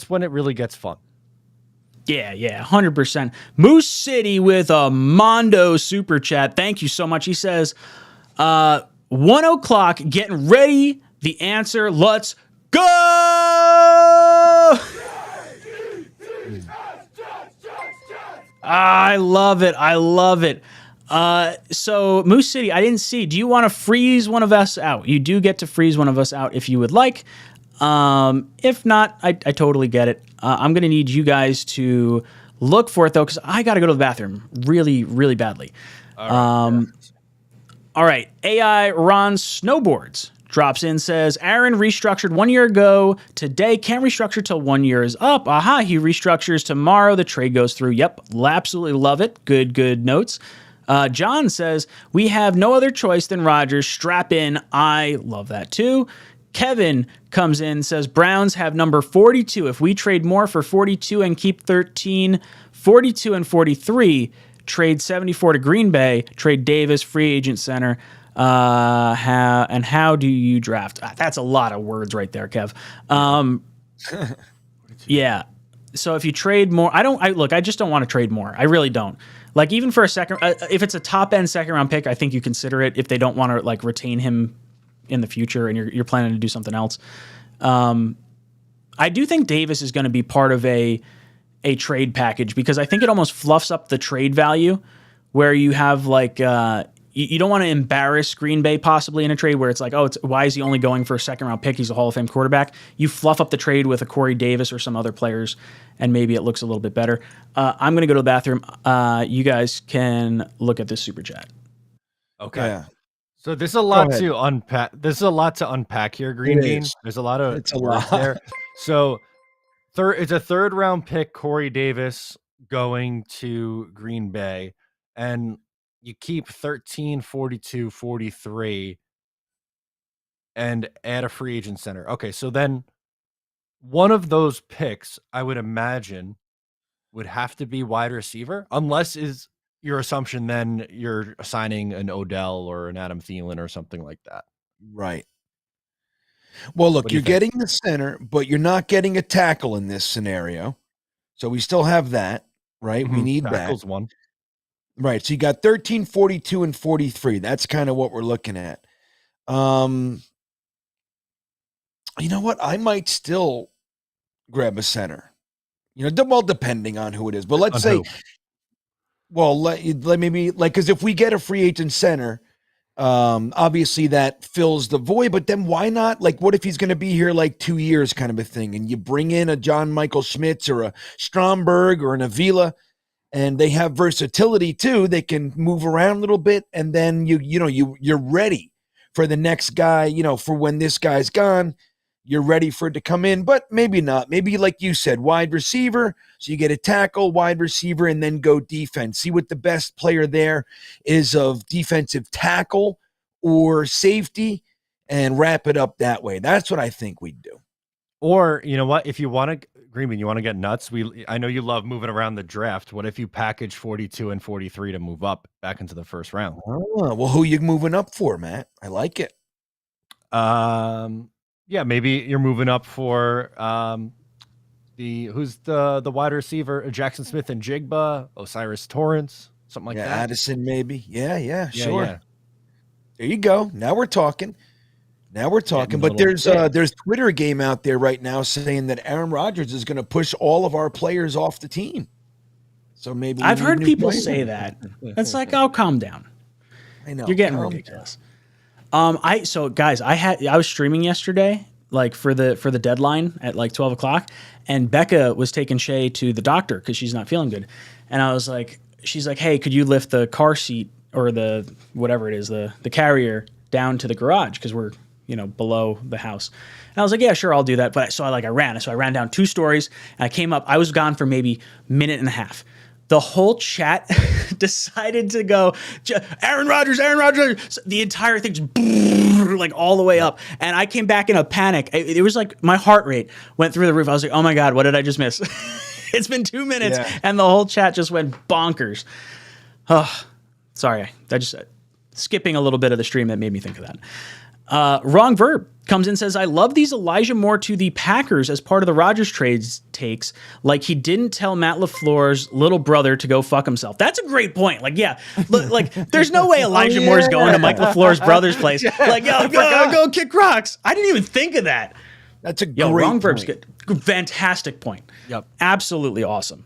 when it really gets fun. Yeah, 100%. Moose City with a Mondo super chat. Thank you so much. He says, 1 o'clock, getting ready. The answer, let's go! I love it. So, Moose City, I didn't see. Do you want to freeze one of us out? You do get to freeze one of us out if you would like. If not, I totally get it. I'm going to need you guys to look for it, though, because I got to go to the bathroom really, really badly. All right. AI Ron Snowboards drops in, says, Aaron restructured 1 year ago. Today, can't restructure till 1 year is up. Aha, he restructures tomorrow. The trade goes through. Yep, absolutely love it. Good notes. John says, we have no other choice than Rodgers. Strap in. I love that too. Kevin comes in, says, Browns have number 42. If we trade more for 42 and keep 13, 42 and 43, trade 74 to Green Bay, trade Davis, free agent center. How do you draft? That's a lot of words right there, Kev. Yeah. So if you trade more, I just don't want to trade more. I really don't. Like, even for a second, if it's a top end second round pick, I think you consider it if they don't want to like retain him in the future and you're planning to do something else. I do think Davis is going to be part of a trade package because I think it almost fluffs up the trade value where you have like, you don't want to embarrass Green Bay possibly in a trade where it's like, why is he only going for a second round pick? He's a Hall of Fame quarterback. You fluff up the trade with a Corey Davis or some other players and maybe it looks a little bit better. I'm going to go to the bathroom. You guys can look at this super chat. Okay. Yeah. So there's a lot to unpack. There's a lot to unpack here, Green Bean. There's a lot of words there. So it's a third round pick, Corey Davis, going to Green Bay, and you keep 13, 42, 43, and add a free agent center. Okay, so then one of those picks, I would imagine, would have to be wide receiver, unless is your assumption then you're assigning an Odell or an Adam Thielen or something like that. Right. Well, look, you're getting the center, but you're not getting a tackle in this scenario. So we still have that, right? We need Tackle's that. one. Right. So you got 13, 42, and 43. That's kind of what we're looking at. You know what? I might still grab a center. Well, depending on who it is. But let's say Well, let maybe like because if we get a free agent center, obviously that fills the void. But then why not? Like, what if he's going to be here like 2 years, kind of a thing, and you bring in a John Michael Schmitz or a Stromberg or an Avila, and they have versatility too. They can move around a little bit, and then you're ready for the next guy. You know, for when this guy's gone. You're ready for it to come in, but maybe not. Maybe like you said, wide receiver. So you get a tackle, wide receiver, and then go defense. See what the best player there is of defensive tackle or safety and wrap it up that way. That's what I think we'd do. Or you know what? If you want to, Greenman, you want to get nuts. I know you love moving around the draft. What if you package 42 and 43 to move up back into the first round? Oh, well, who you moving up for, Matt? I like it. Yeah, maybe you're moving up for who's the wide receiver, Jackson Smith and Jigba, Osiris Torrance, something like that. Addison, maybe. Yeah, sure. Yeah. There you go. Now we're talking. But there's Twitter game out there right now saying that Aaron Rodgers is going to push all of our players off the team. So maybe I've heard people say that. It's like, oh, calm down. I know You're getting ridiculous. So guys, I was streaming yesterday, like for the deadline at like 12 o'clock, and Becca was taking Shay to the doctor because she's not feeling good. And I was like, she's like, hey, could you lift the car seat or the whatever it is, the carrier down to the garage because we're below the house. And I was like, yeah, sure, I'll do that. But I ran down 2 stories and I came up. I was gone for maybe a minute and a half. The whole chat decided to go, Aaron Rodgers. So the entire thing just like all the way up. And I came back in a panic. It was like my heart rate went through the roof. I was like, oh my God, what did I just miss? It's been 2 minutes and the whole chat just went bonkers. Oh, sorry. I just skipping a little bit of the stream that made me think of that. Wrong Verb comes in and says, I love these Elijah Moore to the Packers as part of the Rodgers trades takes. Like he didn't tell Matt LaFleur's little brother to go fuck himself. That's a great point. Like, yeah, like there's no way Elijah Moore's going to Mike LaFleur's brother's place. Like, yo, go kick rocks. I didn't even think of that. That's a great Wrong point. Verb's good. Fantastic point. Yep. Absolutely awesome.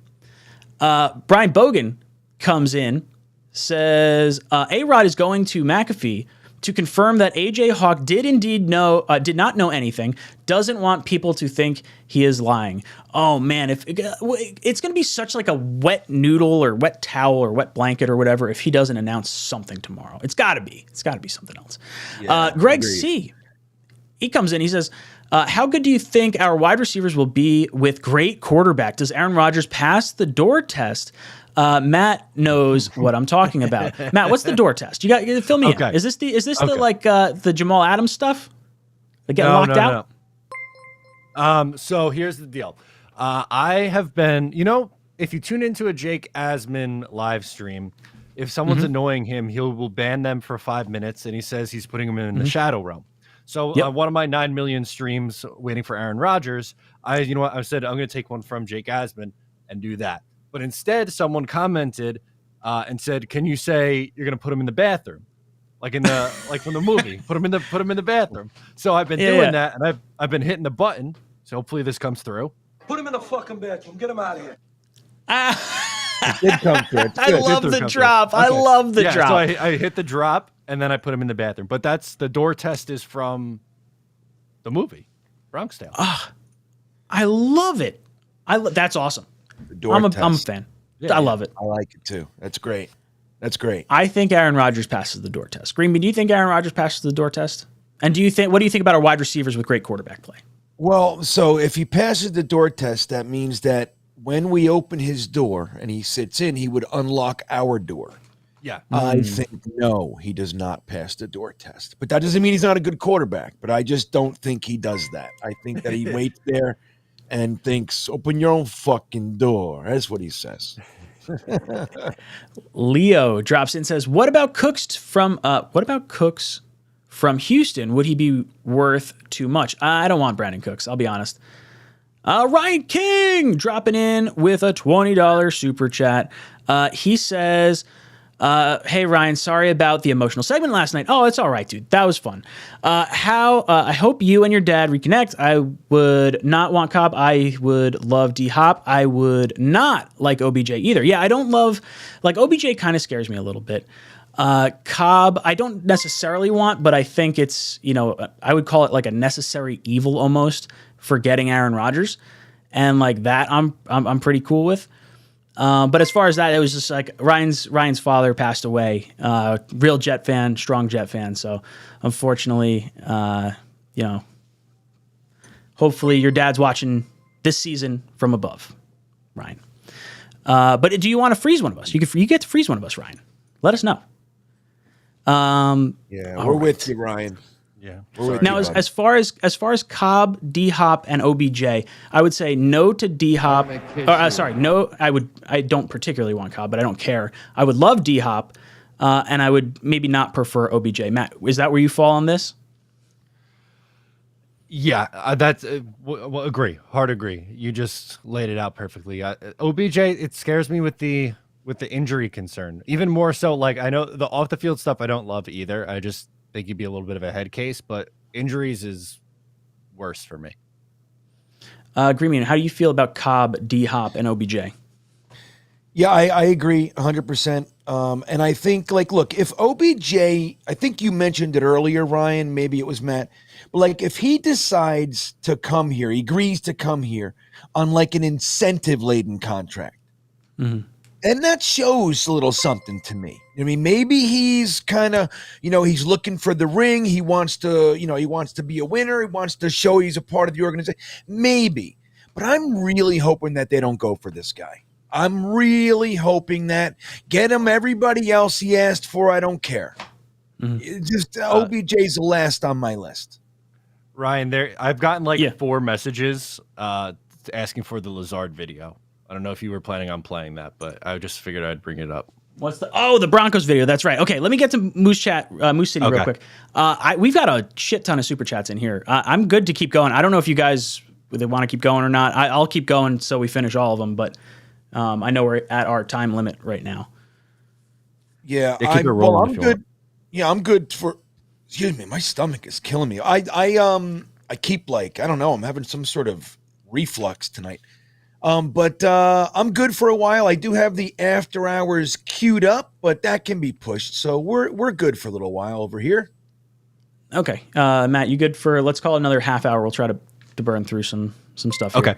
Brian Bogan comes in, says, A-Rod is going to McAfee to confirm that AJ Hawk did not know anything, doesn't want people to think he is lying. Oh man, if it's going to be such like a wet noodle or wet towel or wet blanket or whatever if he doesn't announce something tomorrow. It's got to be something else. Greg agreed. C. He comes in, he says, how good do you think our wide receivers will be with great quarterback? Does Aaron Rodgers pass the door test? Matt knows what I'm talking about. Matt, what's the door test? You fill me in. Is this the Jamal Adams stuff? They get locked out? No. So here's the deal. I have been, if you tune into a Jake Asman live stream, if someone's annoying him, he will ban them for 5 minutes, and he says he's putting them in the shadow realm. So one of my 9 million streams waiting for Aaron Rodgers, I said I'm going to take one from Jake Asman and do that. But instead, someone commented and said, "Can you say you're going to put him in the bathroom, like from the movie? Put him in the bathroom." So I've been doing that, and I've been hitting the button. So hopefully this comes through. Put him in the fucking bathroom. Get him out of here. It did come through. I love the drop. I love the drop. So I hit the drop, and then I put him in the bathroom. But that's the door test is from the movie, Bronx Tale. I love it. That's awesome. I'm a fan. I love it. I like it too. That's great. I think Aaron Rodgers passes the door test. Greenby, do you think Aaron Rodgers passes the door test? And what do you think about our wide receivers with great quarterback play? Well, so if he passes the door test, that means that when we open his door and he sits in, he would unlock our door. Yeah. I think no, he does not pass the door test. But that doesn't mean he's not a good quarterback. But I just don't think he does that. I think that he waits there and thinks, open your own fucking door. That's what he says. Leo drops in and says, what about Cooks from Houston? Would he be worth too much? I don't want Brandon Cooks, I'll be honest. Ryan King dropping in with a $20 super chat. He says, Hey Ryan, sorry about the emotional segment last night. Oh, it's all right, dude. That was fun. I hope you and your dad reconnect. I would not want Cobb. I would love D-Hop. I would not like OBJ either. Yeah, I don't love, like, OBJ kind of scares me a little bit. Cobb, I don't necessarily want, but I think it's, I would call it like a necessary evil almost for getting Aaron Rodgers. And like that, I'm pretty cool with. But as far as that, it was just like Ryan's father passed away. Real Jet fan, strong Jet fan. So unfortunately, hopefully your dad's watching this season from above, Ryan. But do you want to freeze one of us? You get to freeze one of us, Ryan. Let us know. We're with you, Ryan. Yeah. Now, as far as Cobb, D-Hop, and OBJ, I would say no to D-Hop. No. I don't particularly want Cobb, but I don't care. I would love D-Hop, and I would maybe not prefer OBJ. Matt, is that where you fall on this? Yeah, that's agree. Hard agree. You just laid it out perfectly. OBJ, it scares me with the injury concern. Even more so, like, I know the off the field stuff I don't love either. I just think he'd be a little bit of a head case, but injuries is worse for me. Green, how do you feel about Cobb, D-Hop, and OBJ? Yeah, I agree 100%. And I think, like, look, if OBJ, I think you mentioned it earlier, Ryan, maybe it was Matt, but like if he decides to come here, he agrees to come here on like an incentive-laden contract, and that shows a little something to me. I mean, maybe he's kind of, he's looking for the ring. He wants to, he wants to be a winner. He wants to show he's a part of the organization. Maybe. But I'm really hoping that they don't go for this guy. I'm really hoping that get him everybody else he asked for. I don't care. Just OBJ's the last on my list. Ryan, I've gotten 4 messages asking for the Lazard video. I don't know if you were planning on playing that, but I just figured I'd bring it up. What's the Broncos video? That's right. Okay, let me get to Moose City real quick. We've got a shit ton of super chats in here. I'm good to keep going. I don't know if you guys want to keep going or not. I'll keep going so we finish all of them, but I know we're at our time limit right now. Yeah, I'm good. Yeah, I'm good for. Excuse me, my stomach is killing me. I keep I don't know. I'm having some sort of reflux tonight. But I'm good for a while. I do have the after hours queued up, but that can be pushed. So we're good for a little while over here. Okay. Matt, you good for, let's call it another half hour. We'll try to burn through some stuff here. Okay.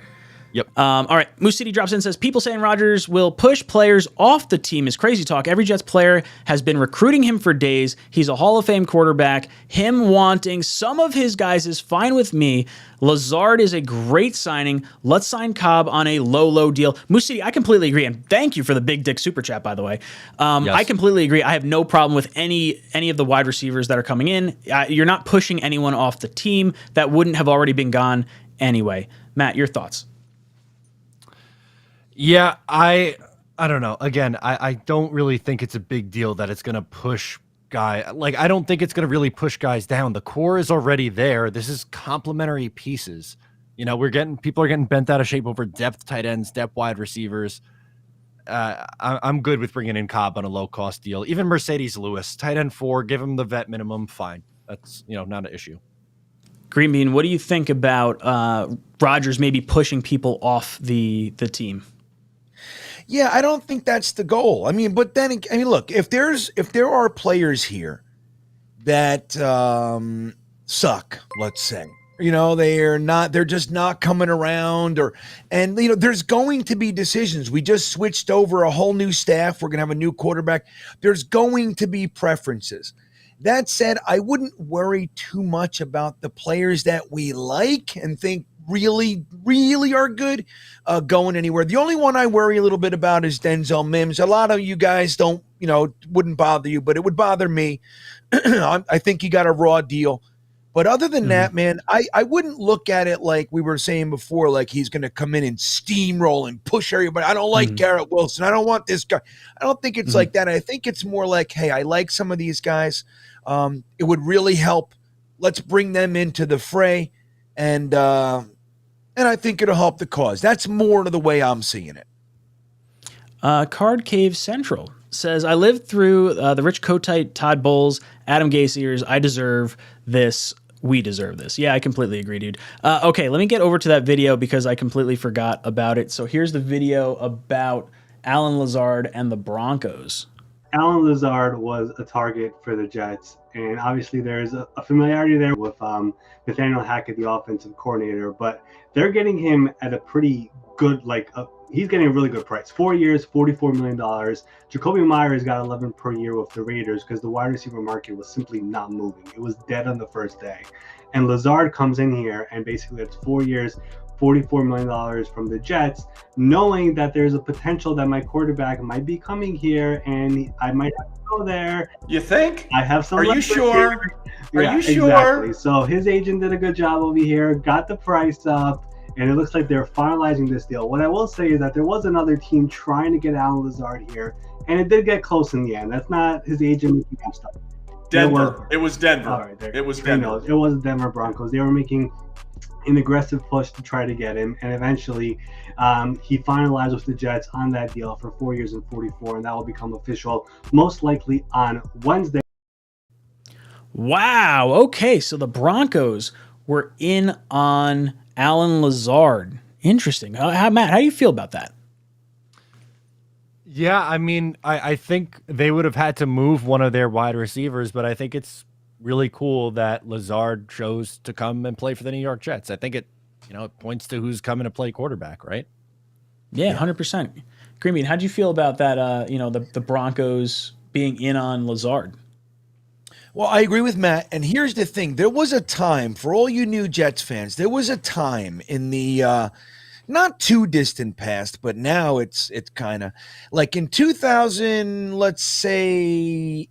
Yep. All right. Moose City drops in and says, people saying Rodgers will push players off the team is crazy talk. Every Jets player has been recruiting him for days. He's a Hall of Fame quarterback. Him wanting some of his guys is fine with me. Lazard is a great signing. Let's sign Cobb on a low deal. Moose City, I completely agree. And thank you for the big dick super chat, by the way. Yes. I completely agree. I have no problem with any of the wide receivers that are coming in. You're not pushing anyone off the team that wouldn't have already been gone anyway. Matt, your thoughts? Yeah, I don't know. Again, I don't really think it's a big deal that it's going to push I don't think it's going to really push guys down. The core is already there. This is complementary pieces. People are getting bent out of shape over depth tight ends, depth wide receivers. I'm good with bringing in Cobb on a low cost deal. Even Mercedes Lewis, tight end 4, give him the vet minimum. Fine. That's, not an issue. Green Bean, what do you think about Rodgers maybe pushing people off the team? Yeah, I don't think that's the goal. But then, look, if there are players here that suck, let's say, they're just not coming around, there's going to be decisions. We just switched over a whole new staff. We're going to have a new quarterback. There's going to be preferences. That said, I wouldn't worry too much about the players that we like and think really, really are good going anywhere. The only one I worry a little bit about is Denzel Mims. A lot of you guys wouldn't bother you, but it would bother me. I think he got a raw deal. But other than that, man, I wouldn't look at it like we were saying before, like he's going to come in and steamroll and push everybody. I don't like Garrett Wilson. I don't want this guy. I don't think it's like that. I think it's more like, hey, I like some of these guys. It would really help. Let's bring them into the fray. And I think it'll help the cause. That's more to the way I'm seeing it. Card Cave Central says, I lived through the Rich Kotite, Todd Bowles, Adam Gase years. I deserve this. We deserve this. Yeah, I completely agree, dude. Okay, let me get over to that video because I completely forgot about it. So here's the video about Allen Lazard and the Broncos. Allen Lazard was a target for the Jets, and obviously there's a familiarity there with Nathaniel Hackett, the offensive coordinator, but they're getting him at a pretty good, he's getting a really good price. 4 years, $44 million. Jacoby Myers got 11 per year with the Raiders because the wide receiver market was simply not moving. It was dead on the first day. And Lazard comes in here and basically it's 4 years, $44 million from the Jets, knowing that there's a potential that my quarterback might be coming here and I might have to go there. You think? I have some. Are you sure? Are you sure? Exactly. So his agent did a good job over here, got the price up, and it looks like they're finalizing this deal. What I will say is that there was another team trying to get Allen Lazard here, and it did get close in the end. That's not his agent making up stuff. Denver. It was Denver. All right, it was Denver. It was the Denver Broncos. They were making an aggressive push to try to get him, and eventually he finalized with the Jets on that deal for 4 years and 44, and that will become official most likely on Wednesday. Wow. Okay, so the Broncos were in on Allen Lazard. Interesting. Matt, how do you feel about that? Yeah, I mean, I think they would have had to move one of their wide receivers, but I think it's really cool that Lazard chose to come and play for the New York Jets. I think it points to who's coming to play quarterback, right? Yeah, 100%. Green Bean, how'd you feel about that, the Broncos being in on Lazard? Well, I agree with Matt. And here's the thing. There was a time, for all you new Jets fans, there was a time in the not too distant past, but now it's kind of like in 2000, let's say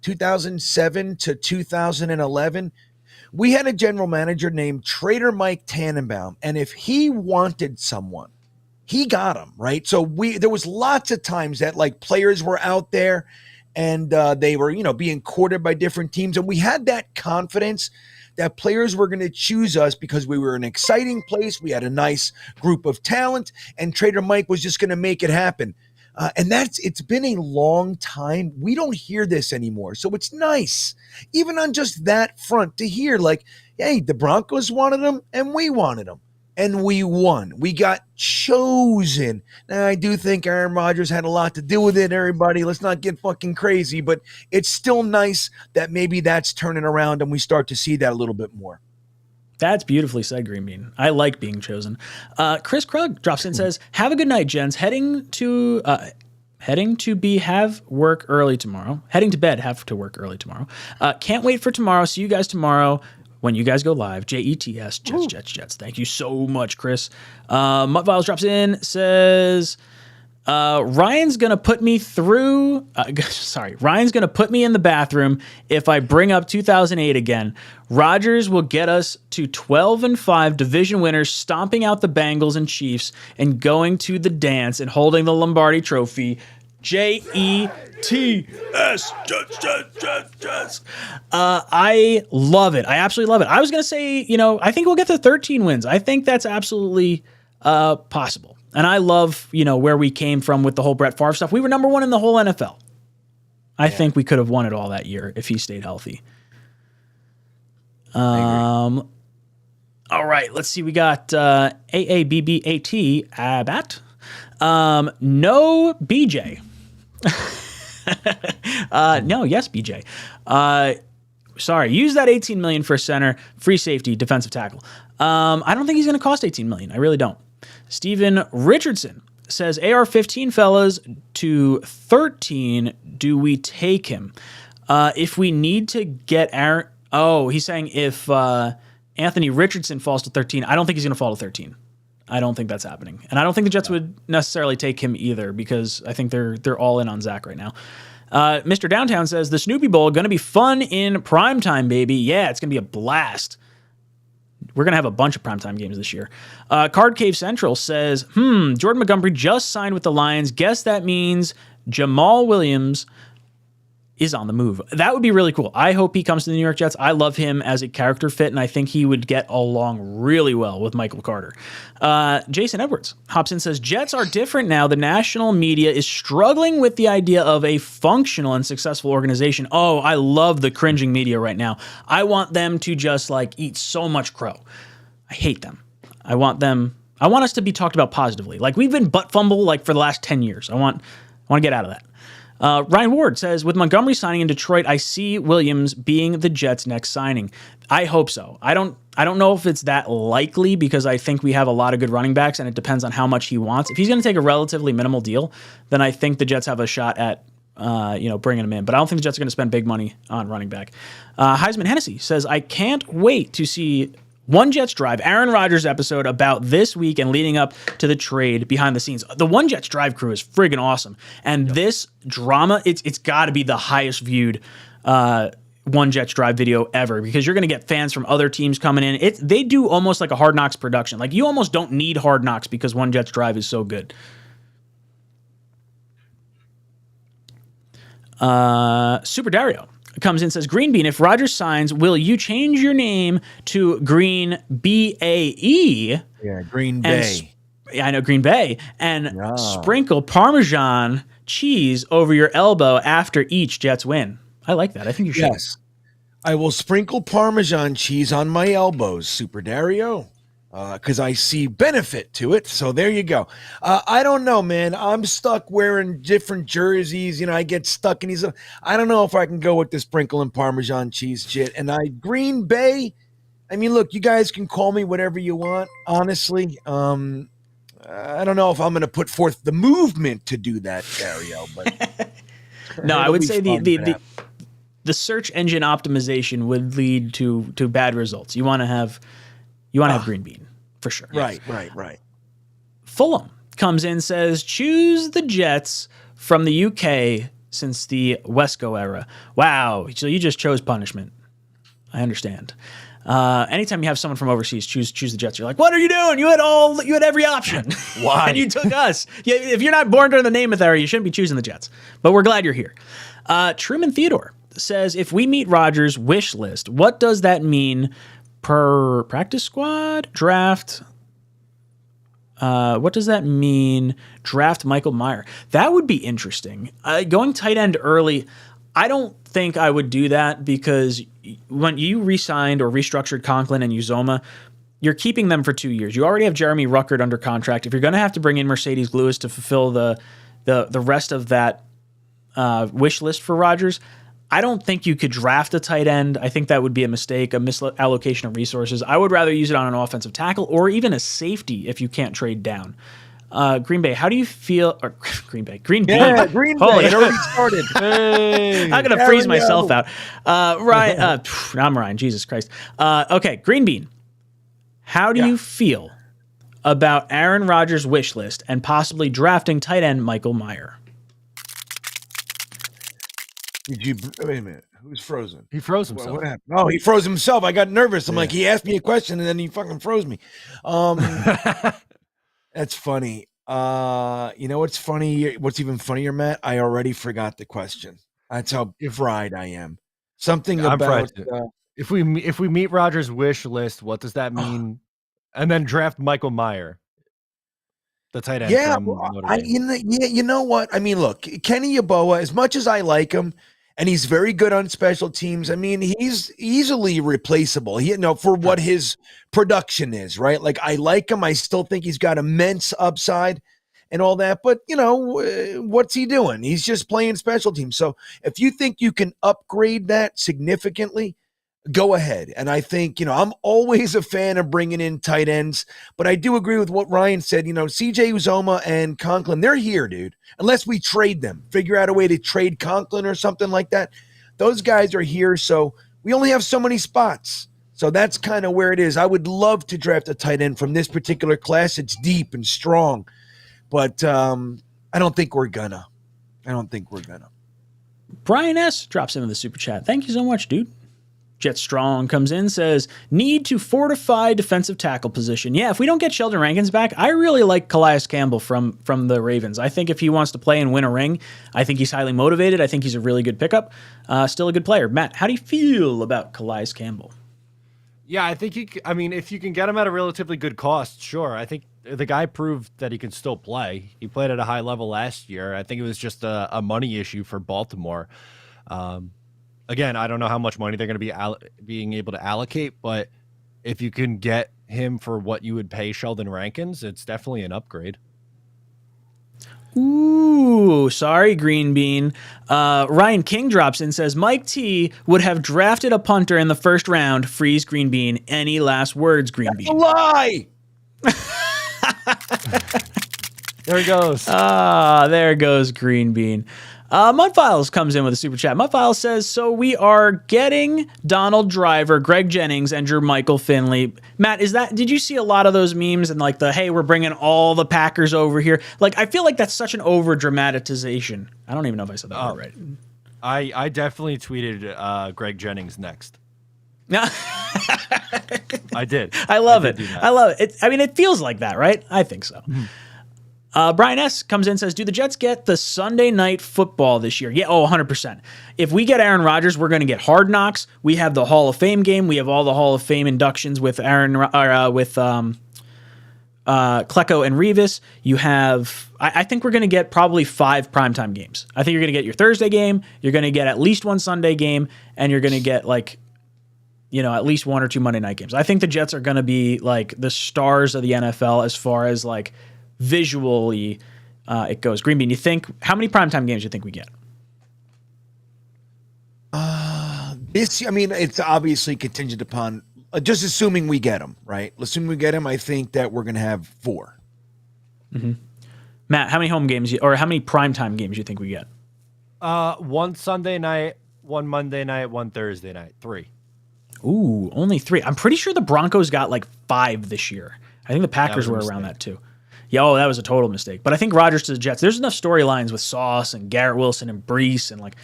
2007 to 2011, we had a general manager named Trader Mike Tannenbaum. And if he wanted someone, he got him, right? So there was lots of times that players were out there and they were, being courted by different teams. And we had that confidence that players were going to choose us because we were an exciting place. We had a nice group of talent, and Trader Mike was just going to make it happen. And it's been a long time. We don't hear this anymore. So it's nice, even on just that front, to hear hey, the Broncos wanted him and we wanted him. And we won. We got chosen. Now, I do think Aaron Rodgers had a lot to do with it, everybody. Let's not get fucking crazy. But it's still nice that maybe that's turning around and we start to see that a little bit more. That's beautifully said, Green Bean. I like being chosen. Chris Krug drops in and says, have a good night, gents. Heading to work early tomorrow. Heading to bed, have to work early tomorrow. Can't wait for tomorrow. See you guys tomorrow. When you guys go live, JETS, Jets. Thank you so much, Chris. Mutt Viles drops in, says, Ryan's going to put me Ryan's going to put me in the bathroom if I bring up 2008 again. Rodgers will get us to 12-5 division winners, stomping out the Bengals and Chiefs and going to the dance and holding the Lombardi trophy. JETS. Jets. I love it. I absolutely love it. I was going to say, I think we'll get to 13 wins. I think that's absolutely possible. And I love, where we came from with the whole Brett Favre stuff. We were number one in the whole NFL. I think we could have won it all that year if he stayed healthy. All right, let's see. We got AABBAT, ABAT. No BJ. Yes, BJ. Sorry, use that $18 million for center, free safety, defensive tackle. I don't think he's going to cost $18 million. I really don't. Steven Richardson says, AR-15 fellas to 13. Do we take him? If we need to get Aaron. Oh, he's saying if Anthony Richardson falls to 13, I don't think he's going to fall to 13. I don't think that's happening. And I don't think the Jets would necessarily take him either because I think they're all in on Zach right now. Mr. Downtown says, the Snoopy Bowl going to be fun in primetime, baby. Yeah, it's going to be a blast. We're going to have a bunch of primetime games this year. Card Cave Central says, Jordan Montgomery just signed with the Lions. Guess that means Jamal Williams is on the move. That would be really cool. I hope he comes to the New York Jets. I love him as a character fit, and I think he would get along really well with Michael Carter. Jason Edwards hops in, says, Jets are different now. The national media is struggling with the idea of a functional and successful organization. Oh, I love the cringing media right now. I want them to just like eat so much crow. I hate them. I want us to be talked about positively. Like we've been butt fumble like for the last 10 years. I want to get out of that. Ryan Ward says, with Montgomery signing in Detroit, I see Williams being the Jets' next signing. I hope so. I don't know if it's that likely because I think we have a lot of good running backs and it depends on how much he wants. If he's going to take a relatively minimal deal, then I think the Jets have a shot at bringing him in. But I don't think the Jets are going to spend big money on running back. Heisman Hennessy says, I can't wait to see One Jets Drive, Aaron Rodgers episode about this week and leading up to the trade behind the scenes. The One Jets Drive crew is friggin' awesome. And this drama, it's got to be the highest viewed One Jets Drive video ever because you're going to get fans from other teams coming in. They do almost like a Hard Knocks production. Like you almost don't need Hard Knocks because One Jets Drive is so good. Super Dario comes in and says, Green Bean, if Rodgers signs, will you change your name to Green B-A-E? Yeah, Green Bay. I know, Green Bay. And sprinkle Parmesan cheese over your elbow after each Jets win. I like that. I think you should. Yes. I will sprinkle Parmesan cheese on my elbows, Super Dario, because I see benefit to it. So there you go. I don't know, man. I'm stuck wearing different jerseys. I get stuck in these. I don't know if I can go with the sprinkle and Parmesan cheese shit. And Green Bay, I mean, look, you guys can call me whatever you want. Honestly, I don't know if I'm going to put forth the movement to do that, Dario. But no, I would say the search engine optimization would lead to bad results. You want to have Green Bean for sure. Right. Fulham comes in, says, choose the Jets from the UK since the Wesco era. Wow. So you just chose punishment. I understand. Anytime you have someone from overseas choose the Jets, you're like, what are you doing? You had every option. Why? And you took us. If you're not born during the Namath era, you shouldn't be choosing the Jets. But we're glad you're here. Truman Theodore says, if we meet Rodgers' wish list, what does that mean per practice squad draft? What does that mean? Draft Michael Mayer. That would be interesting. Going tight end early, I don't think I would do that because when you re-signed or restructured Conklin and Uzoma, you're keeping them for 2 years. You already have Jeremy Ruckert under contract. If you're going to have to bring in Mercedes Lewis to fulfill the rest of that wish list for Rodgers, I don't think you could draft a tight end. I think that would be a mistake, a misallocation of resources. I would rather use it on an offensive tackle or even a safety if you can't trade down. Green Bay, how do you feel? Or Green Bean. Yeah, Green Bay. It already started. Hey, I'm going to freeze myself out. Ryan, I'm Ryan. Jesus Christ. Okay, Green Bean. How do you feel about Aaron Rodgers' wish list and possibly drafting tight end Michael Mayer? Wait a minute. Who's frozen? He froze himself. What happened? Oh, he froze himself. I got nervous. I'm like, he asked me a question and then he fucking froze me. That's funny. You know what's funny? What's even funnier, Matt? I already forgot the question. That's how fried I am. Something about if we meet Rodgers' wish list, what does that mean? And then draft Michael Mayer, the tight end. Yeah, from Notre Dame. you know what? I mean, look, Kenny Yeboah, as much as I like him, and he's very good on special teams. I mean, he's easily replaceable. For what his production is, right? Like, I like him. I still think he's got immense upside and all that. But, what's he doing? He's just playing special teams. So if you think you can upgrade that significantly, go ahead. And I think, I'm always a fan of bringing in tight ends, but I do agree with what Ryan said. CJ Uzoma and Conklin, they're here, dude. Unless we trade them, figure out a way to trade Conklin or something like that. Those guys are here. So we only have so many spots. So that's kind of where it is. I would love to draft a tight end from this particular class. It's deep and strong, but I don't think we're gonna. Brian S. drops into the super chat. Thank you so much, dude. Jet Strong comes in, says, need to fortify defensive tackle position. Yeah, if we don't get Sheldon Rankins back, I really like 𝐒𝐿𝐼 from the Ravens. I think if he wants to play and win a ring, I think he's highly motivated. I think he's a really good pickup. Still a good player. Matt, how do you feel about 𝐒𝐿𝐼? Yeah, I think if you can get him at a relatively good cost, sure. I think the guy proved that he can still play. He played at a high level last year. I think it was just a money issue for Baltimore. Again, I don't know how much money they're going to be being able to allocate, but if you can get him for what you would pay Sheldon Rankins, it's definitely an upgrade. Ooh, sorry, Green Bean. Ryan King drops in, says, Mike T would have drafted a punter in the first round. Freeze, Green Bean. Any last words, Green Bean? A lie! There he goes. There goes Green Bean. Mudfiles comes in with a super chat. Mudfiles says, so we are getting Donald Driver, Greg Jennings, and Jermichael Finley. Matt, did you see a lot of those memes and like hey, we're bringing all the Packers over here? Like, I feel like that's such an over dramatization. I don't even know if I said that right. I definitely tweeted Greg Jennings next. I did. I love it. I love it. It feels like that, right? I think so. Brian S. comes in and says, do the Jets get the Sunday night football this year? Yeah, 100%. If we get Aaron Rodgers, we're going to get Hard Knocks. We have the Hall of Fame game. We have all the Hall of Fame inductions with 𝐒𝐿𝐼 and Revis. You have, I think we're going to get probably 5 primetime games. I think you're going to get your Thursday game. You're going to get at least one Sunday game, and you're going to get at least 1 or 2 Monday night games. I think the Jets are going to be like the stars of the NFL as far as like visually it goes. Green Bean, how many primetime games do you think we get? It's obviously contingent upon just assuming we get them, right? Assuming we get them, I think that we're going to have 4. Mm-hmm. Matt, how many home games or how many primetime games do you think we get? 1 Sunday night, 1 Monday night, 1 Thursday night, 3. Ooh, only 3. I'm pretty sure the Broncos got like 5 this year. I think the Packers were around that too. Yeah, that was a total mistake. But I think Rodgers to the Jets, there's enough storylines with Sauce and Garrett Wilson and Brees and like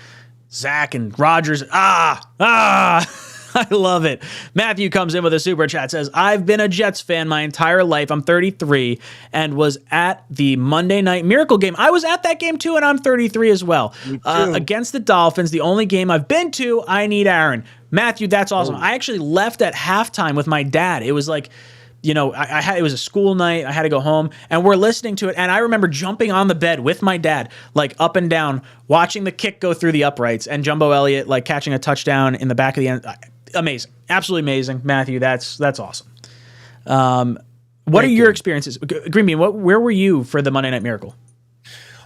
Zach and Rodgers. I love it. Matthew comes in with a super chat, says, I've been a Jets fan my entire life. I'm 33 and was at the Monday Night Miracle game. I was at that game too, and I'm 33 as well. Against the Dolphins, the only game I've been to. I need Aaron. Matthew, that's awesome. I actually left at halftime with my dad. It was like, it was a school night. I had to go home, and we're listening to it. And I remember jumping on the bed with my dad, like up and down, watching the kick go through the uprights, and Jumbo Elliott like catching a touchdown in the back of the end. Amazing, absolutely amazing, Matthew. That's awesome. What are your experiences, Green Bean? Where were you for the Monday Night Miracle?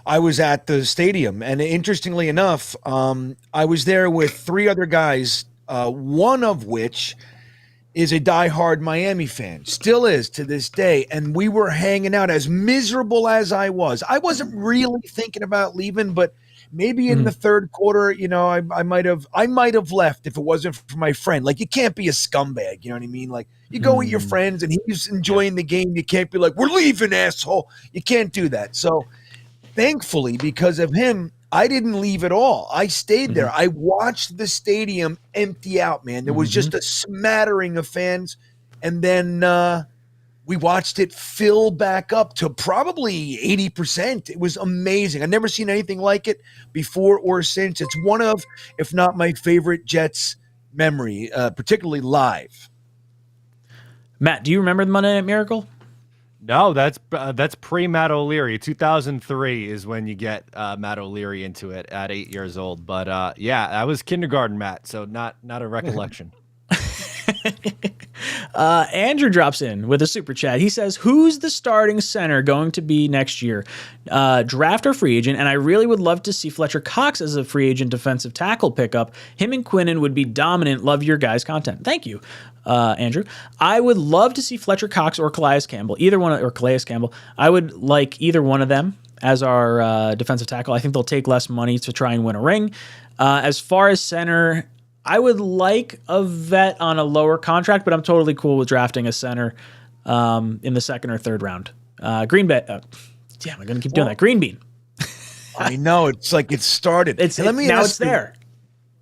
I was at the stadium, and interestingly enough, I was there with 3 other guys. One of which is a diehard Miami fan, still is to this day. And we were hanging out. As miserable as I wasn't really thinking about leaving, but maybe in the third quarter, I might have left if it wasn't for my friend. Like, you can't be a scumbag, you know what I mean? Like, you go with your friends and he's enjoying the game. You can't be like, we're leaving, asshole. You can't do that. So thankfully, because of him, I didn't leave at all. I stayed there. I watched the stadium empty out, man. There was just a smattering of fans. And then we watched it fill back up to probably 80%. It was amazing. I've never seen anything like it before or since. It's one of, if not my favorite Jets memory, particularly live. Matt, do you remember the Monday Night Miracle? No, that's pre-Matt O'Leary. 2003 is when you get Matt O'Leary into it at 8 years old. But I was kindergarten, Matt, so not a recollection. Andrew drops in with a super chat. He says, who's the starting center going to be next year? Draft or free agent? And I really would love to see Fletcher Cox as a free agent defensive tackle pickup. Him and Quinnen would be dominant. Love your guys' content. Thank you, Andrew. I would love to see Fletcher Cox or 𝐒𝐿𝐼 Campbell, or Calais Campbell. I would like either one of them as our defensive tackle. I think they'll take less money to try and win a ring. As far as center, I would like a vet on a lower contract, but I'm totally cool with drafting a center in the second or third round. Green Bay. I'm going to keep doing that. Green Bean. I know. It's like it started. It's there.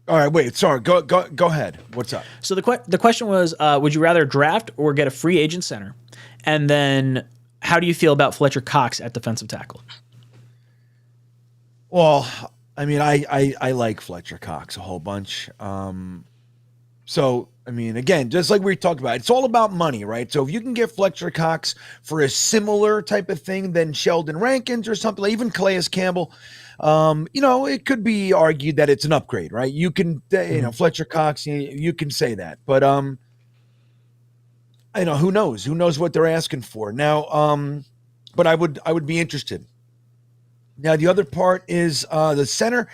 All right, wait. Sorry. Go ahead. What's up? So the question was, would you rather draft or get a free agent center? And then how do you feel about Fletcher Cox at defensive tackle? Well, I mean, I like Fletcher Cox a whole bunch. So, I mean, again, just like we talked about, it's all about money, right? So if you can get Fletcher Cox for a similar type of thing than Sheldon Rankins or something, like even Calais Campbell, you know, it could be argued that it's an upgrade, right? You can, you know, Fletcher Cox, you can say that, but I know who knows what they're asking for now. But I would be interested. Now the other part is the center.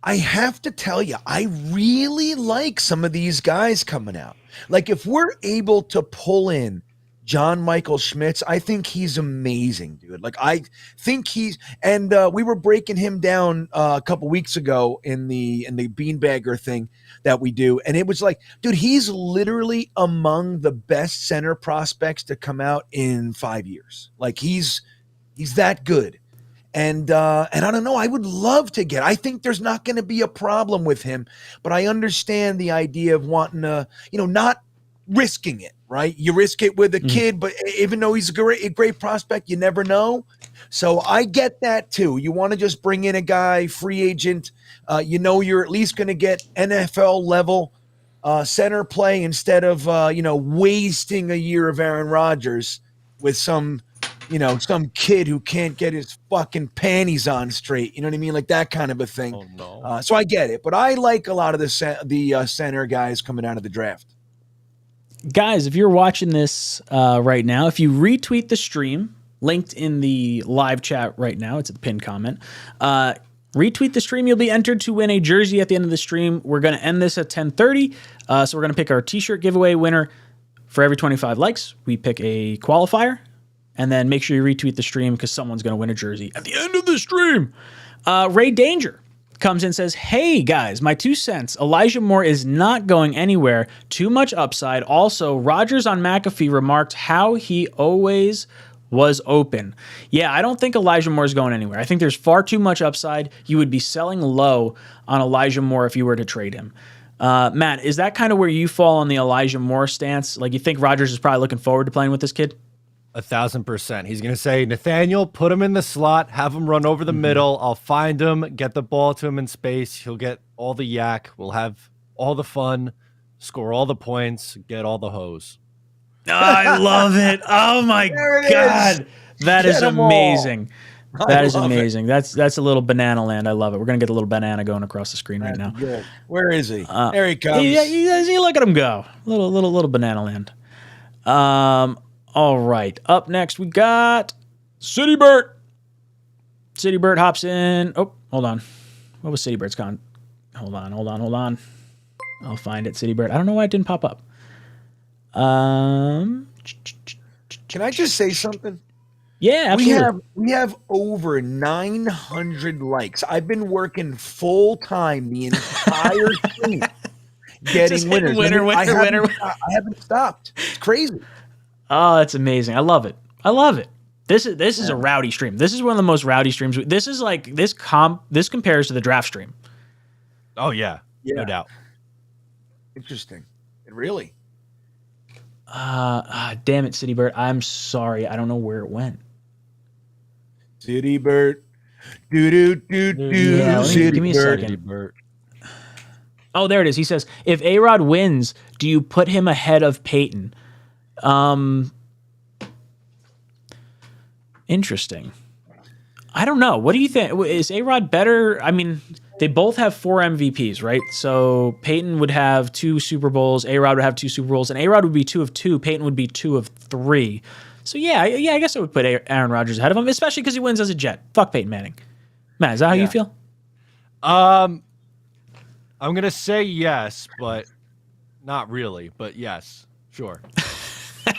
I have to tell you, I really like some of these guys coming out. Like if we're able to pull in John Michael Schmitz, I think he's amazing, dude. Like I think and we were breaking him down a couple weeks ago in the beanbagger thing that we do, and it was like, dude, he's literally among the best center prospects to come out in 5 years. Like he's that good. And I don't know, I would love to I think there's not going to be a problem with him, but I understand the idea of wanting to, you know, not risking it, right? You risk it with a kid, but even though he's a great prospect, you never know. So I get that too. You want to just bring in a guy, free agent, you know, you're at least going to get NFL level center play instead of, you know, wasting a year of Aaron Rodgers with some kid who can't get his fucking panties on straight. You know what I mean? Like that kind of a thing. Oh, no. So I get it, but I like a lot of the center guys coming out of the draft. Guys, if you're watching this right now, if you retweet the stream, linked in the live chat right now, it's a pinned comment, retweet the stream, you'll be entered to win a jersey at the end of the stream. We're going to end this at 10:30, so we're going to pick our t-shirt giveaway winner. For every 25 likes, we pick a qualifier. And then make sure you retweet the stream because someone's going to win a jersey at the end of the stream. Ray Danger comes in and says, hey, guys, my 2 cents. Elijah Moore is not going anywhere. Too much upside. Also, Rodgers on McAfee remarked how he always was open. Yeah, I don't think Elijah Moore is going anywhere. I think there's far too much upside. You would be selling low on Elijah Moore if you were to trade him. Matt, is that kind of where you fall on the Elijah Moore stance? Like you think Rodgers is probably looking forward to playing with this kid? 1,000%. He's going to say, Nathaniel, put him in the slot, have him run over the middle. I'll find him, get the ball to him in space. He'll get all the yak. We'll have all the fun, score all the points, get all the hose. I love it. Oh my God. That is amazing. That is amazing. That's a little banana land. I love it. We're going to get a little banana going across the screen right now. Good. Where is he? There he comes. Yeah, look at him go. Little banana land. All right. Up next, we got City Bert. City Bert hops in. Oh, hold on. What was City Bert's con? Hold on. I'll find it, City Bert. I don't know why it didn't pop up. Can I just say something? Yeah, absolutely. We have over 900 likes. I've been working full time the entire thing, getting winners. Winner. I haven't stopped. It's crazy. Oh, that's amazing. I love it. This is a rowdy stream. This is one of the most rowdy streams. This is like this compares to the draft stream. Oh yeah. No doubt. Interesting. Really? Damn it, City Bert. I'm sorry. I don't know where it went. City Bert. Do. Yeah, give me a second. Oh, there it is. He says, if A-Rod wins, do you put him ahead of Peyton? Interesting. I don't know. What do you think? Is A-Rod better? I mean, they both have 4 MVPs, right? So Peyton would have 2 Super Bowls, A-Rod would have 2 Super Bowls, and A-Rod would be 2 of 2. Peyton would be 2 of 3. So yeah, I guess I would put Aaron Rodgers ahead of him, especially because he wins as a Jet. Fuck Peyton Manning. Matt, is that how you feel? I'm gonna say yes, but not really. But yes, sure.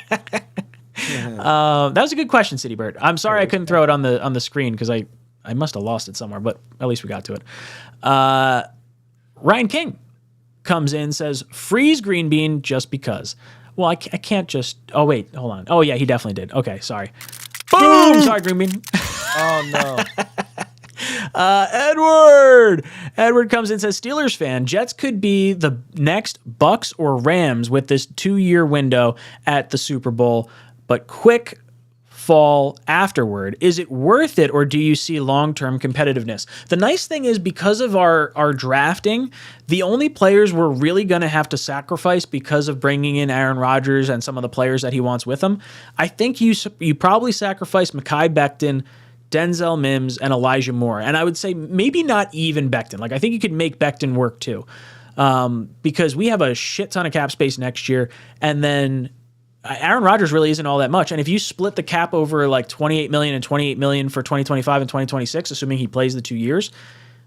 That was a good question, City Bird. I'm sorry I couldn't throw it on the screen because I must have lost it somewhere, but at least we got to it. Ryan King comes in, says, freeze Green Bean just because. Well, I can't just... Oh, wait. Hold on. Oh, yeah, he definitely did. Okay, sorry. Boom! Sorry, Green Bean. Oh, no. Edward comes in and says, Steelers fan, Jets could be the next Bucks or Rams with this 2-year window at the Super Bowl, but quick fall afterward. Is it worth it, or do you see long-term competitiveness? The nice thing is, because of our drafting, the only players we're really going to have to sacrifice because of bringing in Aaron Rodgers and some of the players that he wants with him, I think you probably sacrifice Mekhi Becton, Denzel Mims, and Elijah Moore. And I would say maybe not even Becton. Like, I think you could make Becton work too, because we have a shit ton of cap space next year, and then Aaron Rodgers really isn't all that much. And if you split the cap over like $28 million and $28 million for 2025 and 2026, assuming he plays the 2 years,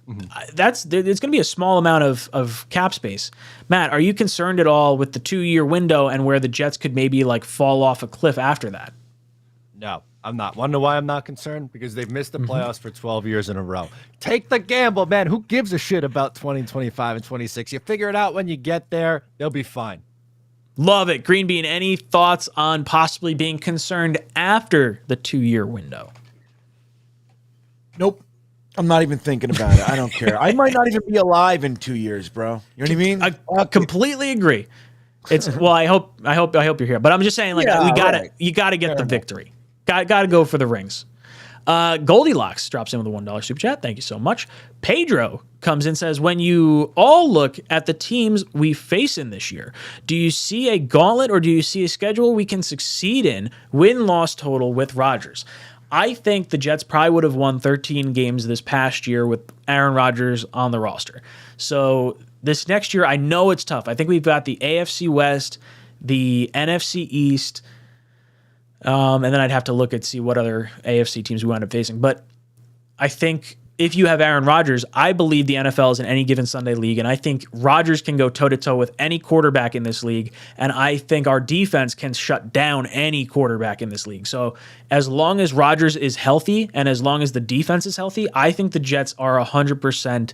it's going to be a small amount of cap space. Matt, are you concerned at all with the 2-year window and where the Jets could maybe like fall off a cliff after that? No, I'm not. Want to know why I'm not concerned? Because they've missed the playoffs for 12 years in a row. Take the gamble, man. Who gives a shit about 2025 and 26? You figure it out when you get there. They'll be fine. Love it. Green Bean, any thoughts on possibly being concerned after the 2-year window? Nope. I'm not even thinking about it. I don't care. I might not even be alive in 2 years, bro. You know what I mean? I completely agree. It's well, I hope you're here. But I'm just saying, like, you gotta get the victory. Gotta go for the rings. Goldilocks drops in with a $1 super chat. Thank you so much. Pedro comes in and says, when you all look at the teams we face in this year, do you see a gauntlet or do you see a schedule we can succeed in, win-loss total with Rodgers? I think the Jets probably would have won 13 games this past year with Aaron Rodgers on the roster. So this next year, I know it's tough. I think we've got the AFC West, the NFC East, and then I'd have to look at see what other AFC teams we wind up facing. But I think if you have Aaron Rodgers, I believe the NFL is an any given Sunday league, and I think Rodgers can go toe-to-toe with any quarterback in this league, and I think our defense can shut down any quarterback in this league. So as long as Rodgers is healthy and as long as the defense is healthy, I think the Jets are 100%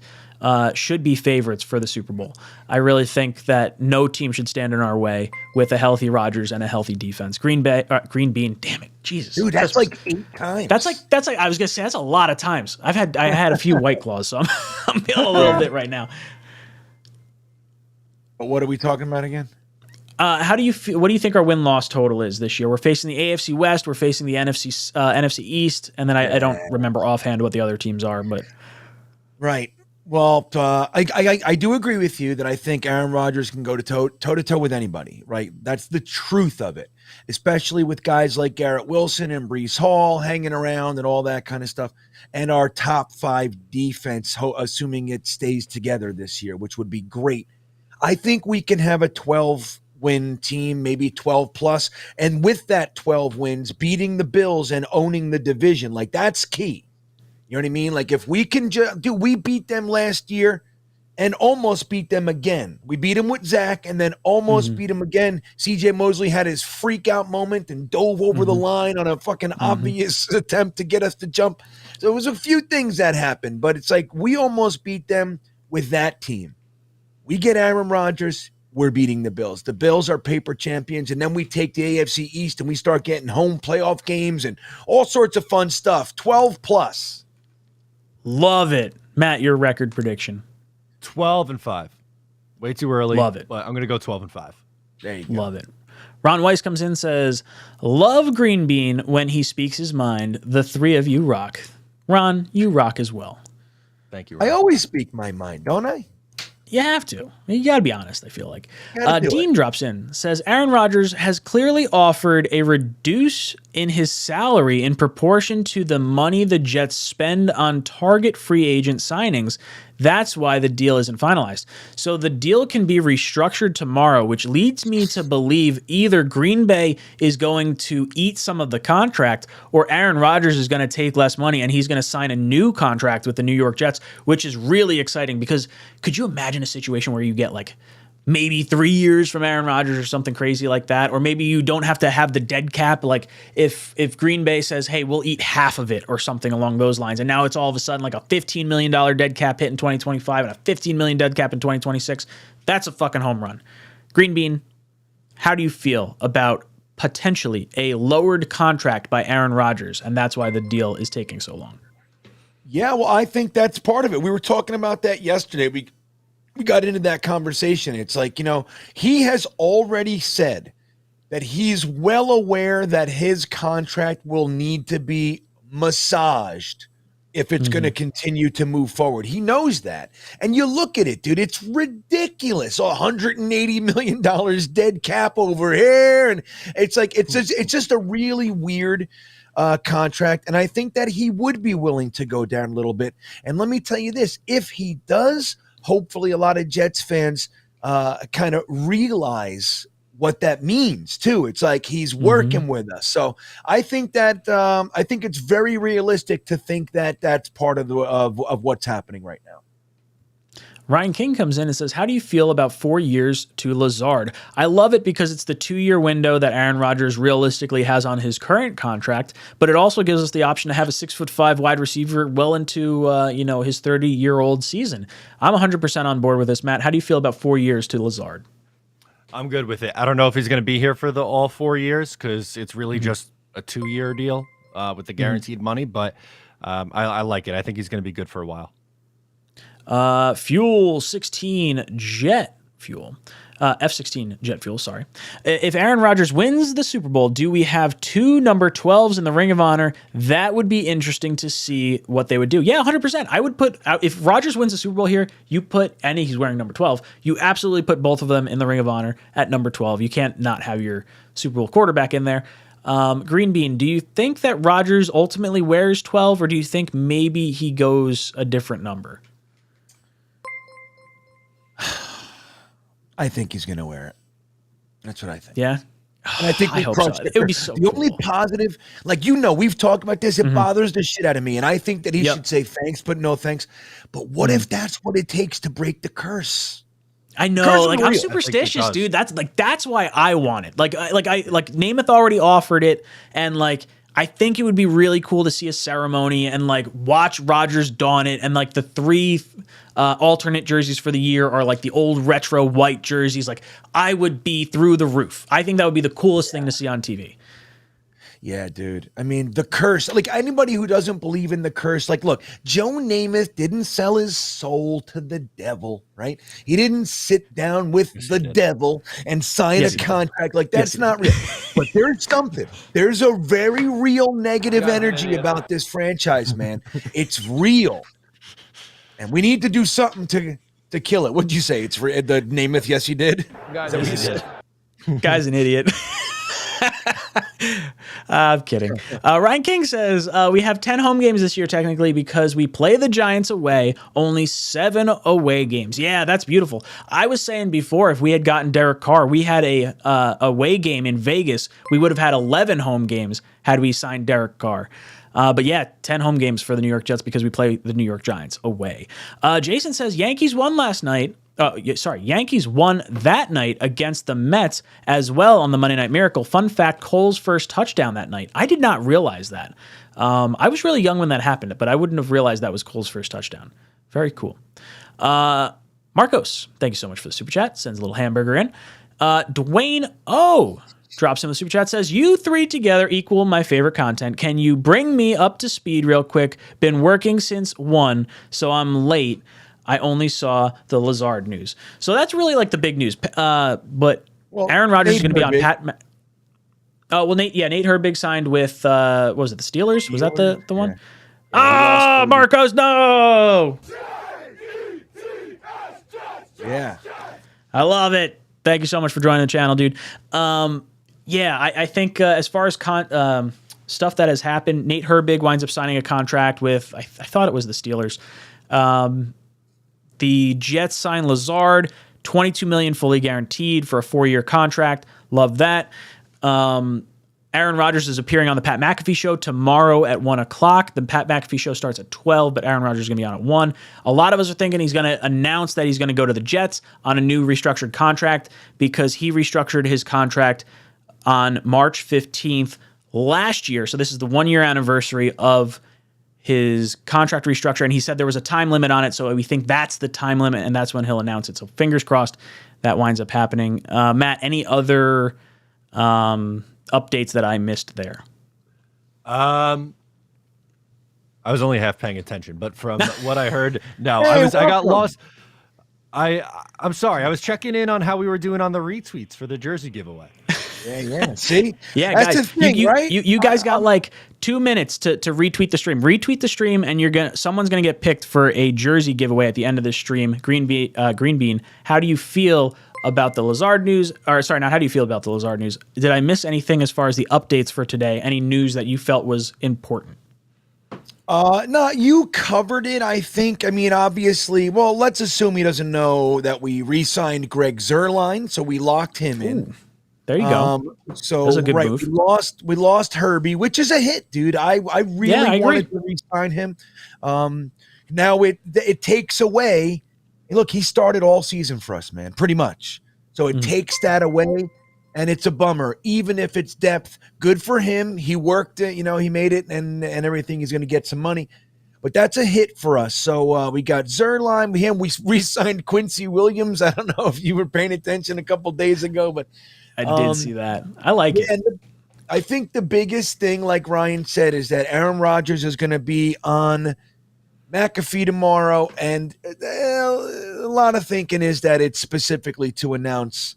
should be favorites for the Super Bowl. I really think that no team should stand in our way with a healthy Rodgers and a healthy defense. Green Bean, damn it, Jesus, dude, that's like 8 times. That's like I was gonna say that's a lot of times. I had a few White Claws, so I'm feeling a little bit right now. But what are we talking about again? How do you feel? What do you think our win-loss total is this year? We're facing the AFC West, we're facing the NFC East, and then I don't remember offhand what the other teams are, but right. Well, I do agree with you that I think Aaron Rodgers can go toe-to-toe with anybody, right? That's the truth of it, especially with guys like Garrett Wilson and Breece Hall hanging around and all that kind of stuff, and our top 5 defense, assuming it stays together this year, which would be great. I think we can have a 12-win team, maybe 12 plus, and with that 12 wins, beating the Bills and owning the division, like that's key. You know what I mean? Like if we can we beat them last year and almost beat them again. We beat them with Zach and then almost beat them again. CJ Mosley had his freak out moment and dove over the line on a fucking obvious attempt to get us to jump. So it was a few things that happened, but it's like we almost beat them with that team. We get Aaron Rodgers, we're beating the Bills. The Bills are paper champions, and then we take the AFC East and we start getting home playoff games and all sorts of fun stuff. 12 plus. Love it. Matt, your record prediction. 12-5. Way too early. Love it. But I'm going to go 12-5. There you go. Love it. Ron Weiss comes in and says, love Green Bean when he speaks his mind. The 3 of you rock. Ron, you rock as well. Thank you, Ron. I always speak my mind, don't I? You have to. You got to be honest, I feel like. Dean drops in, says, Aaron Rodgers has clearly offered a reduce in his salary in proportion to the money the Jets spend on target free agent signings. That's why the deal isn't finalized. So the deal can be restructured tomorrow, which leads me to believe either Green Bay is going to eat some of the contract or Aaron Rodgers is going to take less money and he's going to sign a new contract with the New York Jets, which is really exciting because could you imagine a situation where you get like maybe 3 years from Aaron Rodgers or something crazy like that? Or maybe you don't have to have the dead cap. Like if Green Bay says, hey, we'll eat half of it or something along those lines. And now it's all of a sudden like a $15 million dead cap hit in 2025 and a $15 million dead cap in 2026. That's a fucking home run. Green Bean, how do you feel about potentially a lowered contract by Aaron Rodgers? And that's why the deal is taking so long. Yeah, well, I think that's part of it. We were talking about that yesterday. We got into that conversation. It's like, he has already said that he's well aware that his contract will need to be massaged if it's going to continue to move forward. He knows that. And you look at it, dude, it's ridiculous. $180 million dead cap over here. And it's like, it's just a really weird contract. And I think that he would be willing to go down a little bit. And let me tell you this, if he does, hopefully a lot of Jets fans kind of realize what that means too. It's like he's working with us. So I think that I think it's very realistic to think that that's part of of what's happening right now. Ryan King comes in and says, how do you feel about 4 years to Lazard? I love it because it's the 2-year window that Aaron Rodgers realistically has on his current contract, but it also gives us the option to have a 6'5" wide receiver well into his 30-year-old season. I'm 100% on board with this. Matt, how do you feel about 4 years to Lazard? I'm good with it. I don't know if he's going to be here for all 4 years because it's really just a 2-year deal with the guaranteed money, but I like it. I think he's going to be good for a while. Fuel 16 jet fuel. F-16 jet fuel, sorry. If Aaron Rodgers wins the Super Bowl, do we have 2 number 12s in the Ring of Honor? That would be interesting to see what they would do. Yeah, 100%. I would put, if Rodgers wins the Super Bowl here, you put, and he's wearing number 12, you absolutely put both of them in the Ring of Honor at number 12. You can't not have your Super Bowl quarterback in there. Green Bean, do you think that Rodgers ultimately wears 12, or do you think maybe he goes a different number? I think he's going to wear it. That's what I think. Yeah. And I think we crunched it. It would be so cool. Only positive, we've talked about this. It bothers the shit out of me. And I think that he should say thanks, but no thanks. But what if that's what it takes to break the curse? I know, I'm superstitious, dude. That's why I want it. Namath already offered it, and I think it would be really cool to see a ceremony and watch Rodgers don it, and the 3 alternate jerseys for the year are the old retro white jerseys. I would be through the roof. I think that would be the coolest thing to see on TV. Yeah, dude. I mean, the curse, anybody who doesn't believe in the curse, look, Joe Namath didn't sell his soul to the devil, right? He didn't sit down with the devil and sign a contract. That's not real. But there's something. There's a very real negative energy about this franchise, man. It's real. And we need to do something to kill it. What'd you say? It's the Namath, yes, he did? Guy's an idiot. I'm kidding. Ryan King says, we have 10 home games this year technically because we play the Giants away, only 7 away games. Yeah, that's beautiful. I was saying before, if we had gotten Derek Carr, we had a away game in Vegas, we would have had 11 home games had we signed Derek Carr. But yeah, 10 home games for the New York Jets because we play the New York Giants away. Jason says, Yankees won last night. Yankees won that night against the Mets as well on the Monday Night Miracle. Fun fact, Cole's first touchdown that night. I did not realize that. I was really young when that happened, but I wouldn't have realized that was Cole's first touchdown. Very cool. Marcos, thank you so much for the super chat. Sends a little hamburger in. Dwayne O drops in the super chat, says, you 3 together equal my favorite content. Can you bring me up to speed real quick? Been working since 1, so I'm late. I only saw the Lazard news. So that's really the big news. But Aaron Rodgers is going to be on Pat. Nate Herbig signed with, what was it, the Steelers? Was that the one? Yeah. Marcos, no! Yeah. I love it. Thank you so much for joining the channel, dude. I think as far as stuff that has happened, Nate Herbig winds up signing a contract with, I thought it was the Steelers. The Jets signed Lazard, $22 million fully guaranteed for a 4-year contract. Love that. Aaron Rodgers is appearing on the Pat McAfee show tomorrow at 1 o'clock. The Pat McAfee show starts at 12, but Aaron Rodgers is going to be on at 1. A lot of us are thinking he's going to announce that he's going to go to the Jets on a new restructured contract because he restructured his contract on March 15th last year. So this is the 1-year anniversary of his contract restructure, and he said there was a time limit on it, so we think that's the time limit, and that's when he'll announce it. So fingers crossed that winds up happening. Matt, any other updates that I missed there? I I was only half paying attention, but from what I heard, no, Hey, I got welcome. lost. I'm sorry. I was checking in on how we were doing on the retweets for the jersey giveaway. Yeah. See? Yeah, That's guys, the thing, right? you guys got like 2 minutes to retweet the stream. Retweet the stream, and someone's gonna get picked for a jersey giveaway at the end of the stream. Green Bean, how do you feel about the Lazard news? Or sorry, not how do you feel about the Lazard news? Did I miss anything as far as the updates for today? Any news that you felt was important? No, you covered it, I think. I mean, obviously, well, let's assume he doesn't know that we re-signed Greg Zuerlein, so we locked him in. There you go. So That's a good right, move. we lost Herbie, which is a hit, dude. I really I wanted to re-sign him. Now it takes away. Look, he started all season for us, man, pretty much. So it takes that away, and it's a bummer. Even if it's depth, good for him. He worked it, he made it, and everything. He's going to get some money. But that's a hit for us. So we got Zuerlein. We re-signed Quincy Williams. I don't know if you were paying attention a couple days ago, but I did see that. I like it. And I think the biggest thing, like Ryan said, is that Aaron Rodgers is going to be on McAfee tomorrow, and a lot of thinking is that it's specifically to announce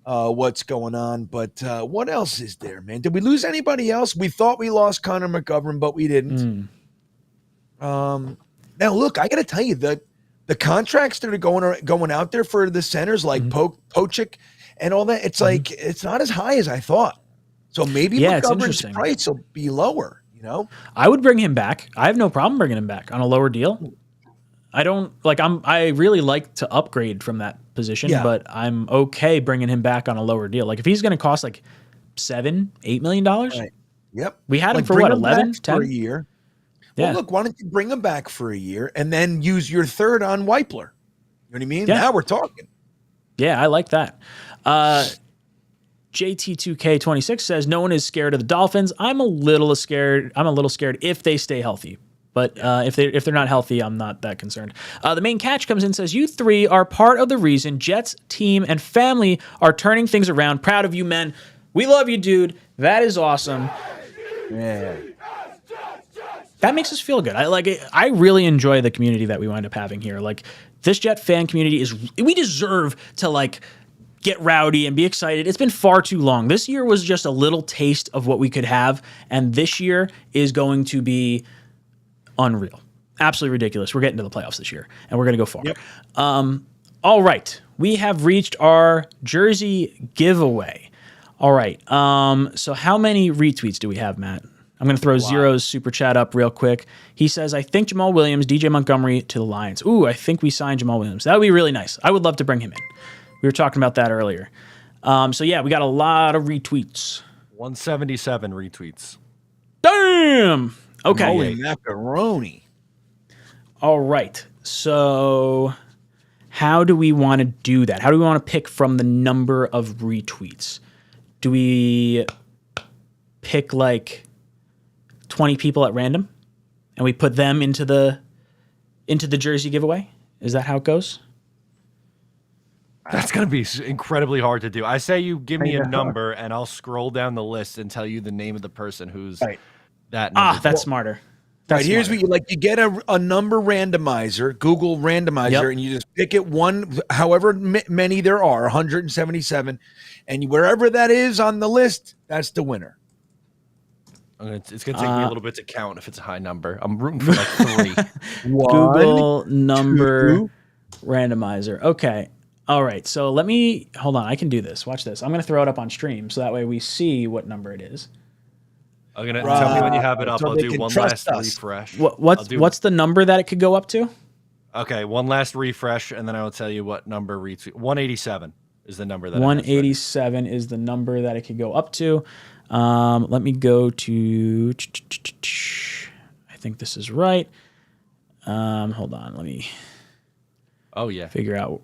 what's going on. But what else is there, man? Did we lose anybody else? We thought we lost Connor McGovern, but we didn't. Now, look, I got to tell you, the contracts that are going out there for the centers, like Pochik and all that, it's like it's not as high as I thought. So maybe McGovern's price will be lower. I would bring him back. I have no problem bringing him back on a lower deal. I don't like. I really like to upgrade from that position, but I'm okay bringing him back on a lower deal. Like if he's going to cost like $7-8 million. Right. Yep. We had him Like, for bring what, him 11, back 10 for a year. Yeah. Well, look, why don't you bring him back for a year and then use your third on Weipler? You know what I mean? Yeah. Now we're talking. Yeah, I like that. JT2K26 says no one is scared of the Dolphins. I'm a little scared if they stay healthy. But if they're not healthy, I'm not that concerned. The main catch comes in and says, you three are part of the reason Jets, team, and family are turning things around. Proud of you, men. We love you, dude. That is awesome. Yeah. That makes us feel good. I really enjoy the community that we wind up having here. Like this Jet fan community we deserve to get rowdy and be excited. It's been far too long. This year was just a little taste of what we could have, and this year is going to be unreal. Absolutely ridiculous. We're getting to the playoffs this year, and we're going to go far. Yep. All right. We have reached our jersey giveaway. All right. So how many retweets do we have, Matt? I'm going to throw Zero's super chat up real quick. He says, I think Jamal Williams, DJ Montgomery to the Lions. Ooh, I think we signed Jamal Williams. That would be really nice. I would love to bring him in. We were talking about that earlier. So, yeah, we got a lot of retweets. 177 retweets. Damn! Okay. Holy macaroni. All right. So how do we want to do that? How do we want to pick from the number of retweets? Do we pick 20 people at random and we put them into the jersey giveaway? Is that how it goes? That's going to be incredibly hard to do. I say you give me a number and I'll scroll down the list and tell you the name of the person who's that number. That's smarter. That's Here's smarter. what you get a number randomizer, Google randomizer, and you just pick it however many there are, 177, and wherever that is on the list, that's the winner. It's going to take me a little bit to count if it's a high number. I'm rooting for 3. Google number randomizer. Okay. All right. So hold on. I can do this. Watch this. I'm going to throw it up on stream so that way we see what number it is. I'm going to tell me when you have it up. So I'll they do can one trust last us. refresh. What's the number that it could go up to? Okay. One last refresh, and then I will tell you what number retweet. 187 is the number that 187 is the number that it could go up to. Let me go to. I think this is right. Hold on. Let me. Oh yeah. Figure out.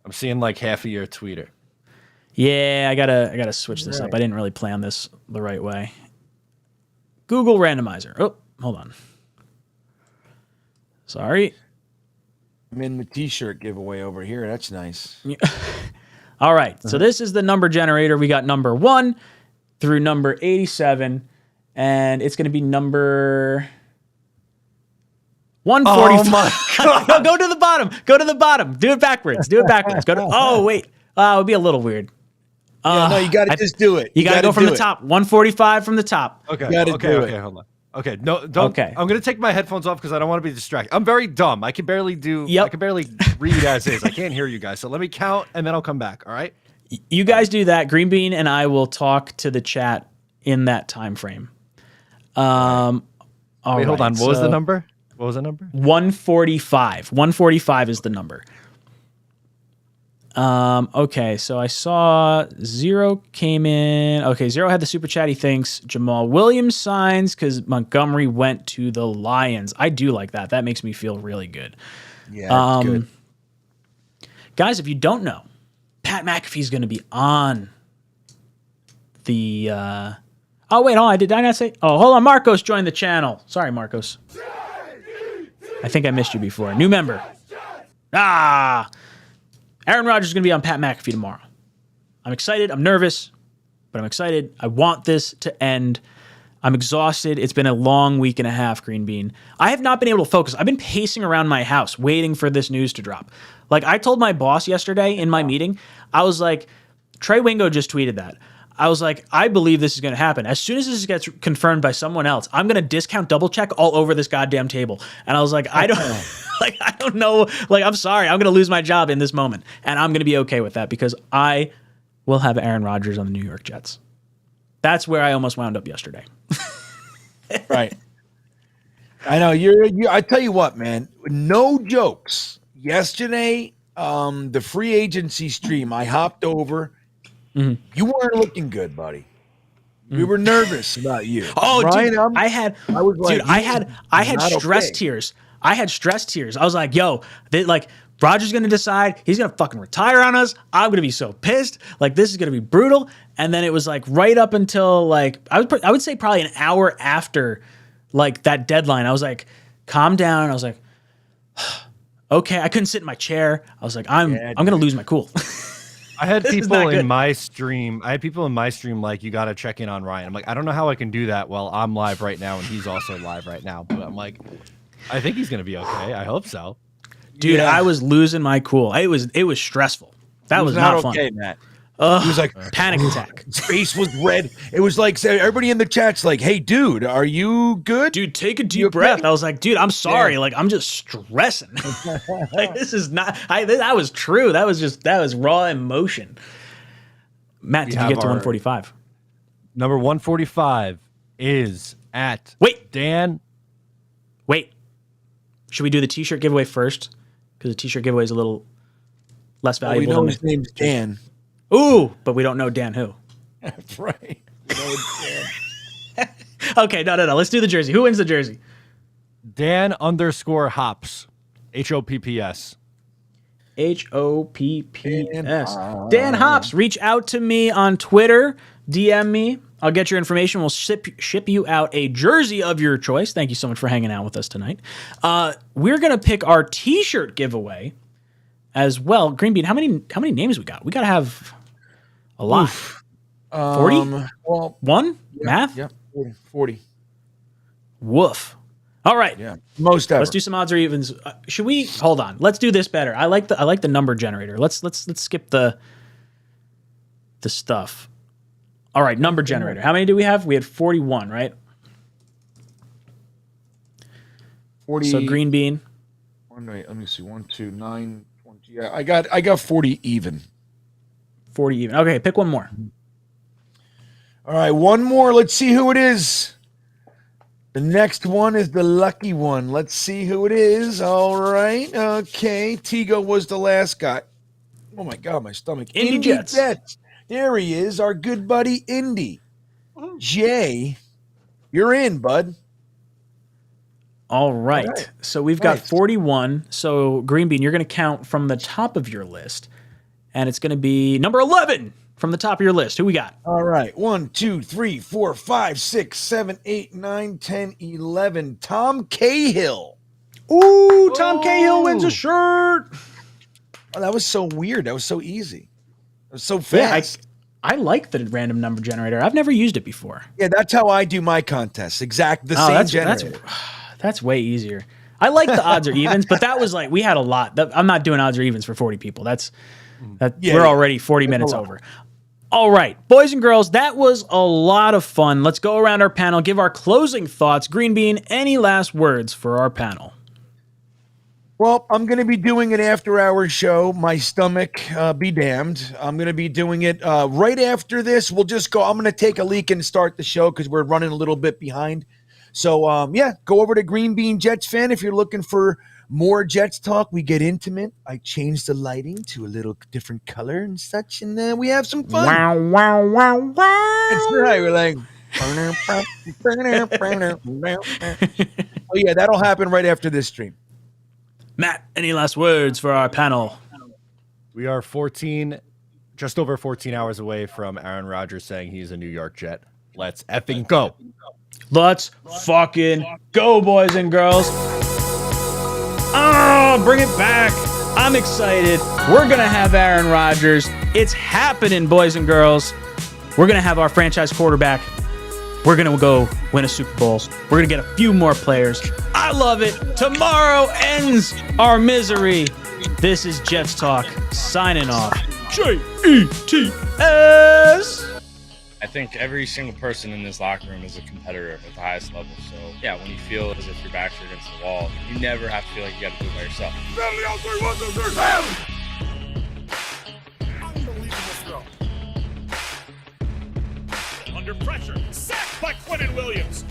I'm seeing half of your tweeter. Yeah, I gotta switch this up. I didn't really plan this the right way. Google randomizer. Oh, hold on. Sorry. I'm in the t-shirt giveaway over here. That's nice. All right. So this is the number generator. We got number 1 through number 87, and it's going to be number 145. Oh my God. No, go to the bottom. Go to the bottom. Do it backwards. Do it backwards. Go to. Oh wait. It would be a little weird. No, you got to just do it. You got to go from the do it. top. 145 from the top. Okay. You gotta do Okay. it. Hold on. Okay. No, don't. Okay. I'm gonna take my headphones off because I don't want to be distracted. I'm very dumb. I can barely do. Yep. I can barely read as is. I can't hear you guys. So let me count and then I'll come back. All right. You guys do that. Green Bean and I will talk to the chat in that time frame. All Wait, hold right, on. What was the so number? What was the number? 145. 145 is the number. Okay, so I saw Zero came in. Okay, Zero had the super chat. He thinks Jamal Williams signs because Montgomery went to the Lions. I do like that. That makes me feel really good. Yeah, that's good. Guys, if you don't know, Pat McAfee's going to be on the. Oh wait, hold on. Did I not say? Oh, hold on. Marcos joined the channel. Sorry, Marcos. I think I missed you before. New member. Aaron Rodgers is going to be on Pat McAfee tomorrow. I'm excited. I'm nervous, but I'm excited. I want this to end. I'm exhausted. It's been a long week and a half, Green Bean. I have not been able to focus. I've been pacing around my house waiting for this news to drop. Like I told my boss yesterday in my meeting, I was like, Trey Wingo just tweeted that. I was like, I believe this is going to happen. As soon as this gets confirmed by someone else, I'm going to discount double check all over this goddamn table. And I was like, I don't know. Like, I'm sorry. I'm going to lose my job in this moment. And I'm going to be okay with that because I will have Aaron Rodgers on the New York Jets. That's where I almost wound up yesterday. Right. I know I tell you what, man, no jokes. Yesterday, the free agency stream, I hopped over. Mm-hmm. You weren't looking good, buddy. We were nervous about you. Oh, Ryan, dude, I had stress tears. I had stress tears. I was like, yo, Rodgers going to decide he's going to fucking retire on us. I'm going to be so pissed. Like, this is going to be brutal. And then it was like right up until like, I would say probably an hour after like that deadline. I was like, calm down. I was like, okay. I couldn't sit in my chair. I was like, I'm going to lose my cool. I had people in my stream. Like, you got to check in on Ryan. I'm like, I don't know how I can do that while I'm live right now and he's also live right now. But I'm like, I think he's going to be okay. I hope so. Dude, yeah. I was losing my cool. It was stressful. That was not fun. Okay, Matt. He was like panic attack. His face was red. It was like everybody in the chat's like, "Hey, dude, are you good? Dude, take a deep breath." I was like, "Dude, I'm sorry. Yeah. Like, I'm just stressing. Like, this is not. That was true. That was raw emotion." Matt, did you get to 145? Number 145 is at Dan. Wait, should we do the T-shirt giveaway first? Because the T-shirt giveaway is a little less valuable. We know his name's Dan. Ooh, but we don't know Dan who. That's right. Okay, no. Let's do the jersey. Who wins the jersey? Dan _Hopps. HOPPS. HOPPS. Dan Hopps, reach out to me on Twitter. DM me. I'll get your information. We'll ship you out a jersey of your choice. Thank you so much for hanging out with us tonight. We're going to pick our T-shirt giveaway as well. Green Bean, how many names we got? We got to have a lot. 40? Well, one? Yeah, math? Yeah, 40. Woof. All right. Yeah. Most ever. Let's do some odds or evens. Should we hold on? Let's do this better. I like the number generator. Let's skip the stuff. All right, number generator. How many do we have? We had 41, right? 40. So Green Bean. Wait, let me see. 1, 2, 9, 20. Yeah, I got 40 even. 40 even. Okay, pick one more. All right, one more. Let's see who it is. The next one is the lucky one. Let's see who it is. All right. Okay. Tigo was the last guy. Oh, my God, my stomach. Indy Jets. There he is, our good buddy Indy. Jay, you're in, bud. All right. So we've got 41. So, Green Bean, you're going to count from the top of your list. And it's going to be number 11 from the top of your list. Who we got? All right. 1, 2, 3, 4, 5, 6, 7, 8, 9, 10, 11. Tom Cahill. Ooh, Tom Cahill wins a shirt. Oh, that was so weird. That was so easy. It was so fast. Yeah, I like the random number generator. I've never used it before. Yeah, that's how I do my contests. The same generator. That's way easier. I like the odds or evens, but that was like we had a lot. I'm not doing odds or evens for 40 people. We're already 40 minutes over. All right, boys and girls, that was a lot of fun. Let's go around our panel, give our closing thoughts. Green Bean, any last words for our panel? Well, I'm going to be doing an after-hours show. My stomach be damned. I'm going to be doing it right after this. We'll just go. I'm going to take a leak and start the show because we're running a little bit behind. So, yeah, go over to Green Bean Jets Fan if you're looking for more Jets talk. We get intimate. I changed the lighting to a little different color and such, and we have some fun. Wow, wow, wow, wow. That's right. We're like, oh, yeah, that'll happen right after this stream. Matt, any last words for our panel? We are just over 14 hours away from Aaron Rodgers saying he's a New York Jet. Let's effing go. Let's fucking go, boys and girls. Oh, bring it back. I'm excited. We're going to have Aaron Rodgers. It's happening, boys and girls. We're going to have our franchise quarterback. We're going to go win a Super Bowl. We're going to get a few more players. I love it. Tomorrow ends our misery. This is Jets Talk signing off. JETS. I think every single person in this locker room is a competitor at the highest level. So, yeah, when you feel as if your backs are against the wall, you never have to feel like you got to do it by yourself. Unbelievable throw. Under pressure. Sacked by Quinnen Williams.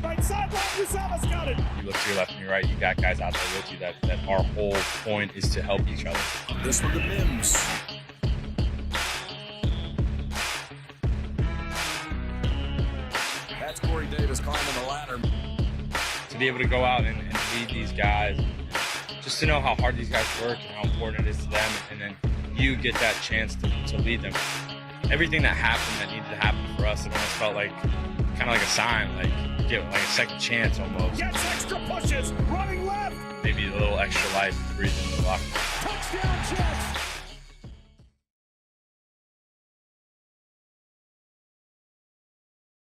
Right sideline, Uzomah's got it. You look to your left and your right, you got guys out there with you that our whole point is to help each other. This one to Mims. That's Corey Davis climbing the ladder. To be able to go out and lead these guys, just to know how hard these guys work and how important it is to them, and then you get that chance to lead them. Everything that happened that needed to happen for us, it almost felt like kind of like a sign, like get like a second chance almost. Gets extra pushes, running left. Maybe a little extra life to breathe into the locker room. Touchdown Jets.